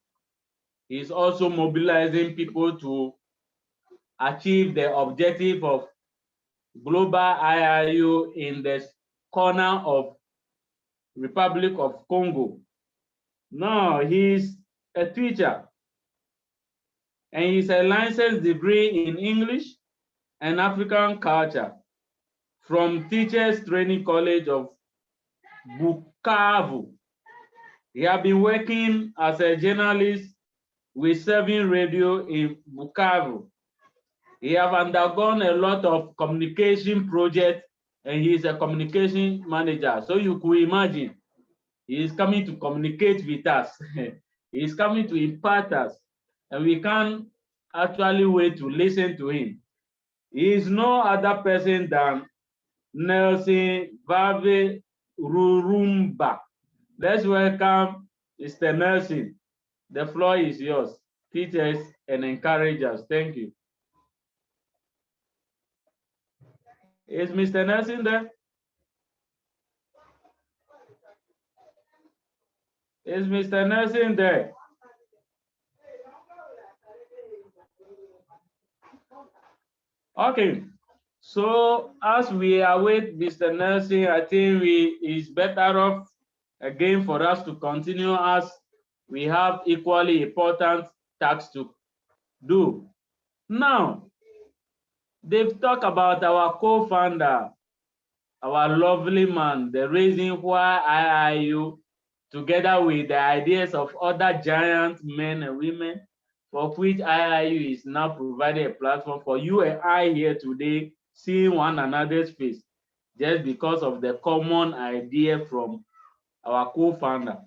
He's also mobilizing people to achieve the objective of global IIU in the corner of Republic of Congo. Now he's a teacher and he's a licensed degree in English and African culture from Teachers Training College of Bukavu. He has been working as a journalist with 7 Radio in Bukavu. He has undergone a lot of communication projects and he is a communication manager. So you could imagine he is coming to communicate with us. He is coming to impart us and we can't actually wait to listen to him. He is no other person than Nelson Vave Rurumba. Let's welcome Mr. Nelson. The floor is yours. Teach us and encourage us. Thank you. Is Mr. Nelson there? Is Mr. Nelson there? Okay. So as we await Mr. Nelson, I think it's better off again for us to continue as we have equally important tasks to do. Now, they've talked about our co-founder, our lovely man, the reason why IIU, together with the ideas of other giant men and women, for which IIU is now providing a platform for you and I here today, seeing one another's face, just because of the common idea from our co-founder.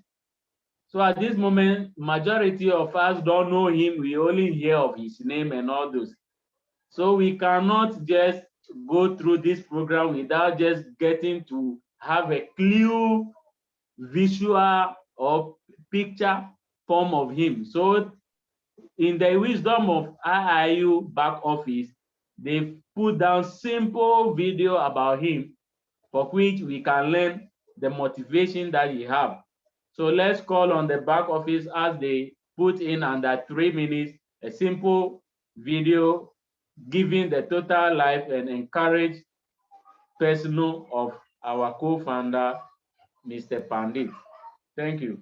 So at this moment, majority of us don't know him. We only hear of his name and all those. So we cannot just go through this program without just getting to have a clear visual or picture form of him. So in the wisdom of IIU back office, they put down simple video about him for which we can learn the motivation that he have. So let's call on the back office as they put in under 3 minutes a simple video giving the total life and encourage personal of our co-founder, Mr. Pandit. Thank you.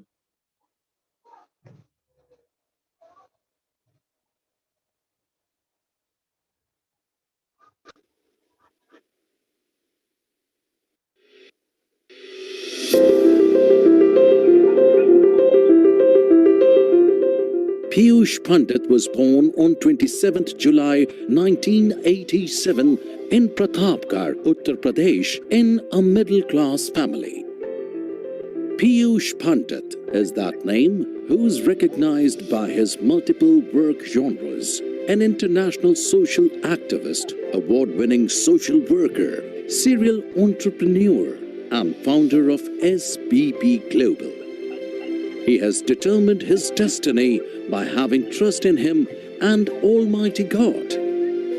Piyush Pandit was born on 27th July 1987 in Pratapgarh, Uttar Pradesh, in a middle-class family. Piyush Pandit is that name who is recognized by his multiple work genres, an international social activist, award-winning social worker, serial entrepreneur, and founder of SBB Global. He has determined his destiny by having trust in him and Almighty God.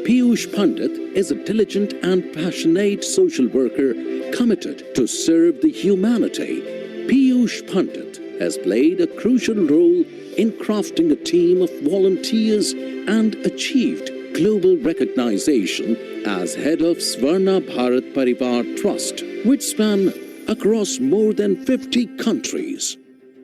Piyush Pandit is a diligent and passionate social worker committed to serve the humanity. Piyush Pandit has played a crucial role in crafting a team of volunteers and achieved global recognition as head of Swarna Bharat Parivar Trust, which span across more than 50 countries.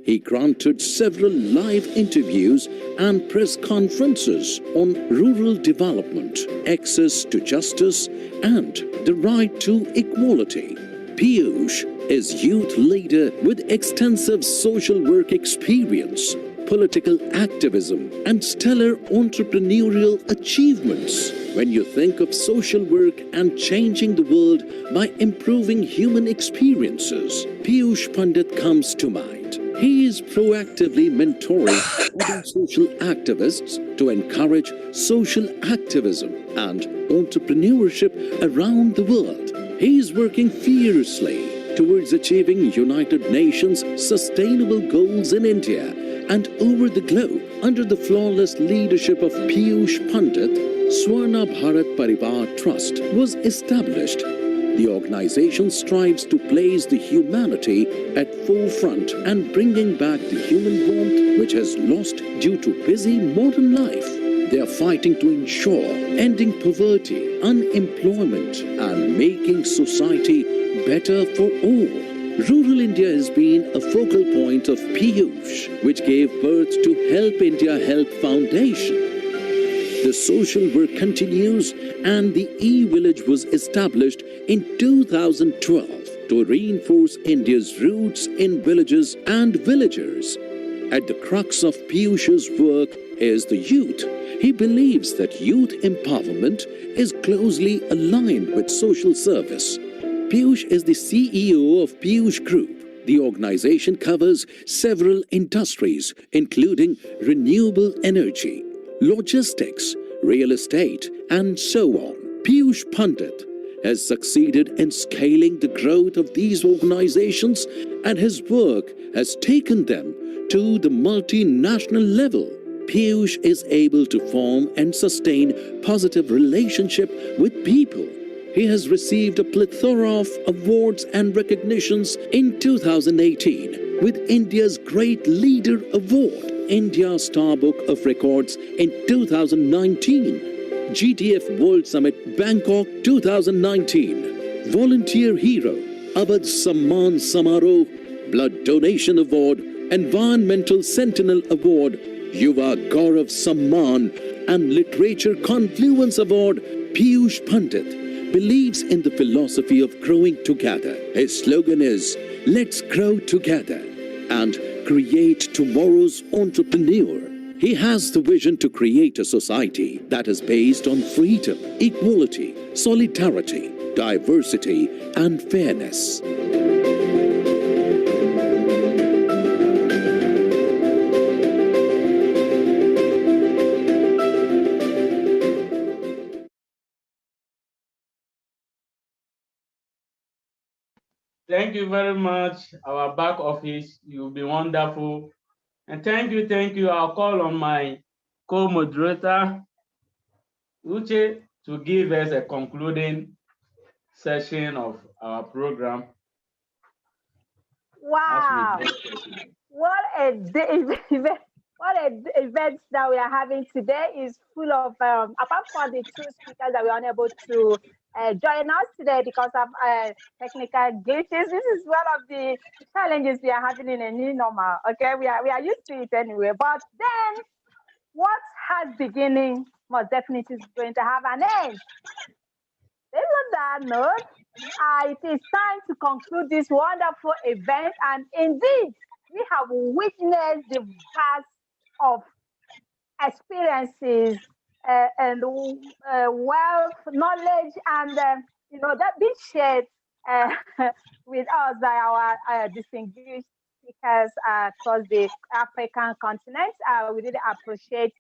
He granted several live interviews and press conferences on rural development, access to justice, and the right to equality. Piyush is youth leader with extensive social work experience, political activism, and stellar entrepreneurial achievements. When you think of social work and changing the world by improving human experiences, Piyush Pandit comes to mind. He is proactively mentoring other social activists to encourage social activism and entrepreneurship around the world. He is working fiercely towards achieving United Nations sustainable goals in India and over the globe. Under the flawless leadership of Piyush Pandit, Swarna Bharat Parivar Trust was established. The organization strives to place the humanity at forefront and bringing back the human warmth which has lost due to busy modern life. They are fighting to ensure ending poverty, unemployment, and making society better for all. Rural India has been a focal point of Piyush, which gave birth to Help India Help Foundation. The social work continues and the e-village was established in 2012 to reinforce India's roots in villages and villagers. At the crux of Piyush's work is the youth. He believes that youth empowerment is closely aligned with social service. Piyush is the CEO of Piyush Group. The organization covers several industries, including renewable energy, logistics, real estate, and so on. Piyush Pandit has succeeded in scaling the growth of these organizations, and his work has taken them to the multinational level. Piyush is able to form and sustain positive relationship with people. He has received a plethora of awards and recognitions in 2018 with India's Great Leader Award, India Star Book of Records in 2019, GTF World Summit Bangkok 2019, Volunteer Hero, Awadh Samman Samaroh, Blood Donation Award, Environmental Sentinel Award, Yuva Gaurav Samman, and Literature Confluence Award. Piyush Pandit believes in the philosophy of growing together. His slogan is, "Let's grow together and create tomorrow's entrepreneur." He has the vision to create a society that is based on freedom, equality, solidarity, diversity, and fairness. Thank you very much, our back office. You'll be wonderful. And thank you. I'll call on my co-moderator, Uche, to give us a concluding session of our program. Wow. What a event. What an event that we are having today is full of, apart from the two speakers that we are unable to join us today because of technical glitches, this is one of the challenges we are having in a new normal. Okay, we are used to it anyway. But then, what has beginning must definitely is going to have an end. Based on that note, it is time to conclude this wonderful event, and indeed, we have witnessed the vast of experiences and wealth, knowledge, and that being shared with us by our distinguished speakers across the African continent. We really appreciate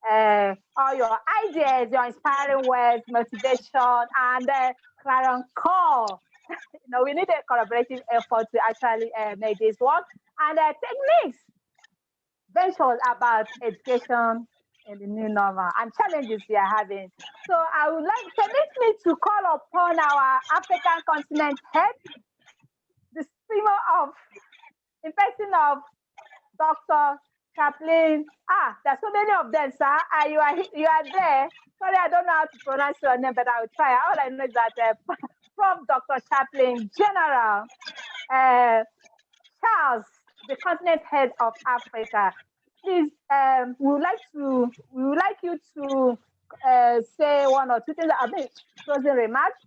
all your ideas, your inspiring words, motivation, and clarion call. We need a collaborative effort to actually make this work. And techniques, ventures about education in the new normal and challenges we are having. So I would like, permit me to call upon our African continent head, the streamer of, in person of Dr. Chaplain. There's so many of them, sir. You are there. Sorry, I don't know how to pronounce your name, but I will try. All I know is that from Dr. Chaplain, General Charles, the continent head of Africa. Please, we would like you to say one or two things. A bit closing remarks.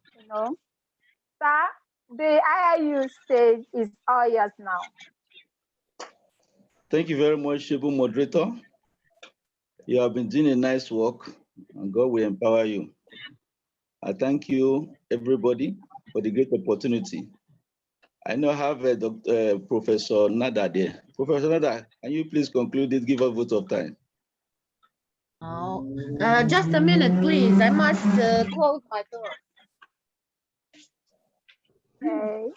Sir, the IIU stage is all yours now. Thank you very much, Shebu Moderator. You have been doing a nice work, and God will empower you. I thank you, everybody, for the great opportunity. I now have Professor Nada there. Professor Nada, can you please conclude it? Give a vote of time. Oh, just a minute, please. I must close my door. Okay.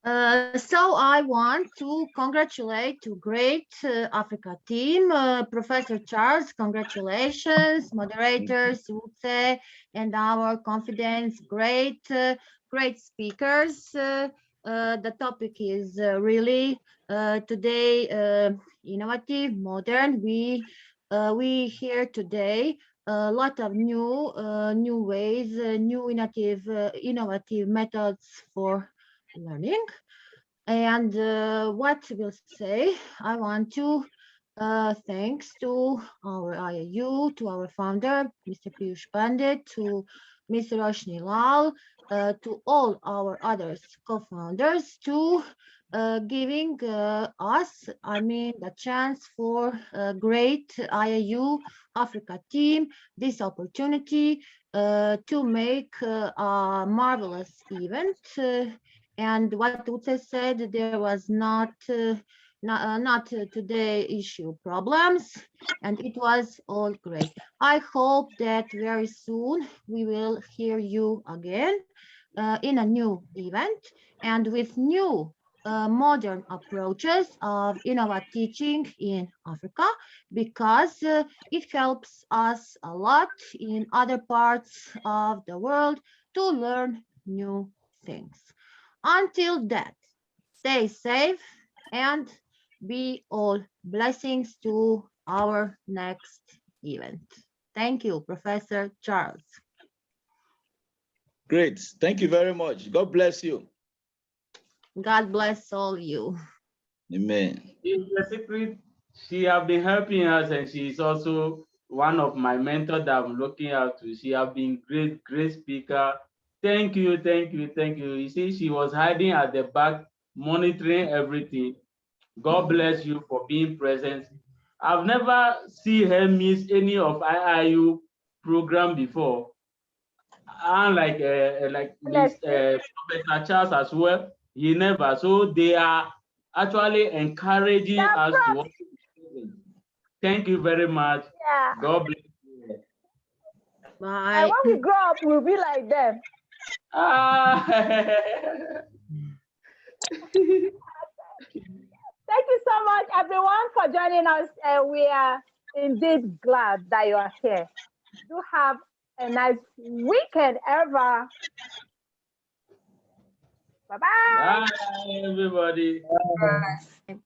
So I want to congratulate to great Africa team, Professor Charles, congratulations, moderators, Ute, and our confidence, great speakers. The topic is really today innovative, modern. We hear today a lot of new ways, new innovative methods for learning. And what will say, I want to thanks to our IAU, to our founder, Mr. Piyush Pandit, to Mr. Roshni Lal, to all our other co-founders, to giving us, the chance for a great IAU Africa team, this opportunity to make a marvelous event. And what Ute said, there was not today issue problems, and it was all great. I hope that very soon we will hear you again in a new event and with new modern approaches of innovative teaching in Africa, because it helps us a lot in other parts of the world to learn new things. Until that, stay safe and be all blessings to our next event. Thank you, Professor Charles. Great. Thank you very much. God bless you. God bless all you. Amen. In the secret, she has been helping us, and she is also one of my mentors that I'm looking out to. She has been great speaker. Thank you. You see, she was hiding at the back, monitoring everything. God bless you for being present. I've never seen her miss any of IIU program before. Unlike Professor Charles as well, he never. So they are actually encouraging us to work. Thank you very much. Yeah. God bless you. Bye. And when we grow up, we'll be like them. Thank you so much, everyone, for joining us. We are indeed glad that you are here. Do have a nice weekend ever. Bye-bye. Bye, everybody. Bye.